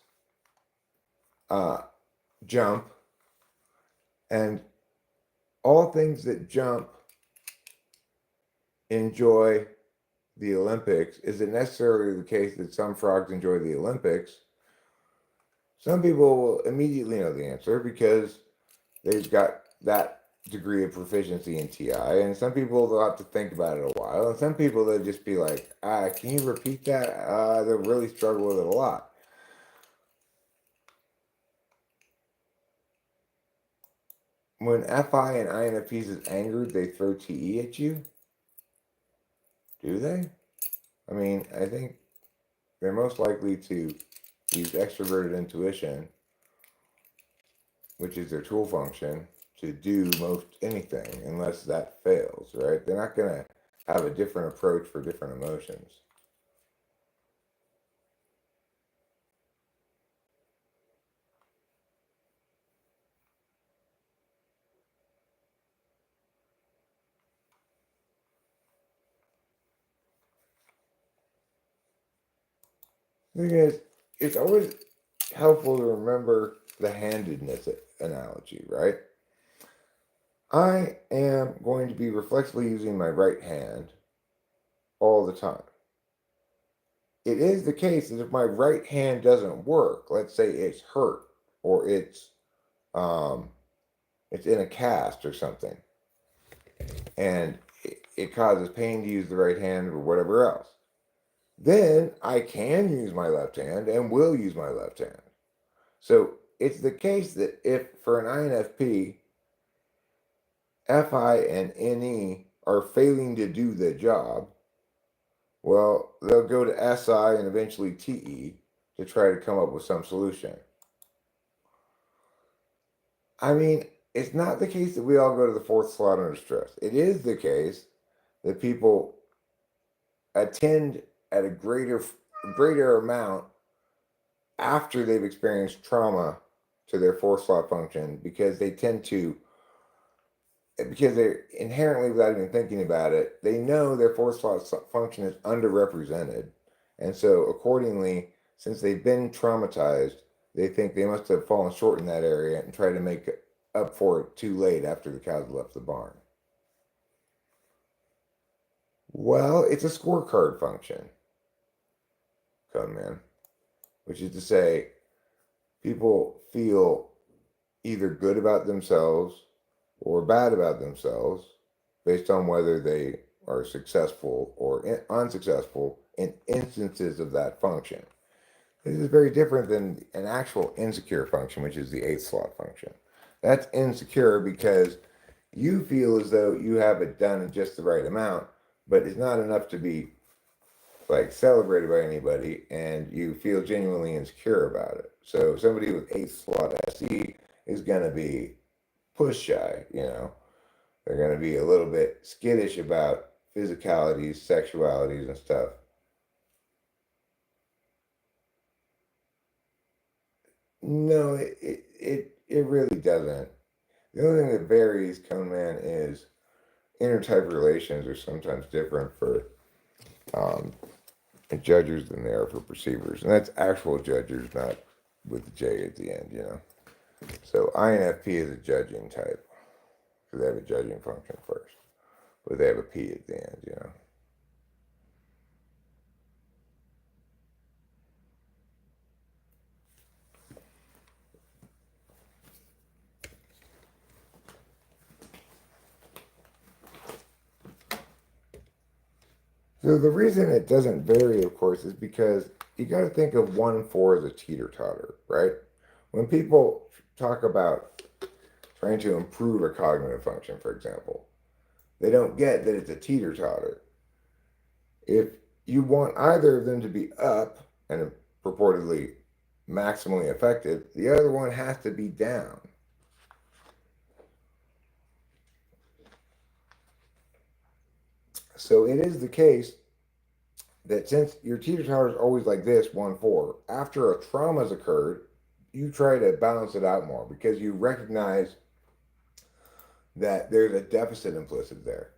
jump and all things that jump enjoy the Olympics, is it necessarily the case that some frogs enjoy the Olympics? Some people will immediately know the answer because they've got that degree of proficiency in TI, and some people they'll have to think about it a while, and some people they'll just be like, can you repeat that? They'll really struggle with it a lot. When FI and INFPs is angered, they throw TE at you? Do they? I mean, I think they're most likely to use extroverted intuition, which is their tool function, to do most anything unless that fails, right? They're not going to have a different approach for different emotions. The thing is, it's always helpful to remember the handedness analogy, right? I am going to be reflexively using my right hand all the time. It is the case that if my right hand doesn't work, let's say it's hurt or it's in a cast or something, and it causes pain to use the right hand or whatever else, then I can use my left hand and will use my left hand. So it's the case that if for an INFP, FI and NE are failing to do the job, well, they'll go to SI and eventually TE to try to come up with some solution. I mean, it's not the case that we all go to the fourth slot under stress. It is the case that people attend at a greater amount after they've experienced trauma to their fourth slot function because they're inherently, without even thinking about it, they know their fourth slot function is underrepresented. And so accordingly, since they've been traumatized, they think they must have fallen short in that area and try to make up for it too late after the cows left the barn. Well, it's a scorecard function, Coneman, which is to say people feel either good about themselves or bad about themselves based on whether they are successful or unsuccessful in instances of that function. This is very different than an actual insecure function, which is the eighth slot function. That's insecure because you feel as though you have it done in just the right amount, but it's not enough to be like celebrated by anybody, and you feel genuinely insecure about it. So somebody with 8th slot SE is gonna be push shy, you know. They're gonna be a little bit skittish about physicalities, sexualities, and stuff. No, it really doesn't. The only thing that varies, Cone Man, is intertype relations are sometimes different for um, judges than they are for perceivers. And that's actual judges, not with the J at the end, you know. So INFP is a judging type because they have a judging function first, but they have a P at the end, you know. So the reason it doesn't vary, of course, is because you got to think of 1-4 as a teeter-totter, right? When people talk about trying to improve a cognitive function, for example, they don't get that it's a teeter-totter. If you want either of them to be up and purportedly maximally effective, the other one has to be down. So it is the case that since your teeter-totter is always like this, 1-4, after a trauma has occurred, you try to balance it out more because you recognize that there's a deficit implicit there.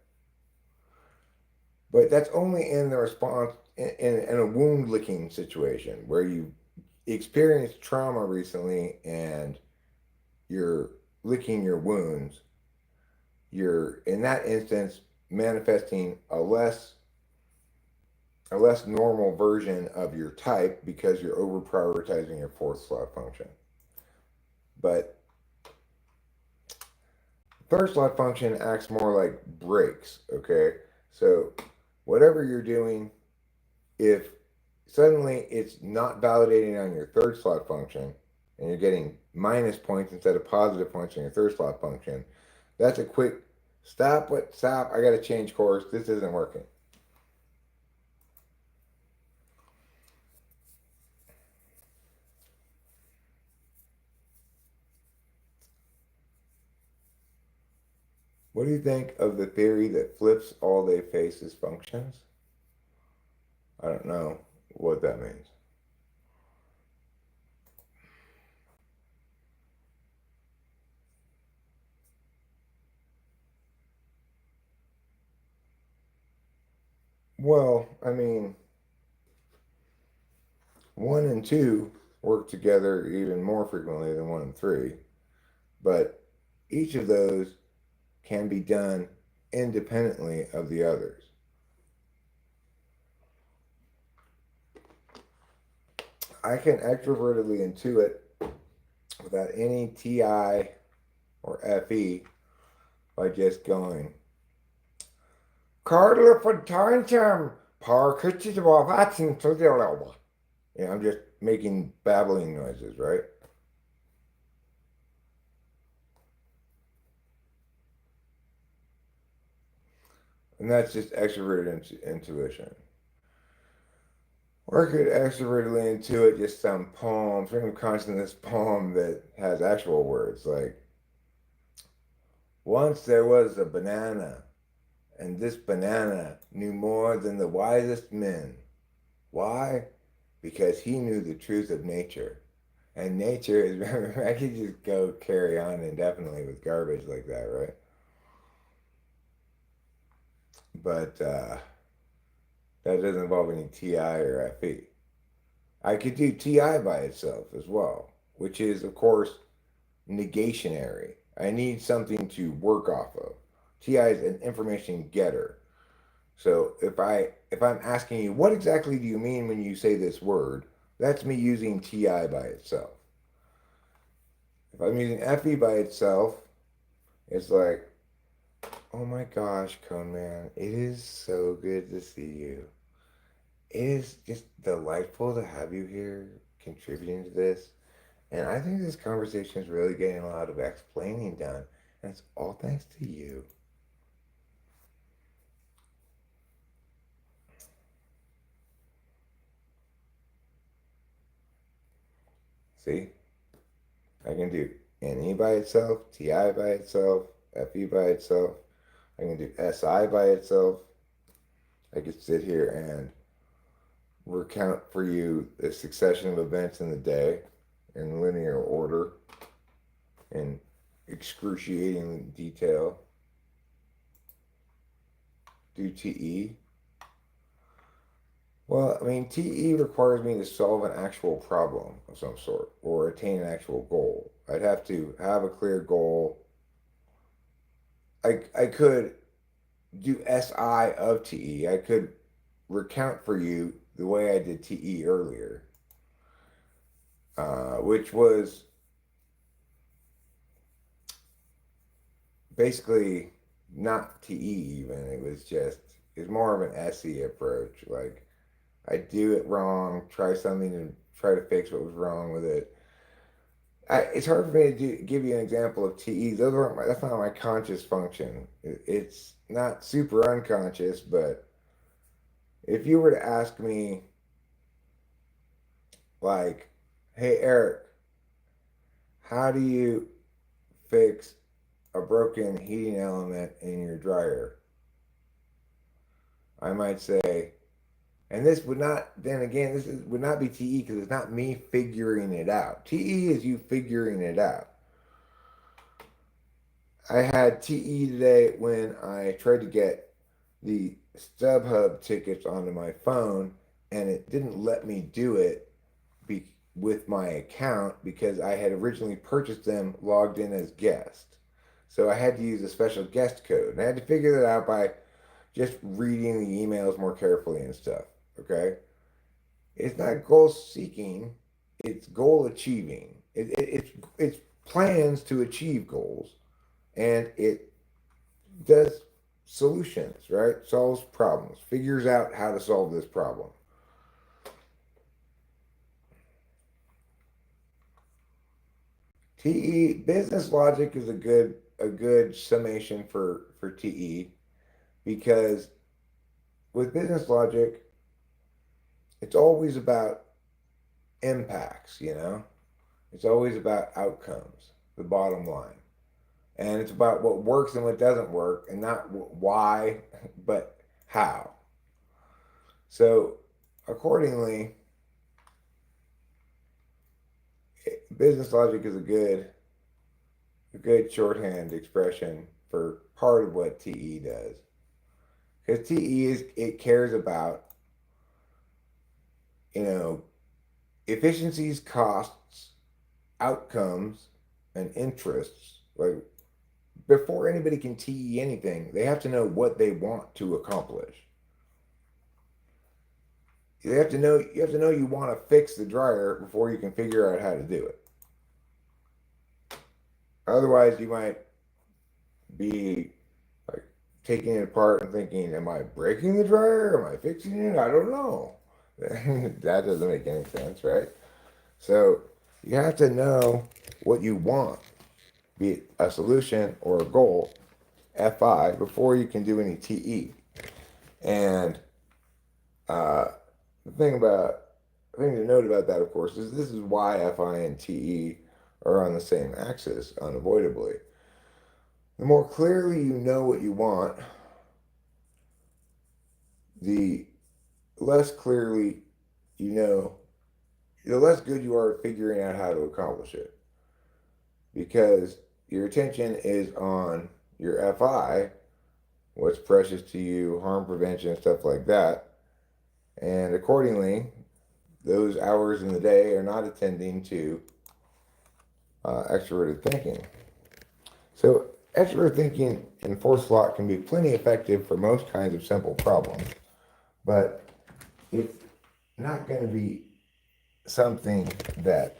But that's only in the response in a wound licking situation where you experienced trauma recently and you're licking your wounds. You're in that instance manifesting a less normal version of your type because you're over prioritizing your 4th slot function. But 3rd slot function acts more like brakes, okay? So whatever you're doing, if suddenly it's not validating on your 3rd slot function and you're getting minus points instead of positive points on your 3rd slot function, that's a quick stop, I gotta change course, this isn't working. What do you think of the theory that flips all they face as functions? I don't know what that means. Well, I mean, 1 and 2 work together even more frequently than 1 and 3, but each of those can be done independently of the others. I can extrovertedly intuit without any TI or FE by just going, Cardinal for time, yeah, I'm just making babbling noises, right? And that's just extroverted intuition. Or I could extrovertedly intuit just some poem, some consciousness poem that has actual words like, once there was a banana, and this banana knew more than the wisest men. Why? Because he knew the truth of nature. And nature is, I could just go carry on indefinitely with garbage like that, right? But that doesn't involve any TI or FE. I could do TI by itself as well, which is, of course, negationary. I need something to work off of. TI is an information getter. So if I'm asking you, what exactly do you mean when you say this word? That's me using TI by itself. If I'm using FE by itself, it's like, oh my gosh, Cone Man, it is so good to see you. It is just delightful to have you here contributing to this. And I think this conversation is really getting a lot of explaining done. And it's all thanks to you. See? I can do NE by itself, TI by itself, FE by itself. I can do SI by itself. I could sit here and recount for you the succession of events in the day in linear order in excruciating detail. Do TE. Well, I mean, TE requires me to solve an actual problem of some sort or attain an actual goal. I'd have to have a clear goal. I could do SI of TE. I could recount for you the way I did TE earlier, which was basically not TE even. It's more of an SE approach. Like I do it wrong, try something to try to fix what was wrong with it. It's hard for me to give you an example of TE. That's not my conscious function. It's not super unconscious, but if you were to ask me, like, hey, Eric, how do you fix a broken heating element in your dryer? I might say, and this would not, then again, would not be TE because it's not me figuring it out. TE is you figuring it out. I had TE today when I tried to get the StubHub tickets onto my phone and it didn't let me do it with my account because I had originally purchased them logged in as guest. So I had to use a special guest code. And I had to figure that out by just reading the emails more carefully and stuff. Okay? It's not goal seeking, it's goal achieving. It's plans to achieve goals. And it does solutions, right? Solves problems, figures out how to solve this problem. TE business logic is a good summation for TE because with business logic, it's always about impacts, you know? It's always about outcomes, the bottom line. And it's about what works and what doesn't work, and not why, but how. So, accordingly, business logic is a good shorthand expression for part of what TE does. Because it cares about, you know, efficiencies, costs, outcomes, and interests. Like before anybody can TE anything, they have to know what they want to accomplish. You have to know you want to fix the dryer before you can figure out how to do it. Otherwise, you might be like taking it apart and thinking, am I breaking the dryer? Am I fixing it? I don't know. That doesn't make any sense, right? So you have to know what you want, be it a solution or a goal, FI, before you can do any TE. And the thing to note about that, of course, is this is why FI and TE are on the same axis unavoidably. The more clearly you know what you want, the less clearly you know, the less good you are at figuring out how to accomplish it. Because your attention is on your FI, what's precious to you, harm prevention, stuff like that. And accordingly, those hours in the day are not attending to extroverted thinking. So extroverted thinking in fourth slot can be plenty effective for most kinds of simple problems, but it's not going to be something that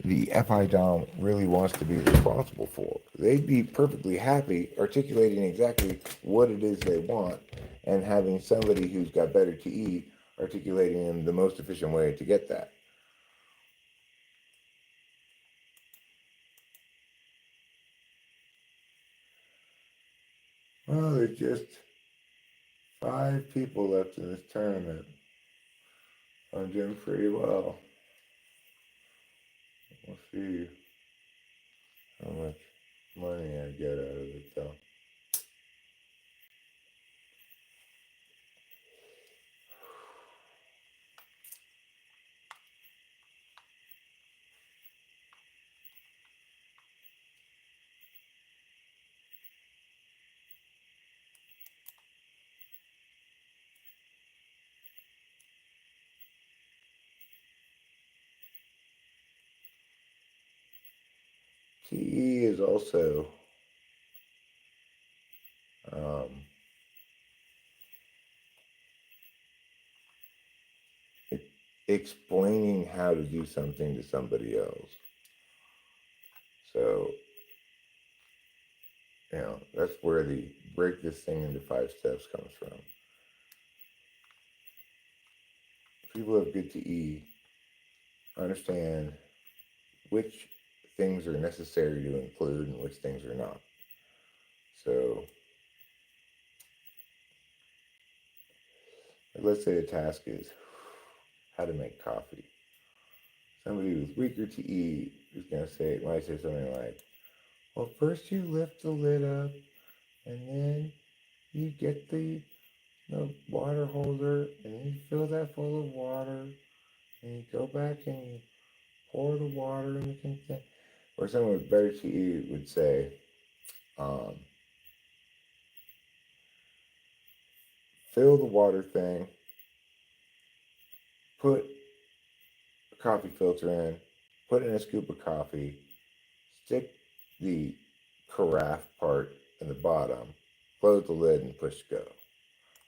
the FI Dom really wants to be responsible for. They'd be perfectly happy articulating exactly what it is they want and having somebody who's got better TE articulating in the most efficient way to get that. Oh, there's just 5 people left in this tournament. I'm doing pretty well. We'll see how much money I get out of it, though. TE is also explaining how to do something to somebody else. So, that's where the break this thing into 5 steps comes from. People have good TE understand which things are necessary to include and which things are not. So, let's say a task is how to make coffee. Somebody with weaker TE is going to might say something like, well, first you lift the lid up, and then you get the water holder, and you fill that full of water, and you go back and you pour the water in the container. Or someone with better TE would say, fill the water thing, put a coffee filter in, put in a scoop of coffee, stick the carafe part in the bottom, close the lid, and push go.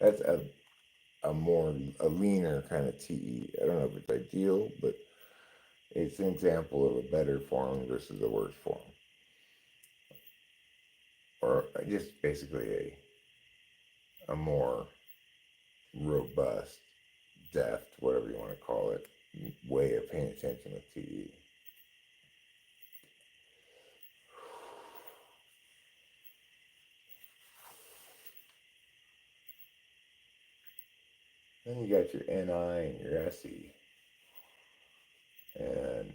That's a leaner kind of TE. I don't know if it's ideal, but it's an example of a better form versus a worse form. Or just basically a more robust, deft, whatever you want to call it, way of paying attention with TE. Then you got your NI and your SE. And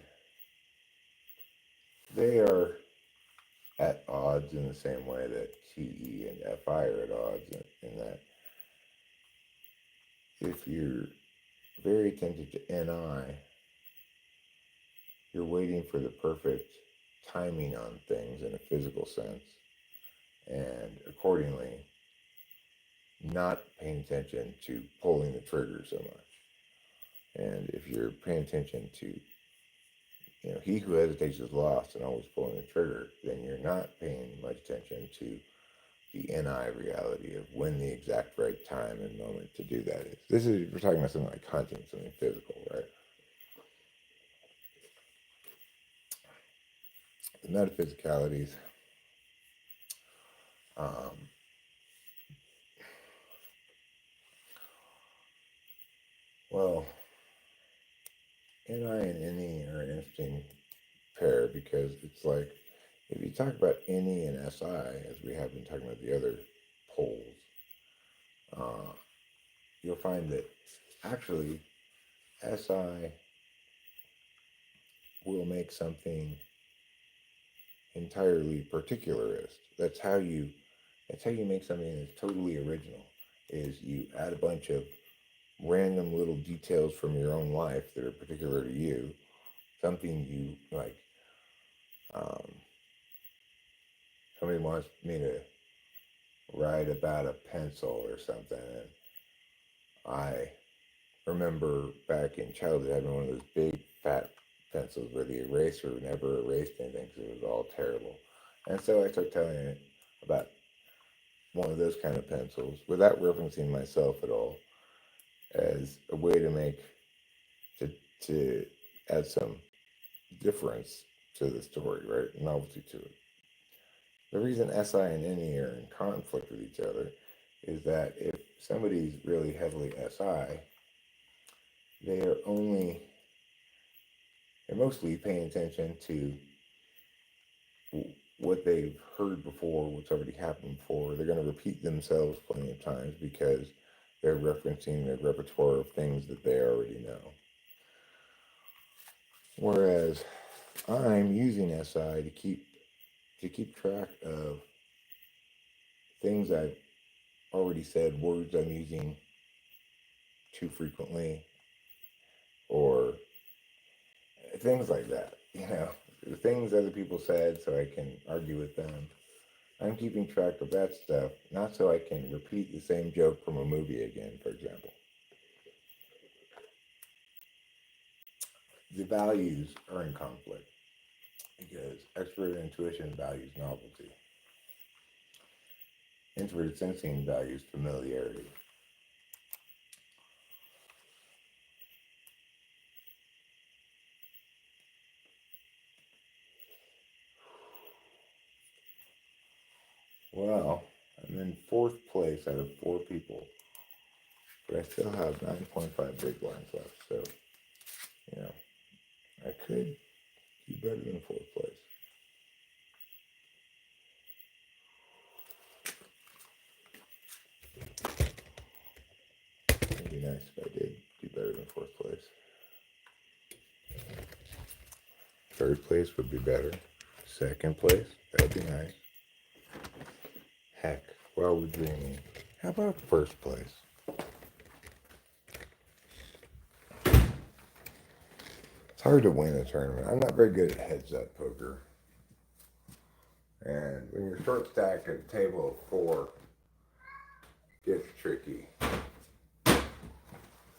they are at odds in the same way that TE and FI are at odds in that if you're very attentive to NI, you're waiting for the perfect timing on things in a physical sense, and accordingly not paying attention to pulling the trigger so much. And if you're paying attention to, he who hesitates is lost and always pulling the trigger, then you're not paying much attention to the NI reality of when the exact right time and moment to do that is. We're talking about something like hunting, something physical, right? The metaphysicalities, well, NI and NE are an interesting pair because it's like, if you talk about NE and SI, as we have been talking about the other poles, you'll find that actually SI will make something entirely particularist. That's how you make something that's totally original, is you add a bunch of random little details from your own life that are particular to you, something you like. Somebody wants me to write about a pencil or something, and I remember back in childhood having one of those big fat pencils where the eraser never erased anything because it was all terrible. And so I started telling it about one of those kind of pencils without referencing myself at all, as a way to add some difference to the story, right? Novelty to it. The reason SI and NE are in conflict with each other is that if somebody's really heavily SI, they're mostly paying attention to what they've heard before, what's already happened before. They're going to repeat themselves plenty of times because they're referencing their repertoire of things that they already know. Whereas I'm using SI to keep track of things I've already said, words I'm using too frequently, or things like that. Things other people said so I can argue with them. I'm keeping track of that stuff, not so I can repeat the same joke from a movie again, for example. The values are in conflict because extroverted intuition values novelty. Introverted sensing values familiarity. Well, I'm in fourth place out of 4 people, but I still have 9.5 big blinds left, so, I could do better than fourth place. It'd be nice if I did do better than fourth place. Third place would be better. Second place, that'd be nice. Heck, while we're dreaming, how about first place? It's hard to win a tournament. I'm not very good at heads-up poker. And when you're short stacked at a table of 4, it gets tricky.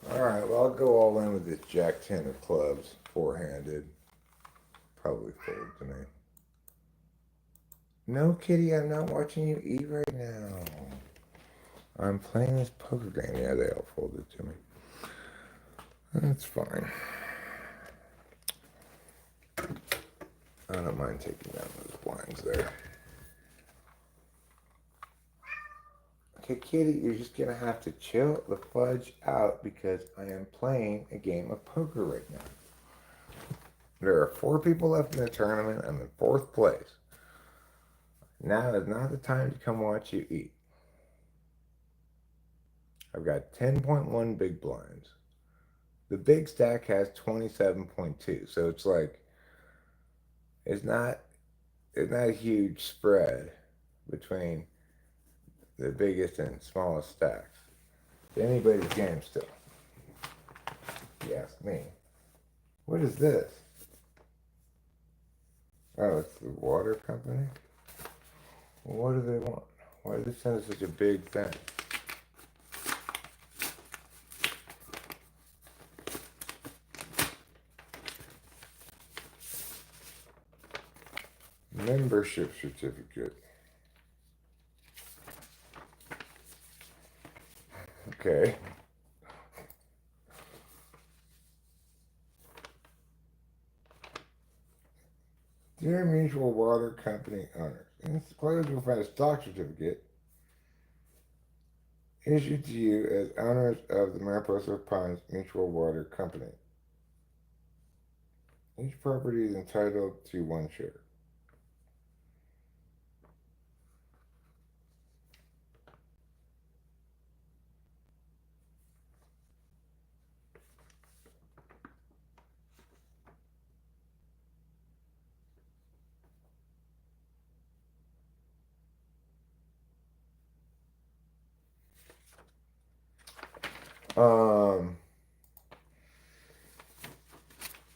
Alright, well, I'll go all in with this Jack 10 of clubs, 4-handed. Probably fold to me. No, Kitty, I'm not watching you eat right now. I'm playing this poker game. Yeah, they all folded to me. That's fine. I don't mind taking down those blinds there. Okay, Kitty, you're just going to have to chill the fudge out because I am playing a game of poker right now. There are 4 people left in the tournament. I'm in 4th place. Now is not the time to come watch you eat. I've got 10.1 big blinds. The big stack has 27.2, so it's like it's not a huge spread between the biggest and smallest stacks. It's anybody's game still. If you ask me. What is this? Oh, it's the water company? Well, what do they want? Why do they send us such a big thing? Membership certificate. Okay. Dear Mutual Water Company owners, in this enclosure you'll find a stock certificate issued to you as owners of the Mariposa Pines Mutual Water Company. Each property is entitled to 1 share.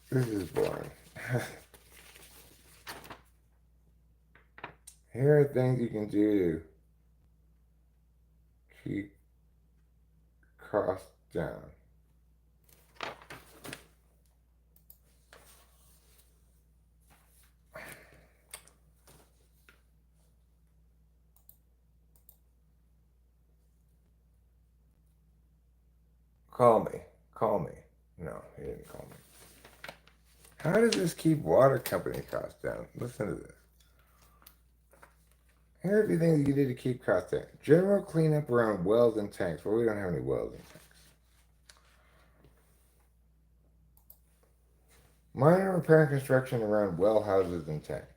This is boring. Here are things you can do to keep costs down. Call me. No, he didn't call me. How does this keep water company costs down? Listen to this. Here are the things you can do to keep costs down. General cleanup around wells and tanks. Well, we don't have any wells and tanks. Minor repair and construction around well houses and tanks.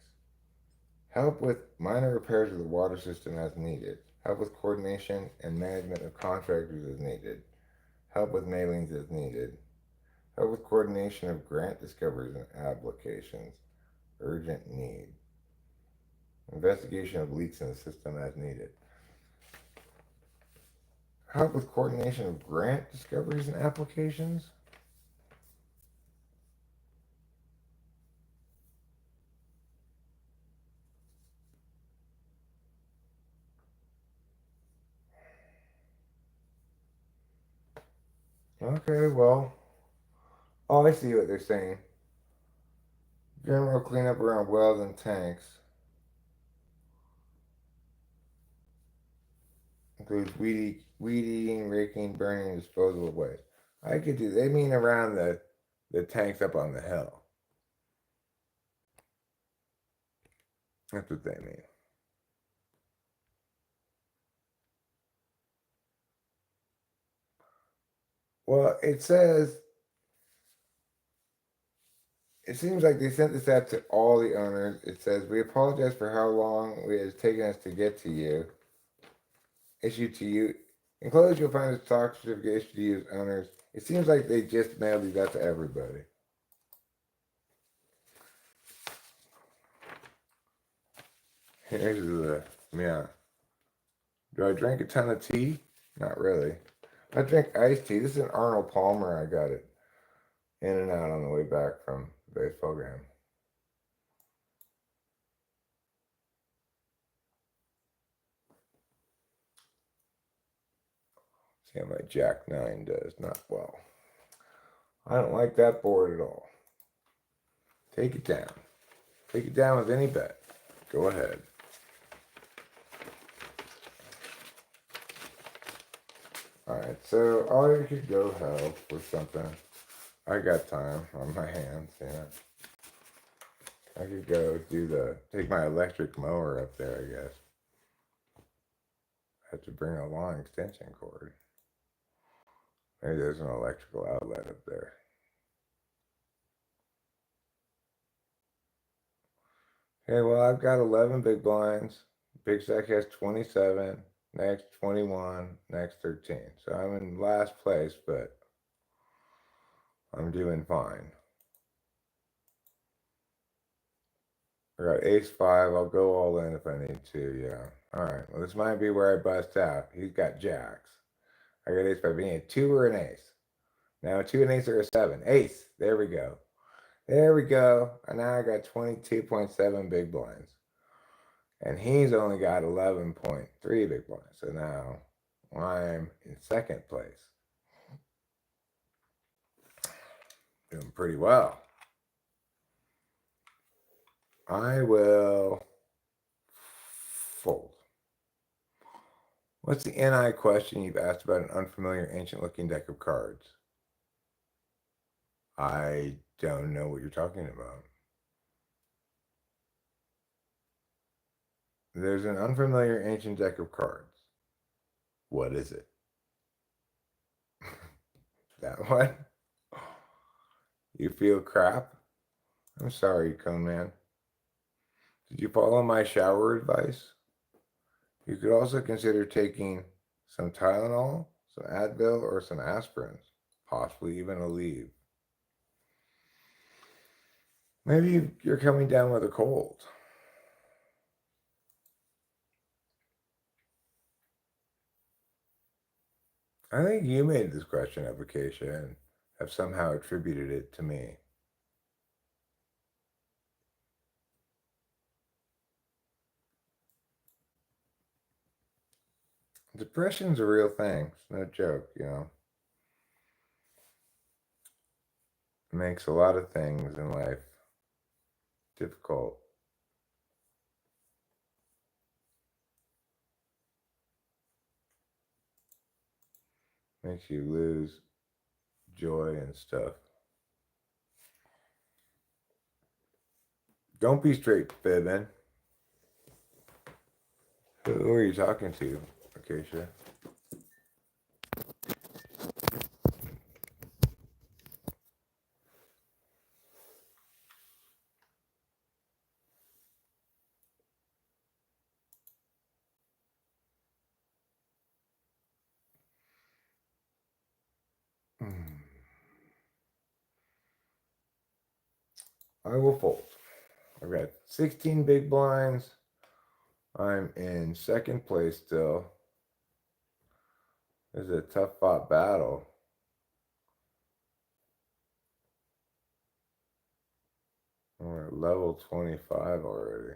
Help with minor repairs of the water system as needed. Help with coordination and management of contractors as needed. Help with mailings as needed. Help with coordination of grant discoveries and applications. Urgent need. Investigation of leaks in the system as needed. Help with coordination of grant discoveries and applications? Okay, well. Oh, I see what they're saying. General cleanup around wells and tanks. Includes weed eating, raking, burning, and disposal of waste. I could do. They mean around the tanks up on the hill. That's what they mean. Well, it says. It seems like they sent this out to all the owners. It says, "We apologize for how long it has taken us to get to you. Issued to you. Enclosed, you'll find a stock certificate issued to you as owners." It seems like they just mailed these out to everybody. Here's the, yeah. Do I drink a ton of tea? Not really. I drink iced tea. This is an Arnold Palmer. I got it in and out on the way back from the baseball game. See how my Jack 9 does. Not well. I don't like that board at all. Take it down. Take it down with any bet. Go ahead. Alright, so I could go help with something. I got time on my hands, yeah. I could go take my electric mower up there, I guess. I have to bring a long extension cord. Maybe there's an electrical outlet up there. Okay, well, I've got 11 big blinds. Big stack has 27. Next, 21. Next, 13. So I'm in last place, but I'm doing fine. I got ace 5. I'll go all in if I need to, yeah. Alright, well, this might be where I bust out. He's got jacks. I got ace 5. We need a 2 or an ace. Now, a 2 and ace or a 7. Ace. There we go. There we go. And now I got 22.7 big blinds. And he's only got 11.3 big blinds. So now I'm in second place. Doing pretty well. I will fold. What's the NI question you've asked about an unfamiliar ancient looking deck of cards? I don't know what you're talking about. There's an unfamiliar ancient deck of cards. What is it? That one? You feel crap? I'm sorry, Cone Man. Did you follow my shower advice? You could also consider taking some Tylenol, some Advil, or some aspirins, possibly even a Aleve. Maybe you're coming down with a cold. I think you made this question up, Acacia, and have somehow attributed it to me. Depression's a real thing. It's no joke, you know. It makes a lot of things in life difficult. Makes you lose joy and stuff. Don't be straight fibbing. Who are you talking to, Acacia? I will fold. I've got 16 big blinds. I'm in second place still. This is a tough fought battle. We're at level 25 already.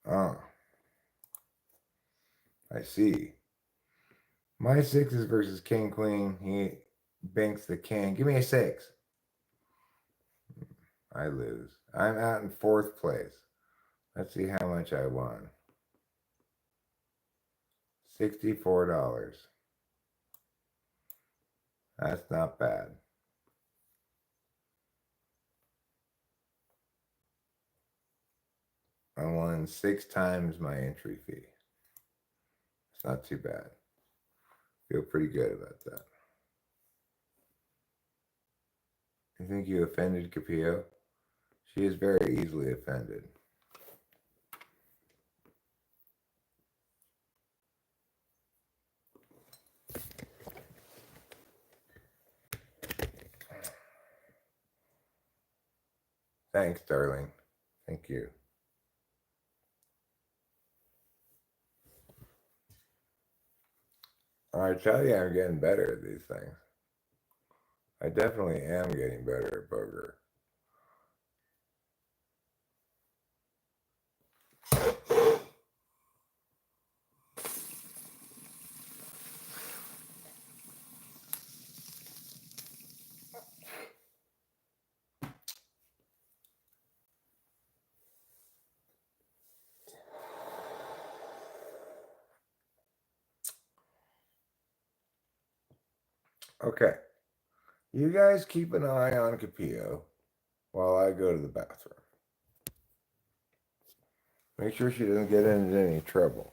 Ah, I see. My sixes versus king, queen. He banks the king. Give me a 6. I lose. I'm out in 4th place. Let's see how much I won. $64. That's not bad. I won 6 times my entry fee. It's not too bad. Feel pretty good about that. You think you offended Capillo? She is very easily offended. Thanks, darling. Thank you. I tell you, I'm getting better at these things. I definitely am getting better at poker. Okay. You guys keep an eye on Capillo while I go to the bathroom. Make sure she doesn't get into any trouble.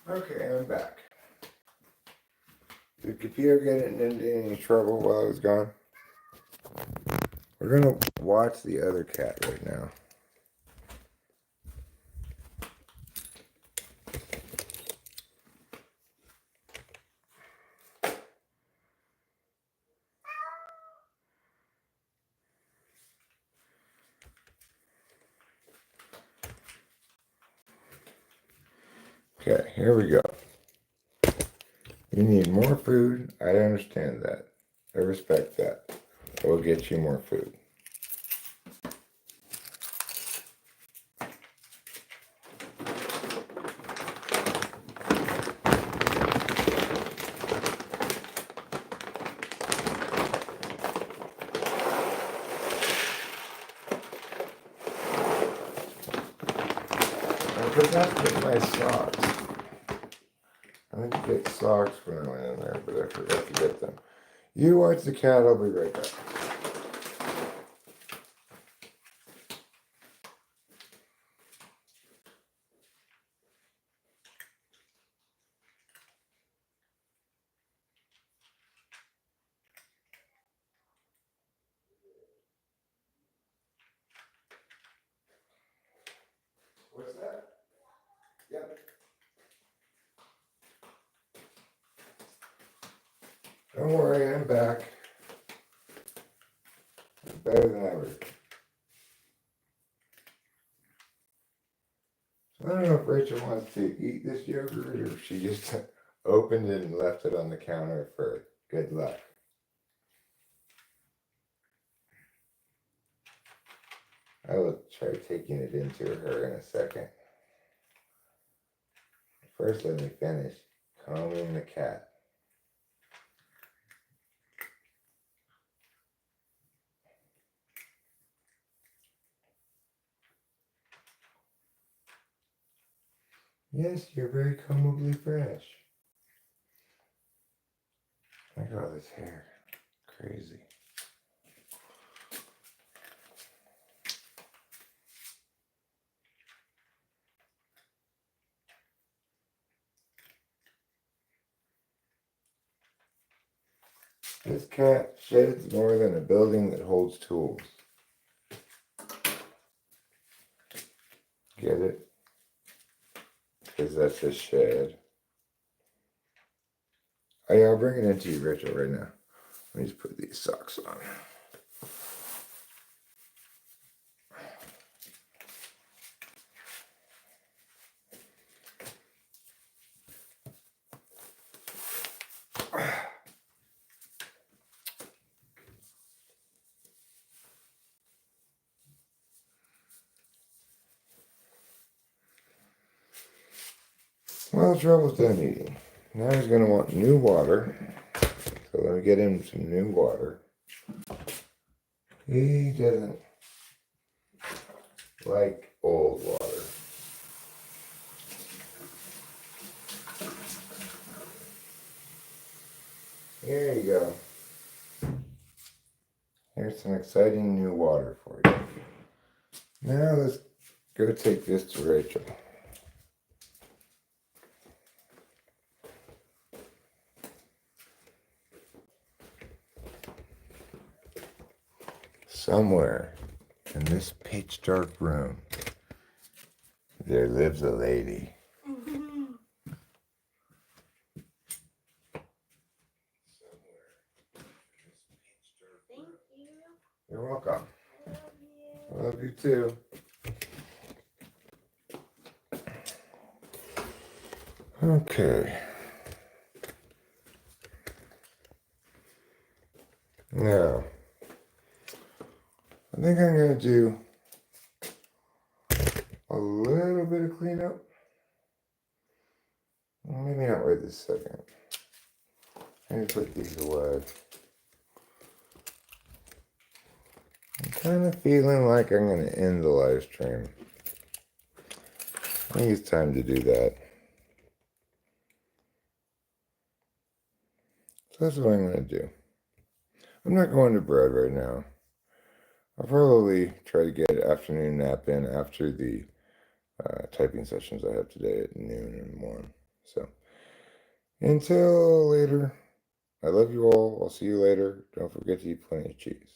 Okay, I'm back. Did computer get into any trouble while I was gone? We're gonna watch the other cat right now. Okay, here we go. You need more food. I understand that. I respect that. We'll get you more food. I forgot to get my socks. I meant to get socks when I went in there, but I forgot to get them. You watch the cat, I'll be right back. What's that? Yep. Don't worry, I'm back. Better than ever. So I don't know if Rachel wants to eat this yogurt or if she just opened it and left it on the counter for good luck. I will try taking it into her in a second. First, let me finish combing the cat. Yes, you're very combably fresh. Look at all this hair. Crazy. This cat sheds more than a building that holds tools. Get it? Because that's a shed. Oh yeah, I'll bring it into you, Rachel, right now. Let me just put these socks on. Well, trouble's done eating. Now he's going to want new water. So let me get him some new water. He doesn't like old water. Here you go. Here's some exciting new water for you. Now let's go take this to Rachel. Somewhere in this pitch dark room, there lives a lady. Thank you. You're welcome. I love you. I love you too. Okay. Now, I think I'm going to do a little bit of cleanup. Well, maybe not right this second. Let me put these away. I'm kind of feeling like I'm going to end the live stream. I think it's time to do that. So that's what I'm going to do. I'm not going to bed right now. I'll probably try to get an afternoon nap in after the typing sessions I have today at noon and 1. So until later, I love you all. I'll see you later. Don't forget to eat plenty of cheese.